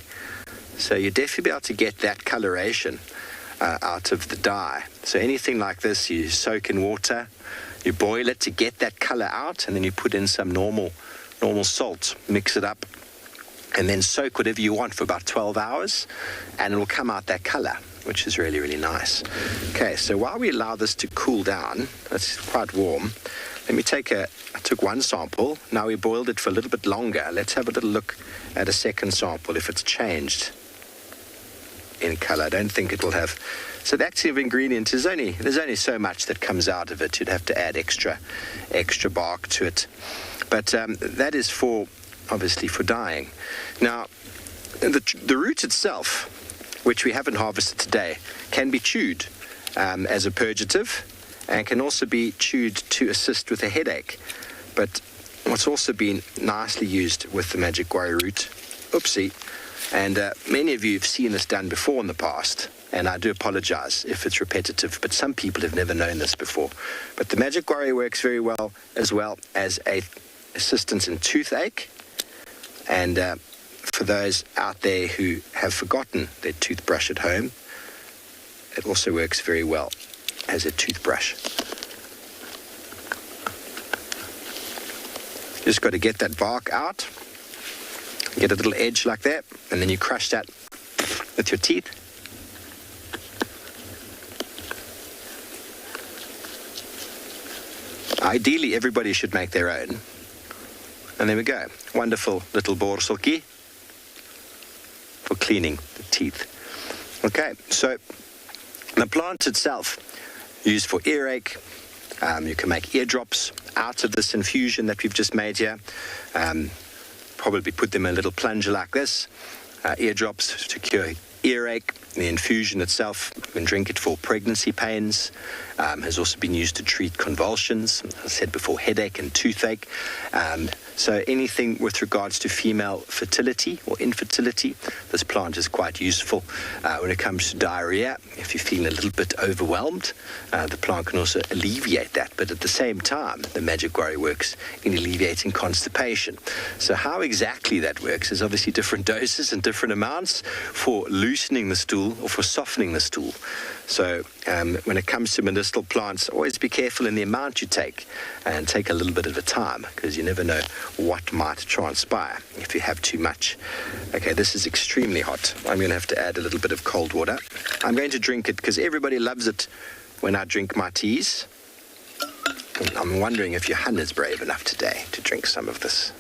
So you definitely be able to get that coloration out of the dye. So anything like this, you soak in water, you boil it to get that color out, and then you put in some normal salt, mix it up, and then soak whatever you want for about 12 hours, and it will come out that color, which is really, really nice. Okay, so while we allow this to cool down, it's quite warm, let me I took one sample, now we boiled it for a little bit longer. Let's have a little look at a second sample, if it's changed in color. I don't think it will have. So the active ingredient, there's only so much that comes out of it. You'd have to add extra bark to it. But that is obviously for dyeing. Now, the root itself, which we haven't harvested today, can be chewed as a purgative and can also be chewed to assist with a headache. But what's also been nicely used with the magic guarri root, oopsie, and many of you have seen this done before in the past, and I do apologize if it's repetitive, but some people have never known this before. But the magic guarri works very well as a assistance in toothache, and for those out there who have forgotten their toothbrush at home, it also works very well as a toothbrush. Just got to get that bark out, get a little edge like that, and then you crush that with your teeth. Ideally, everybody should make their own. And there we go. Wonderful little borseltjie for cleaning the teeth. Okay, so the plant itself, used for earache. You can make eardrops out of this infusion that we've just made here. Probably put them in a little plunger like this. Eardrops to cure earache. The infusion itself, you can drink it for pregnancy pains. Has also been used to treat convulsions, as I said before, headache and toothache. So anything with regards to female fertility or infertility, this plant is quite useful. When it comes to diarrhea, if you're feeling a little bit overwhelmed, the plant can also alleviate that. But at the same time, the magic guarri works in alleviating constipation. So how exactly that works is obviously different doses and different amounts for loosening the stool or for softening the stool. So when it comes to medicinal plants, always be careful in the amount you take and take a little bit at a time, because you never know what might transpire if you have too much. Okay, this is extremely hot. I'm going to have to add a little bit of cold water. I'm going to drink it because everybody loves it when I drink my teas. I'm wondering if Johanna's brave enough today to drink some of this.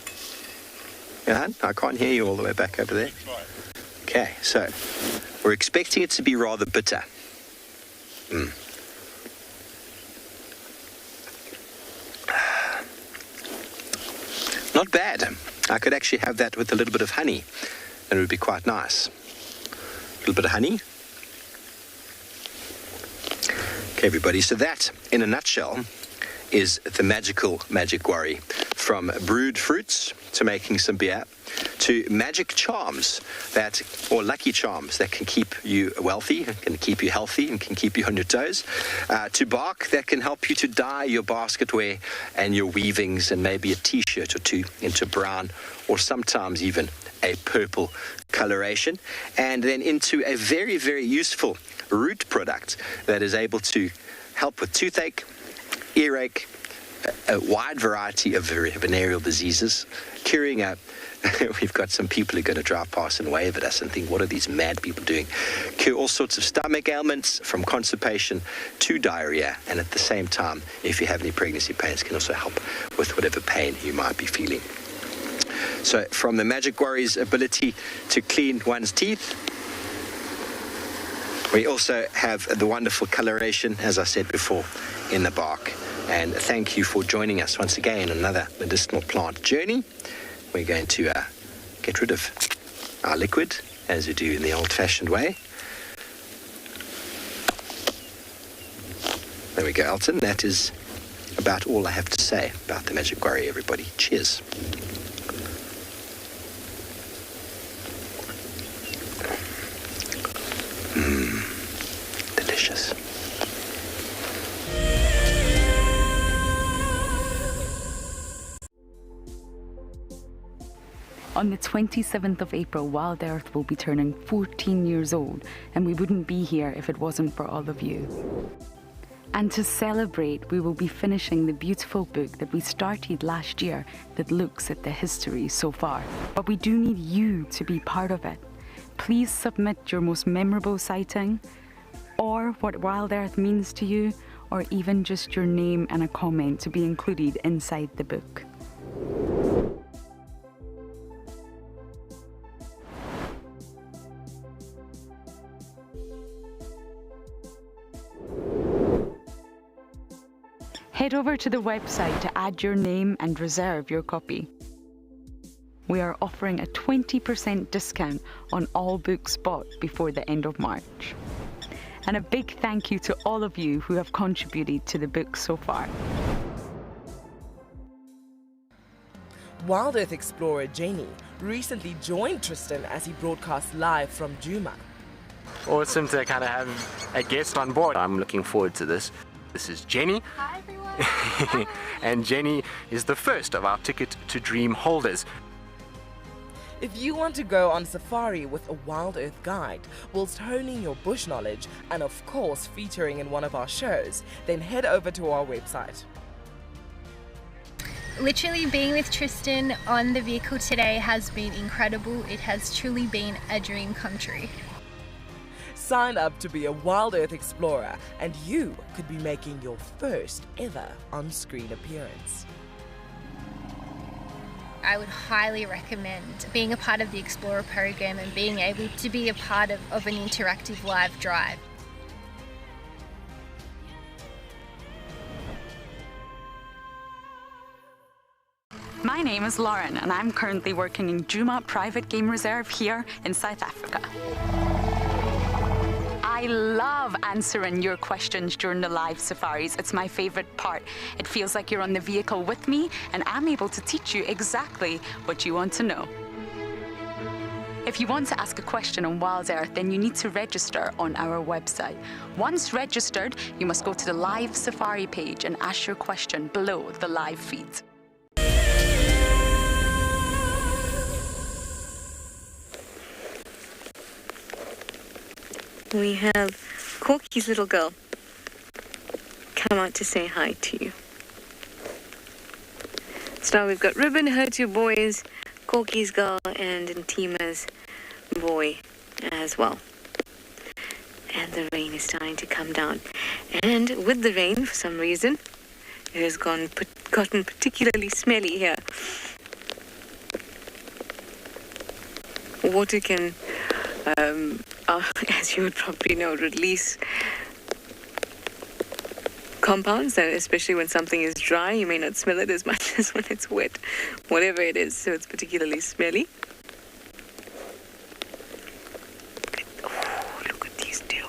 Johan, I can't hear you all the way back over there. Okay, so we're expecting it to be rather bitter. Not bad. I could actually have that with a little bit of honey, and it would be quite nice. A little bit of honey. Okay, everybody, so that, in a nutshell, is the magic worry. From brewed fruits to making some beer, to magic charms or lucky charms that can keep you wealthy, can keep you healthy, and can keep you on your toes, to bark that can help you to dye your basketware and your weavings and maybe a t-shirt or two into brown or sometimes even a purple coloration, and then into a very, very useful root product that is able to help with toothache, earache, a wide variety of venereal diseases, curing up. We've got some people who are going to drive past and wave at us and think, what are these mad people doing? Cure all sorts of stomach ailments, from constipation to diarrhea, and at the same time, if you have any pregnancy pains, can also help with whatever pain you might be feeling. So from the magic worry's ability to clean one's teeth, we also have the wonderful coloration, as I said before, in the bark. And thank you for joining us once again on another medicinal plant journey. We're going to get rid of our liquid, as we do in the old-fashioned way. There we go, Elton. That is about all I have to say about the magic worry, everybody. Cheers. Delicious. On the 27th of April, WildEarth will be turning 14 years old, and we wouldn't be here if it wasn't for all of you. And to celebrate, we will be finishing the beautiful book that we started last year that looks at the history so far. But we do need you to be part of it. Please submit your most memorable sighting, or what WildEarth means to you, or even just your name and a comment to be included inside the book. Head over to the website to add your name and reserve your copy. We are offering a 20% discount on all books bought before the end of March. And a big thank you to all of you who have contributed to the book so far. WildEarth explorer Jenny recently joined Tristan as he broadcast live from Djuma. Awesome to kind of have a guest on board. I'm looking forward to this. This is Jenny. Hi everyone. And Jenny is the first of our Ticket to Dream holders. If you want to go on safari with a WildEarth guide whilst honing your bush knowledge and of course featuring in one of our shows, then head over to our website. Literally being with Tristan on the vehicle today has been incredible. It has truly been a dream come true. Sign up to be a WildEarth explorer and you could be making your first ever on-screen appearance. I would highly recommend being a part of the Explorer program and being able to be a part of an interactive live drive. My name is Lauren and I'm currently working in Djuma Private Game Reserve here in South Africa. I love answering your questions during the live safaris. It's my favorite part. It feels like you're on the vehicle with me and I'm able to teach you exactly what you want to know. If you want to ask a question on WildEarth, then you need to register on our website. Once registered, you must go to the live safari page and ask your question below the live feed. We have Corky's little girl come out to say hi to you. So now we've got Ribbon, her two boys, Corky's girl, and Ntima's boy as well. And the rain is starting to come down. And with the rain, for some reason, it has gotten particularly smelly here. water can, as you would probably know, release compounds, that especially when something is dry, you may not smell it as much as when it's wet, whatever it is, so it's particularly smelly. Oh, look at these two.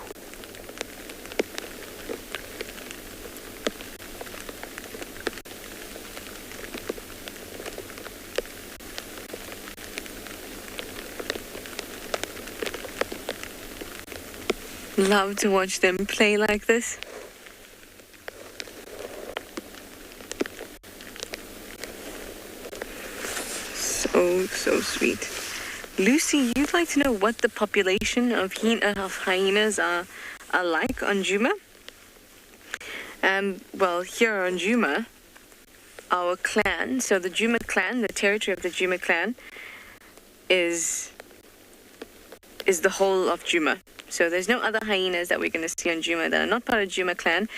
Love to watch them play like this. So sweet. Lucy, you'd like to know what the population of hyenas are like on Djuma? Well, here on Djuma, our clan, so the Djuma clan, the territory of the Djuma clan, is the whole of Djuma. So there's no other hyenas that we're going to see on Djuma that are not part of Djuma clan,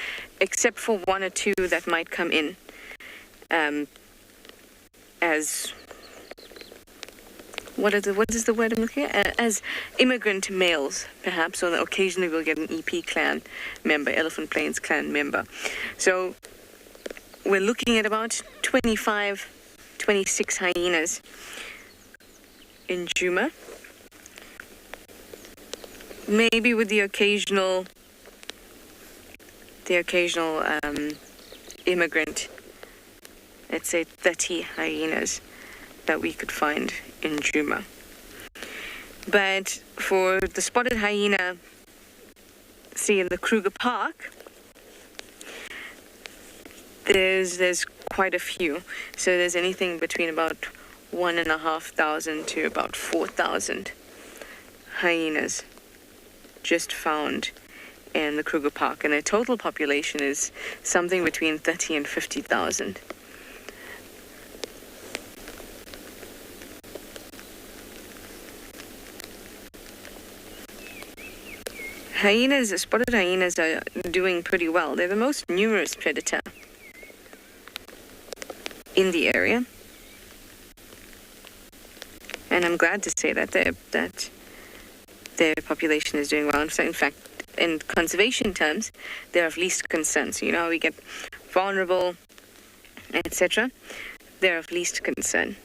except for one or two that might come in as... What is the word I'm looking at? As immigrant males, perhaps, or occasionally we'll get an EP clan member, Elephant Plains clan member. So we're looking at about 25, 26 hyenas in Djuma. Maybe with the occasional immigrant, let's say 30 hyenas that we could find in Djuma. But for the spotted hyena, see in the Kruger Park, there's quite a few. So there's anything between about 1,500 to about 4,000 hyenas just found in the Kruger Park, and their total population is something between 30 and 50,000. Spotted hyenas are doing pretty well. They're the most numerous predator in the area. And I'm glad to say that their population is doing well. In fact, in conservation terms, they're of least concern. So you know how we get vulnerable, etc. They're of least concern.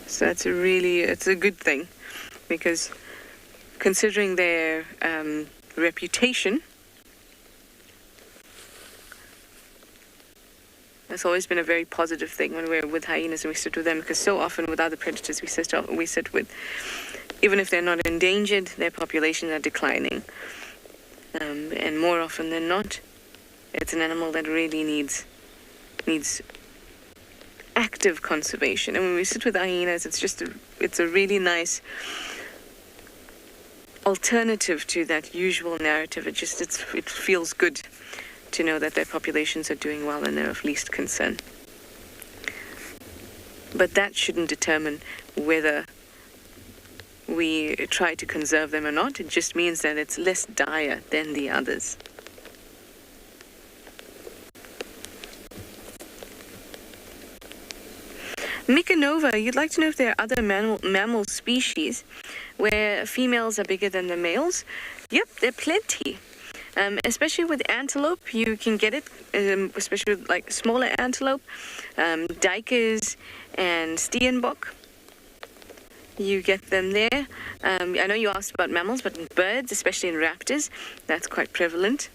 So it's a good thing, because considering their reputation, that's always been a very positive thing when we're with hyenas and we sit with them, because so often with other predators we sit with, even if they're not endangered, their populations are declining. And more often than not, it's an animal that really needs active conservation. And when we sit with hyenas, it's a really nice alternative to that usual narrative. It feels good to know that their populations are doing well and they're of least concern. But that shouldn't determine whether we try to conserve them or not. It just means that it's less dire than the others. Mikanova, you'd like to know if there are other mammal species where females are bigger than the males? Yep, there are plenty. Especially with antelope, you can get it, especially with like smaller antelope, duikers and steenbok. You get them there. I know you asked about mammals, but in birds, especially in raptors, that's quite prevalent.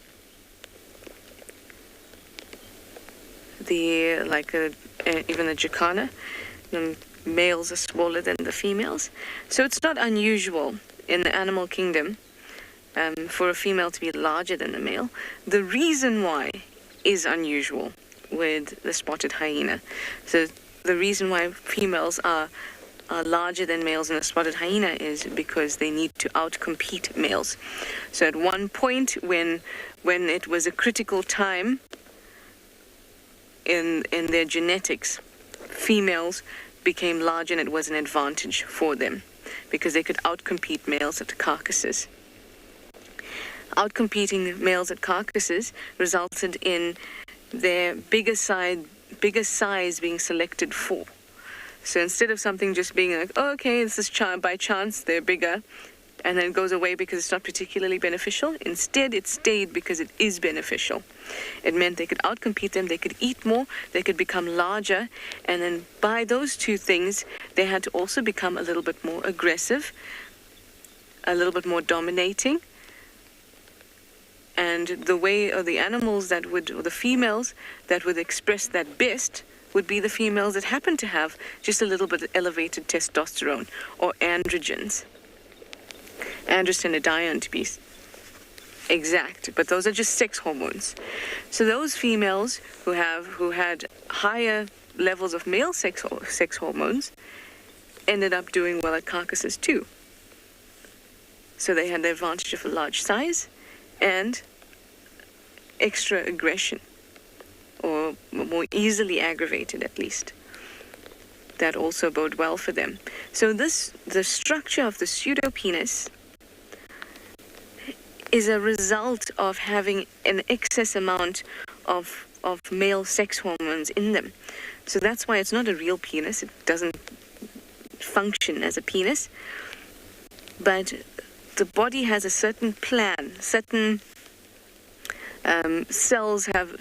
Even the jacana, the males are smaller than the females. So it's not unusual in the animal kingdom for a female to be larger than the male. The reason why is unusual with the spotted hyena. So the reason why females are larger than males in the spotted hyena is because they need to outcompete males. So at one point when it was a critical time in their genetics, females became large and it was an advantage for them because they could outcompete males at carcasses. Outcompeting males at carcasses resulted in their bigger size being selected for. So instead of something just being like, oh, okay, this is by chance, they're bigger, and then it goes away because it's not particularly beneficial, instead it stayed because it is beneficial. It meant they could outcompete them, they could eat more, they could become larger, and then by those two things, they had to also become a little bit more aggressive, a little bit more dominating. And the way, or the animals that would, or the females that would express that best would be the females that happen to have just a little bit of elevated testosterone or androgens. Androgen and dione to be exact, but those are just sex hormones. So those females who had higher levels of male sex hormones ended up doing well at carcasses too. So they had the advantage of a large size and extra aggression, or more easily aggravated at least. That also bode well for them. So the structure of the pseudopenis is a result of having an excess amount of male sex hormones in them. So that's why it's not a real penis. It doesn't function as a penis. But the body has a certain plan. Certain cells have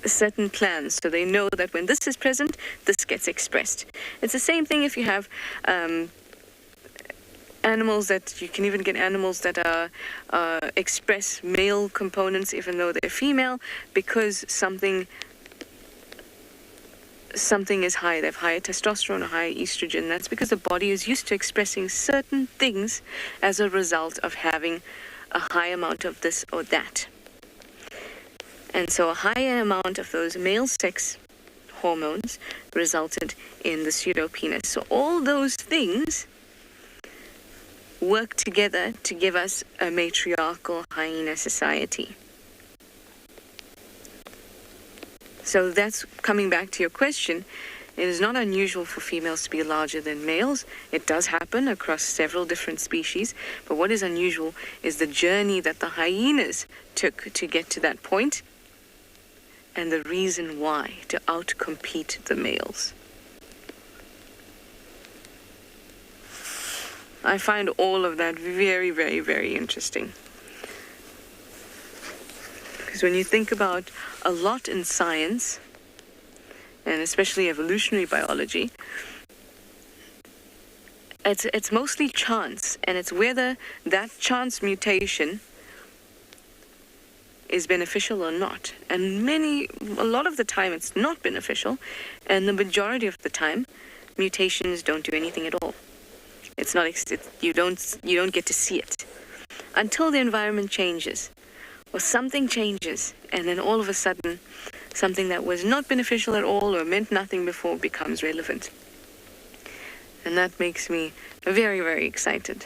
certain plans. So they know that when this is present, this gets expressed. It's the same thing if you have animals that, you can even get animals that express male components even though they're female, because something is high. They have higher testosterone or higher estrogen. That's because the body is used to expressing certain things as a result of having a high amount of this or that. And so a higher amount of those male sex hormones resulted in the pseudopenis. So all those things work together to give us a matriarchal hyena society. So that's coming back to your question. It is not unusual for females to be larger than males. It does happen across several different species. But what is unusual is the journey that the hyenas took to get to that point, and the reason why, to outcompete the males. I find all of that very, very, very interesting. Because when you think about a lot in science, and especially evolutionary biology, it's mostly chance, and it's whether that chance mutation is beneficial or not. And a lot of the time it's not beneficial, and the majority of the time mutations don't do anything at all. It's not, you don't get to see it until the environment changes or something changes, and then all of a sudden something that was not beneficial at all or meant nothing before becomes relevant. And that makes me very, very excited.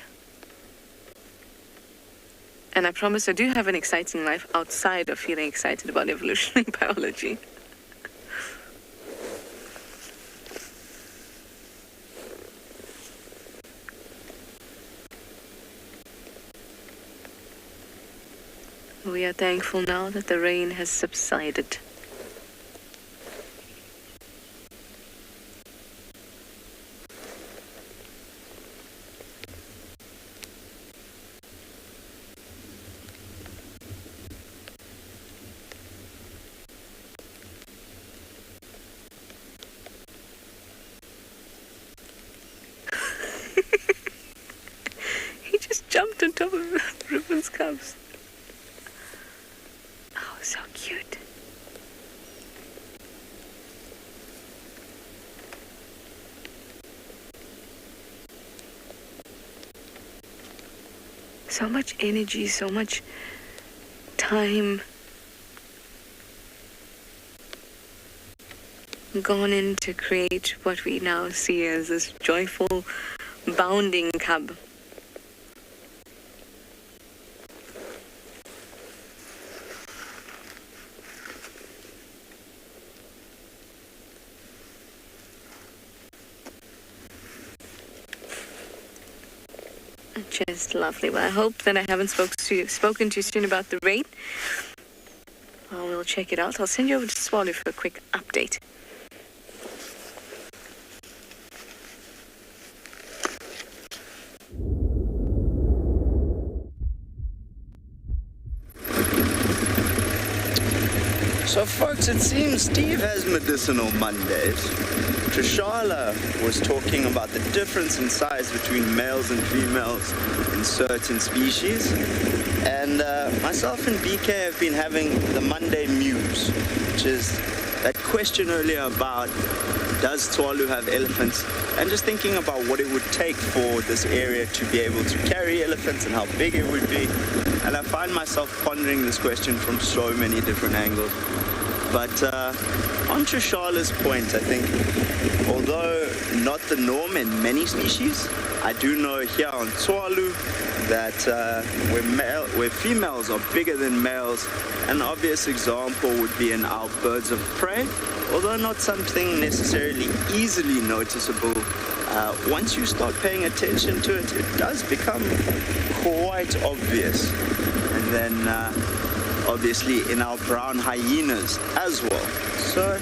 And I promise I do have an exciting life outside of feeling excited about evolutionary biology. We are thankful now that the rain has subsided. He just jumped on top of Ruben's cubs. Oh, so cute. So much energy, so much time gone in to create what we now see as this joyful, bounding cub. Just lovely. Well, I hope that I haven't spoken too soon about the rain. Well, we'll we'll check it out. I'll send you over to Tswalu for a quick update. So folks, it seems Steve has medicinal Mondays. Trishala was talking about the difference in size between males and females in certain species. And myself and BK have been having the Monday Muse, which is that question earlier about does Tswalu have elephants? And just thinking about what it would take for this area to be able to carry elephants and how big it would be. And I find myself pondering this question from so many different angles. But on Trishala's point, I think, although not the norm in many species, I do know here on Tswalu that where females are bigger than males, an obvious example would be in our birds of prey, although not something necessarily easily noticeable. Once you start paying attention to it, it does become quite obvious. And then obviously in our brown hyenas as well. So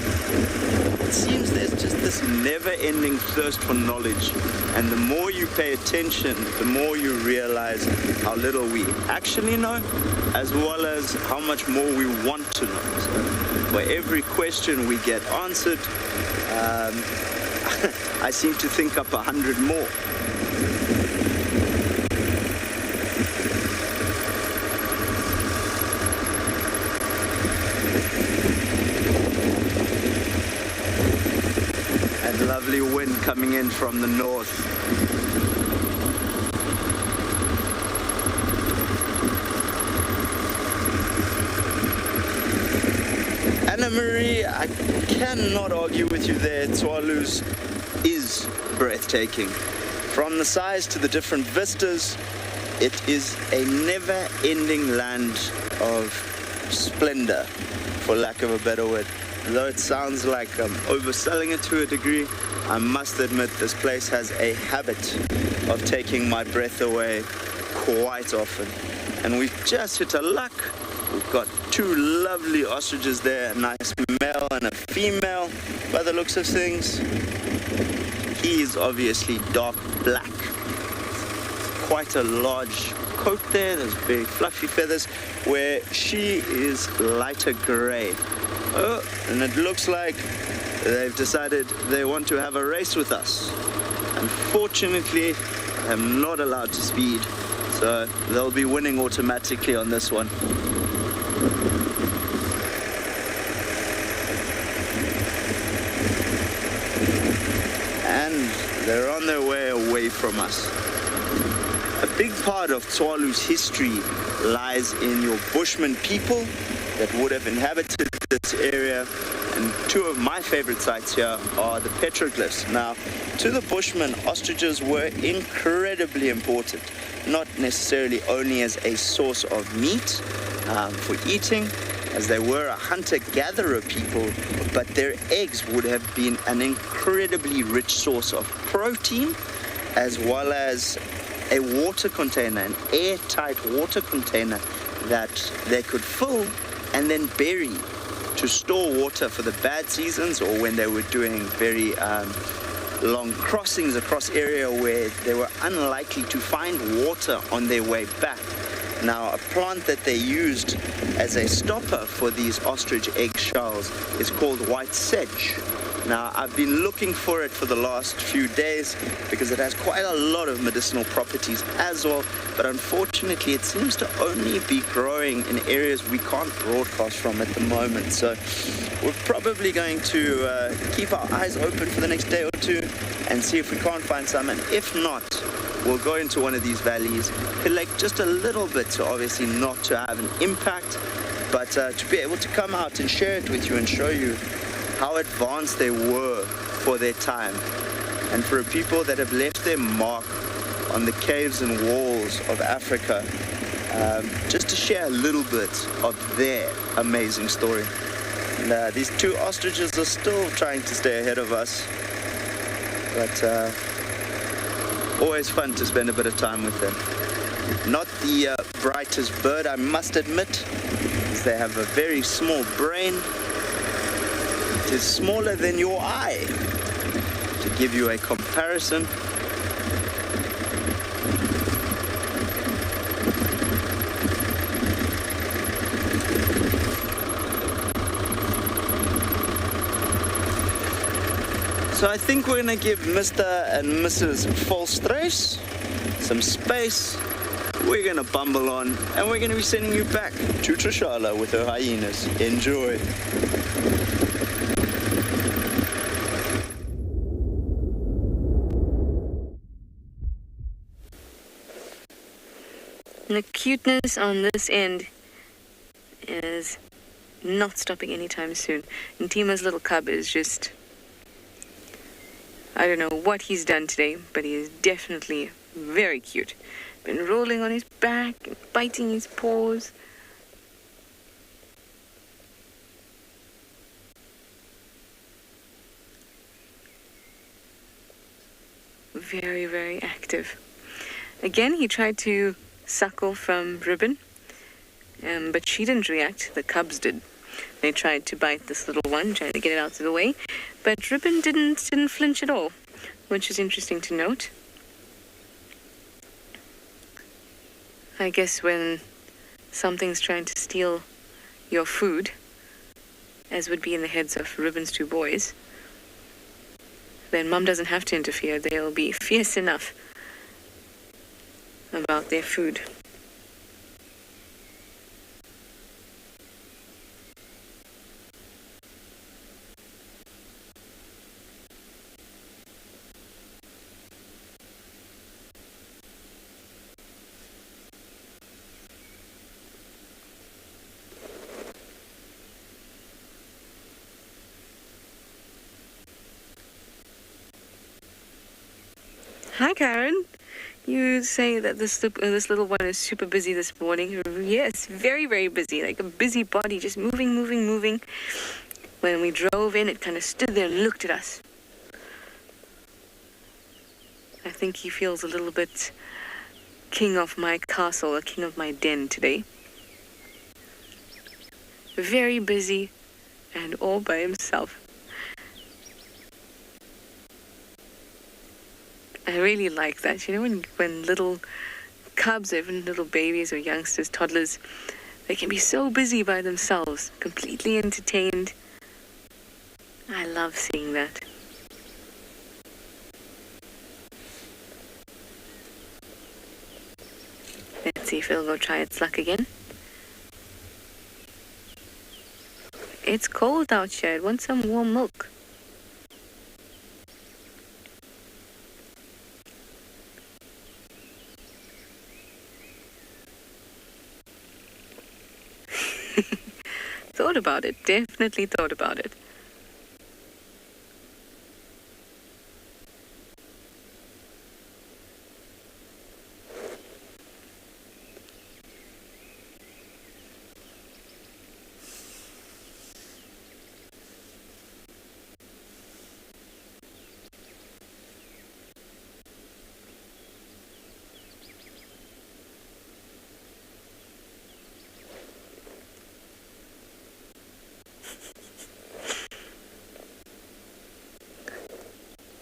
it seems there's just this never-ending thirst for knowledge, and the more you pay attention, the more you realize how little we actually know, as well as how much more we want to know. So for every question we get answered, I seem to think up 100 more. Lovely wind coming in from the north. Anna Marie, I cannot argue with you there. Tswalu's is breathtaking. From the size to the different vistas, it is a never-ending land of splendor, for lack of a better word. Though it sounds like I'm overselling it to a degree, I must admit this place has a habit of taking my breath away quite often. And we've just hit a luck. We've got two lovely ostriches there, a nice male and a female by the looks of things. He is obviously dark black. Quite a large coat there, there's very fluffy feathers, where she is lighter gray. Oh, and it looks like they've decided they want to have a race with us. Unfortunately, I'm not allowed to speed, so they'll be winning automatically on this one. And they're on their way away from us. A big part of Tswalu's history lies in your Bushman people that would have inhabited this area, and two of my favorite sites here are the petroglyphs. Now, to the Bushmen, ostriches were incredibly important, not necessarily only as a source of meat for eating, as they were a hunter-gatherer people, but their eggs would have been an incredibly rich source of protein, as well as a water container, an airtight water container that they could fill and then bury to store water for the bad seasons, or when they were doing very long crossings across area where they were unlikely to find water on their way back. Now, a plant that they used as a stopper for these ostrich eggshells is called white sedge. Now, I've been looking for it for the last few days because it has quite a lot of medicinal properties as well, but unfortunately it seems to only be growing in areas we can't broadcast from at the moment. So we're probably going to keep our eyes open for the next day or two and see if we can't find some, and if not, we'll go into one of these valleys, collect just a little bit, so obviously not to have an impact, but to be able to come out and share it with you and show you how advanced they were for their time, and for people that have left their mark on the caves and walls of Africa, just to share a little bit of their amazing story. And, these two ostriches are still trying to stay ahead of us, but always fun to spend a bit of time with them. Not the brightest bird, I must admit. They have a very small brain. It is smaller than your eye. To give you a comparison, so I think we're gonna give Mr. and Mrs. Volstruis some space. We're gonna bumble on, and we're gonna be sending you back to Tswalu with her hyenas. Enjoy. The cuteness on this end is not stopping anytime soon. And Tima's little cub is just, I don't know what he's done today, but he is definitely very cute. Been rolling on his back and biting his paws. Very, very active. Again, he tried to suckle from Ribbon, but she didn't react. The cubs did. They tried to bite this little one, trying to get it out of the way, but Ribbon didn't flinch at all, which is interesting to note. I guess when something's trying to steal your food, as would be in the heads of Ribbon's two boys, then Mum doesn't have to interfere. They'll be fierce enough about their food. Hi, Karen. You say that this little one is super busy this morning. Yes, very, very busy. Like a busy body, just moving, moving, moving. When we drove in, it kind of stood there and looked at us. I think he feels a little bit king of my castle, or king of my den today. Very busy and all by himself. I really like that. You know, when little cubs, even little babies or youngsters, toddlers, they can be so busy by themselves, completely entertained. I love seeing that. Let's see if it'll go try its luck again. It's cold out here. It wants some warm milk. Thought about it, definitely thought about it.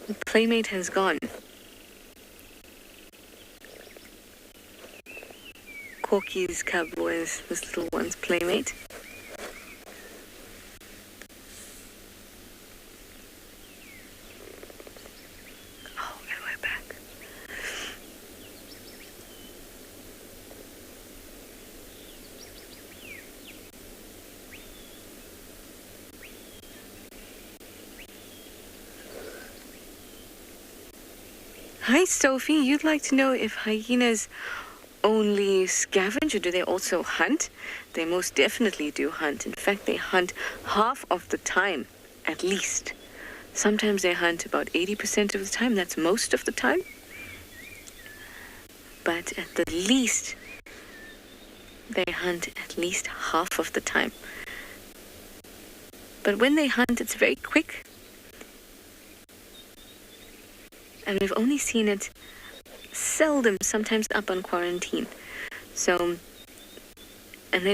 The playmate has gone. Corky's cub was this little one's playmate. Oh, and we're back. Hi, Sophie. You'd like to know if hyenas only scavenge or do they also hunt? They most definitely do hunt. In fact, they hunt half of the time, at least. Sometimes they hunt about 80% of the time. That's most of the time. But at the least, they hunt at least half of the time. But when they hunt, it's very quick. And we've only seen it seldom, sometimes up on quarantine. So, and they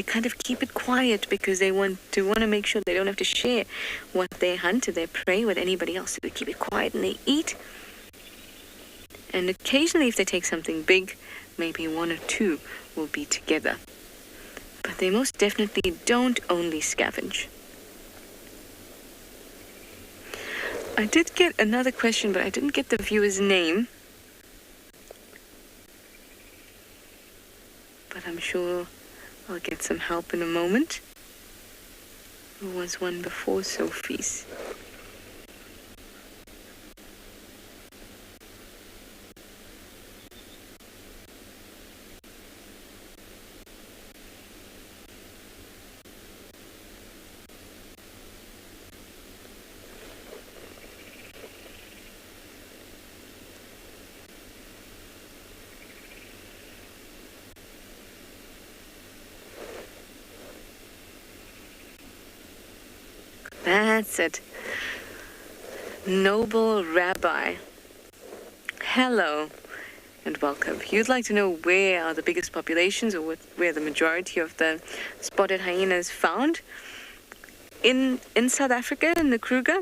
kind of keep it quiet because they want to make sure they don't have to share what they hunt or their prey with anybody else. So they keep it quiet and they eat. And occasionally if they take something big, maybe one or two will be together. But they most definitely don't only scavenge. I did get another question, but I didn't get the viewer's name. But I'm sure I'll get some help in a moment. There was one before Sophie's. That's it. Noble Rabbi. Hello and welcome. If you'd like to know where are the biggest populations or where the majority of the spotted hyena is found, in South Africa, in the Kruger,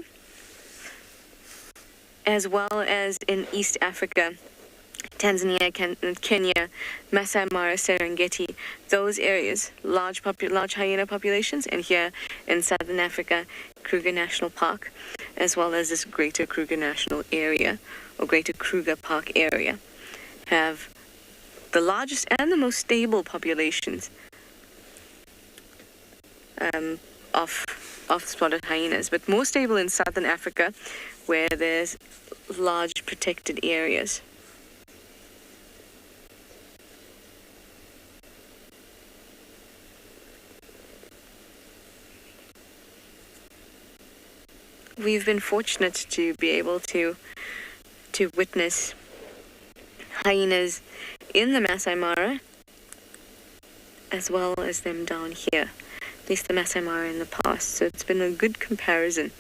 as well as in East Africa, Tanzania, Kenya, Masai Mara, Serengeti, those areas, large hyena populations, and here in Southern Africa, Kruger National Park, as well as this Greater Kruger National Area, or Greater Kruger Park area, have the largest and the most stable populations of spotted hyenas, but more stable in Southern Africa, where there's large protected areas. We've been fortunate to be able to witness hyenas in the Masai Mara, as well as them down here, at least the Masai Mara in the past. So it's been a good comparison.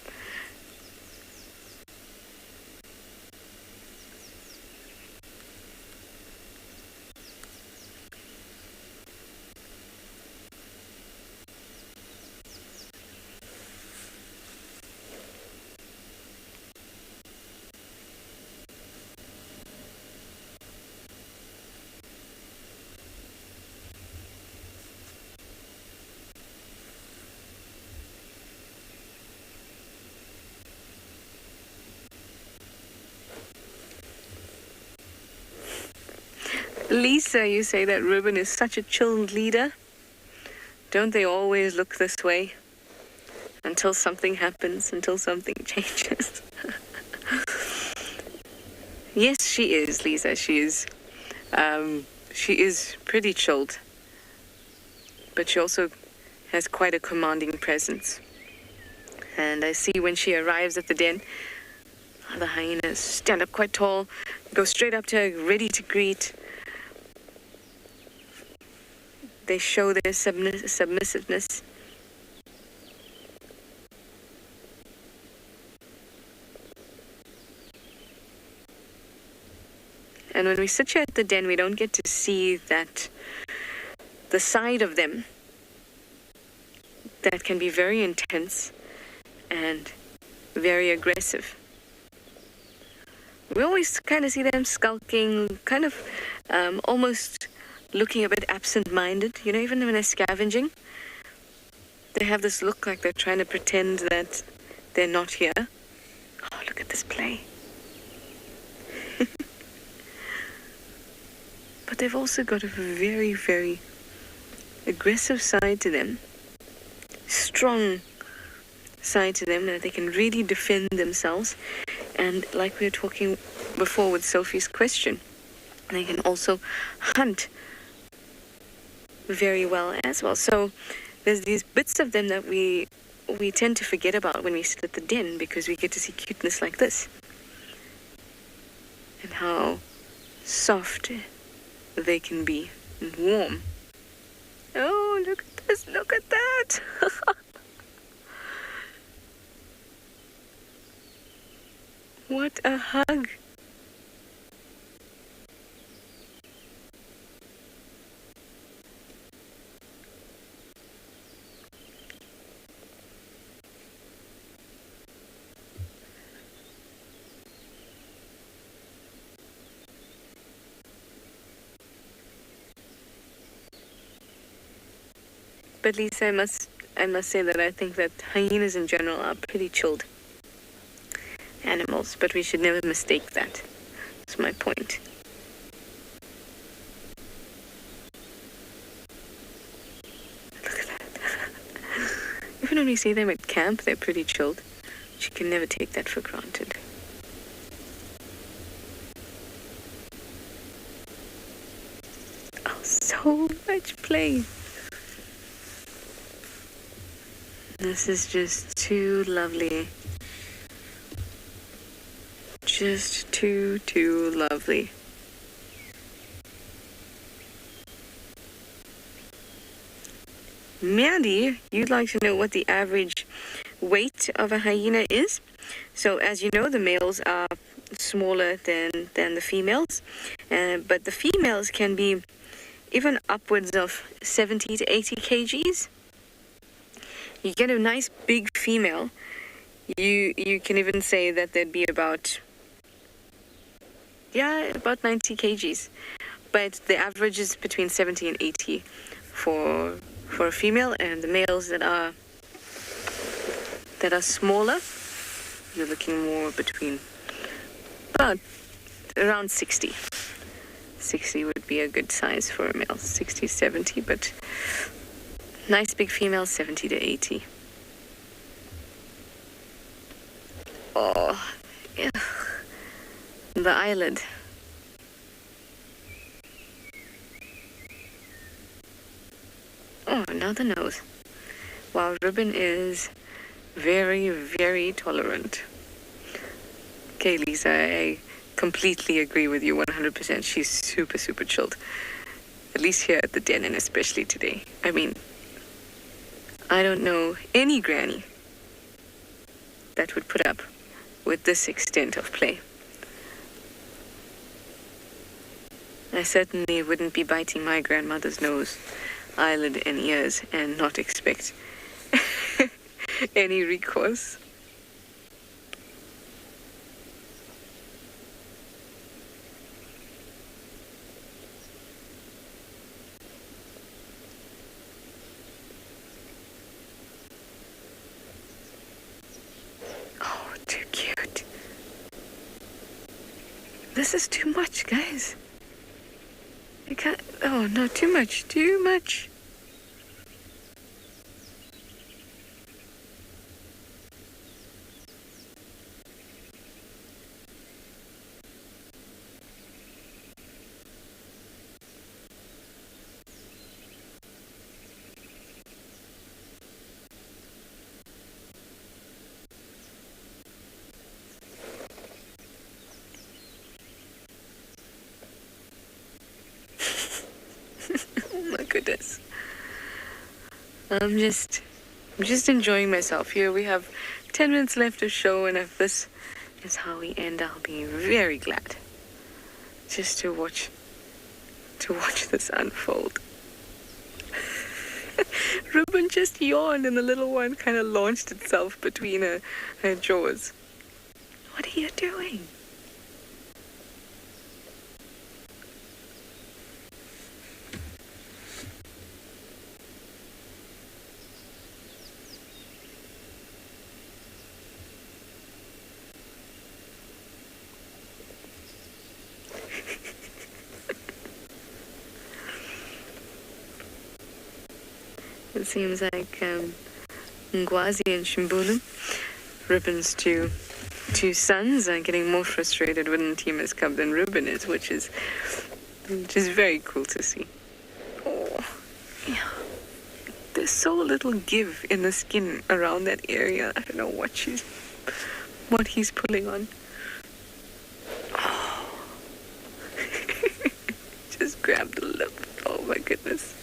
Lisa, you say that Ruben is such a chilled leader. Don't they always look this way? Until something happens, until something changes. Yes, she is, Lisa. She is pretty chilled. But she also has quite a commanding presence. And I see when she arrives at the den, the hyenas stand up quite tall, go straight up to her, ready to greet. They show their submissiveness. And when we sit here at the den, we don't get to see that the side of them that can be very intense and very aggressive. We always kind of see them skulking, kind of almost looking a bit absent-minded, you know, even when they're scavenging. They have this look like they're trying to pretend that they're not here. Oh, look at this play. But they've also got a very, very aggressive side to them. Strong side to them, that they can really defend themselves. And like we were talking before with Sophie's question, they can also hunt very well as well. So there's these bits of them that we tend to forget about when we sit at the den, because we get to see cuteness like this. And how soft they can be and warm. Oh, look at this, look at that. What a hug. But Lisa, I must say that I think that hyenas in general are pretty chilled animals, but we should never mistake that. That's my point. Look at that. Even when we see them at camp, they're pretty chilled. But you can never take that for granted. Oh, so much play. This is just too lovely. Just too lovely. Mandy, you'd like to know what the average weight of a hyena is? So as you know, the males are smaller than the females, but the females can be even upwards of 70 to 80 kgs. You get a nice big female, you can even say that there'd be about 90 kgs. But the average is between 70 and 80 for a female, and the males that are smaller, you're looking more between about around 60. 60 would be a good size for a male, 60, 70, but nice big female, 70 to 80. Oh, yeah. The eyelid. Oh, now the nose. Wow, Ribbon is very, very tolerant. Okay, Lisa, I completely agree with you 100%. She's super, super chilled. At least here at the den, and especially today. I mean, I don't know any granny that would put up with this extent of play. I certainly wouldn't be biting my grandmother's nose, eyelid, and ears and not expect any recourse. Oh, too cute. This is too much, guys. I can't. Oh, no, too much. Too much. Goodness. I'm just enjoying myself. Here we have 10 minutes left of show, and if this is how we end, I'll be very glad just to watch this unfold. Ruben just yawned, and the little one kind of launched itself between her jaws. What are you doing? It seems like Ngwazi and Shimbulu, Ruben's two sons, are getting more frustrated with Ntima's cub than Ruben is, which is very cool to see. Oh, yeah. There's so little give in the skin around that area. I don't know what he's pulling on. Oh. Just grab the lip. Oh my goodness.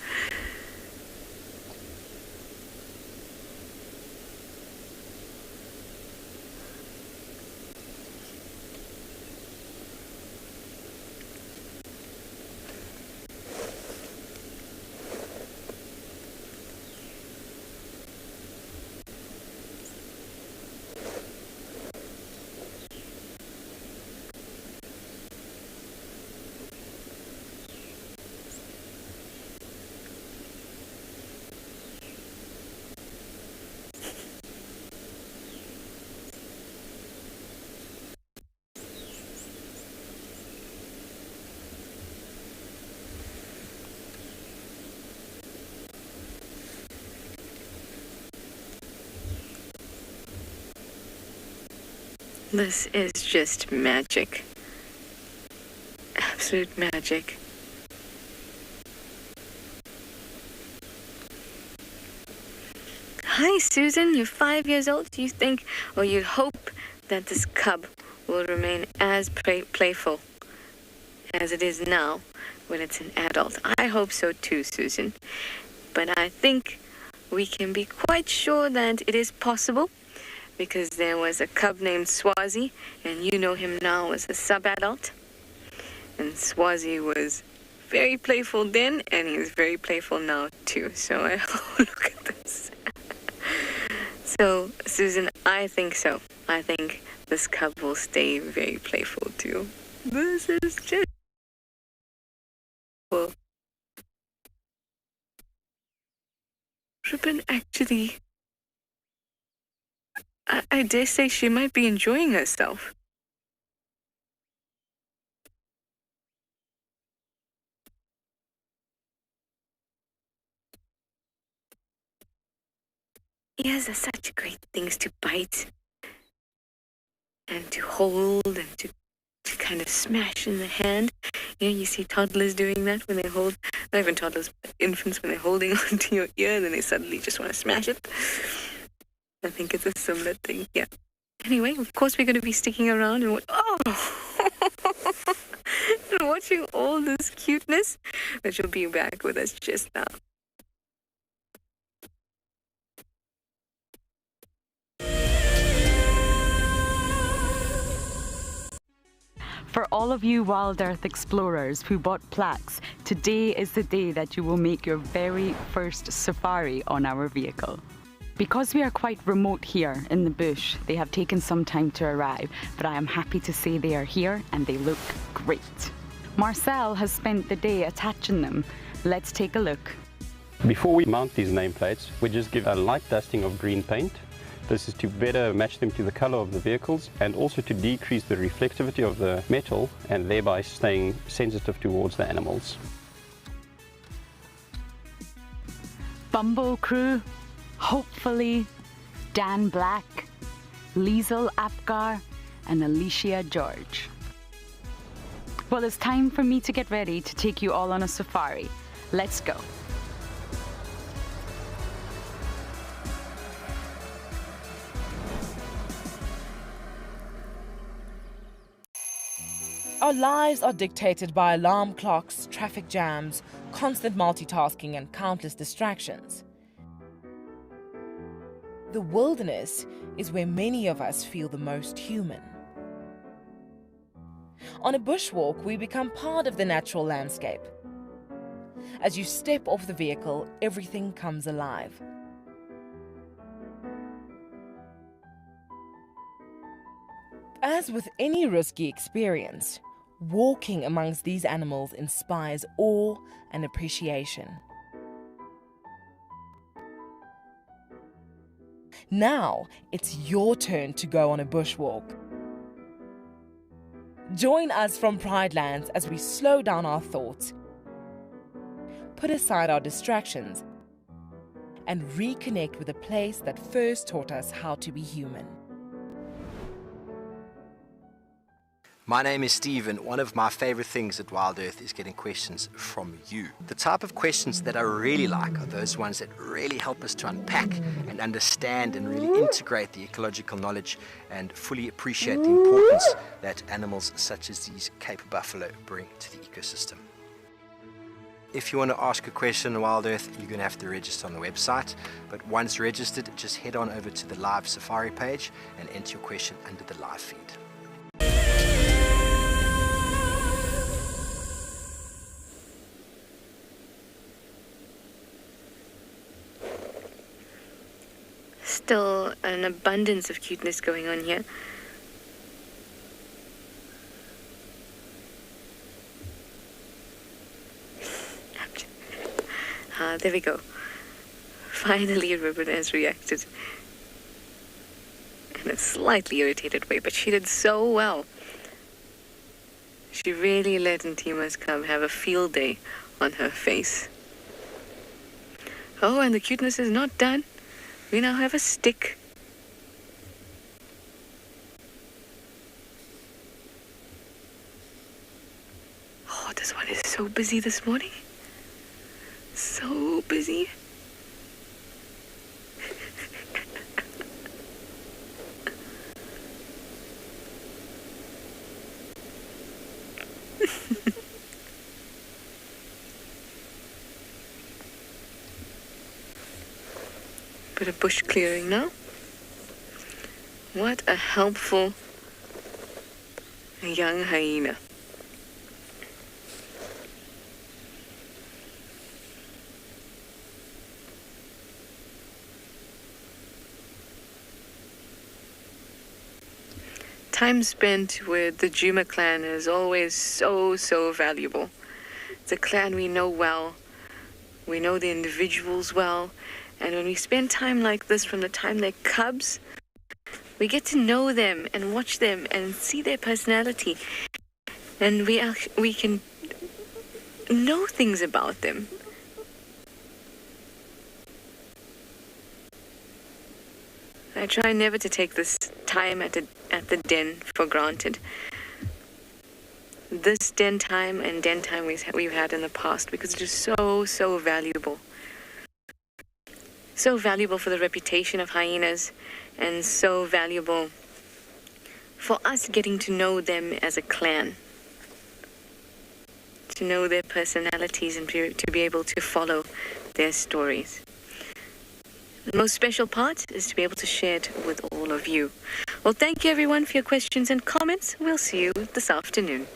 This is just magic. Absolute magic. Hi, Susan. You're 5 years old. Do you think, or you hope, that this cub will remain as playful as it is now when it's an adult? I hope so too, Susan. But I think we can be quite sure that it is possible, because there was a cub named Swazi, and you know him now as a sub-adult. And Swazi was very playful then, and he's very playful now too. So look at this. So, Susan, I think so. I think this cub will stay very playful too. This is just cool. Ribbon actually, I dare say she might be enjoying herself. Ears are such great things to bite and to hold and to kind of smash in the hand. You know, you see toddlers doing that when they hold, not even toddlers, but infants, when they're holding onto your ear and then they suddenly just want to smash it. I think it's a similar thing, yeah. Anyway, of course we're going to be sticking around and and watching all this cuteness, but she'll be back with us just now. For all of you WildEarth explorers who bought plaques, today is the day that you will make your very first safari on our vehicle. Because we are quite remote here in the bush, they have taken some time to arrive, but I am happy to say they are here and they look great. Marcel has spent the day attaching them. Let's take a look. Before we mount these nameplates, we just give a light dusting of green paint. This is to better match them to the color of the vehicles and also to decrease the reflectivity of the metal and thereby staying sensitive towards the animals. Bumbo crew, hopefully Dan Black, Liesel Apgar and Alicia George. Well, it's time for me to get ready to take you all on a safari. Let's go. Our lives are dictated by alarm clocks, traffic jams, constant multitasking, and countless distractions. The wilderness is where many of us feel the most human. On a bushwalk, we become part of the natural landscape. As you step off the vehicle, everything comes alive. As with any risky experience, walking amongst these animals inspires awe and appreciation. Now, it's your turn to go on a bushwalk. Join us from Pride Lands as we slow down our thoughts, put aside our distractions, and reconnect with a place that first taught us how to be human. My name is Steve, and one of my favorite things at WildEarth is getting questions from you. The type of questions that I really like are those ones that really help us to unpack and understand and really integrate the ecological knowledge and fully appreciate the importance that animals such as these Cape buffalo bring to the ecosystem. If you want to ask a question on WildEarth, you're going to have to register on the website. But once registered, just head on over to the live safari page and enter your question under the live feed. Still an abundance of cuteness going on here. There we go. Finally, Ribbon has reacted in a slightly irritated way, but she did so well. She really let Ntima's cub have a field day on her face. Oh, and the cuteness is not done. We now have a stick. This one is so busy this morning. So busy. Bit of bush clearing now. What a helpful young hyena. Time spent with the Djuma clan is always so valuable. It's a clan we know well. We know the individuals well. And when we spend time like this, from the time they're cubs, we get to know them and watch them and see their personality. And we can know things about them. I try never to take this time at the den for granted. This den time and den time we've had in the past, because it's just so valuable. So valuable for the reputation of hyenas, and so valuable for us getting to know them as a clan. To know their personalities and to be able to follow their stories. The most special part is to be able to share it with all of you. Well, thank you everyone for your questions and comments. We'll see you this afternoon.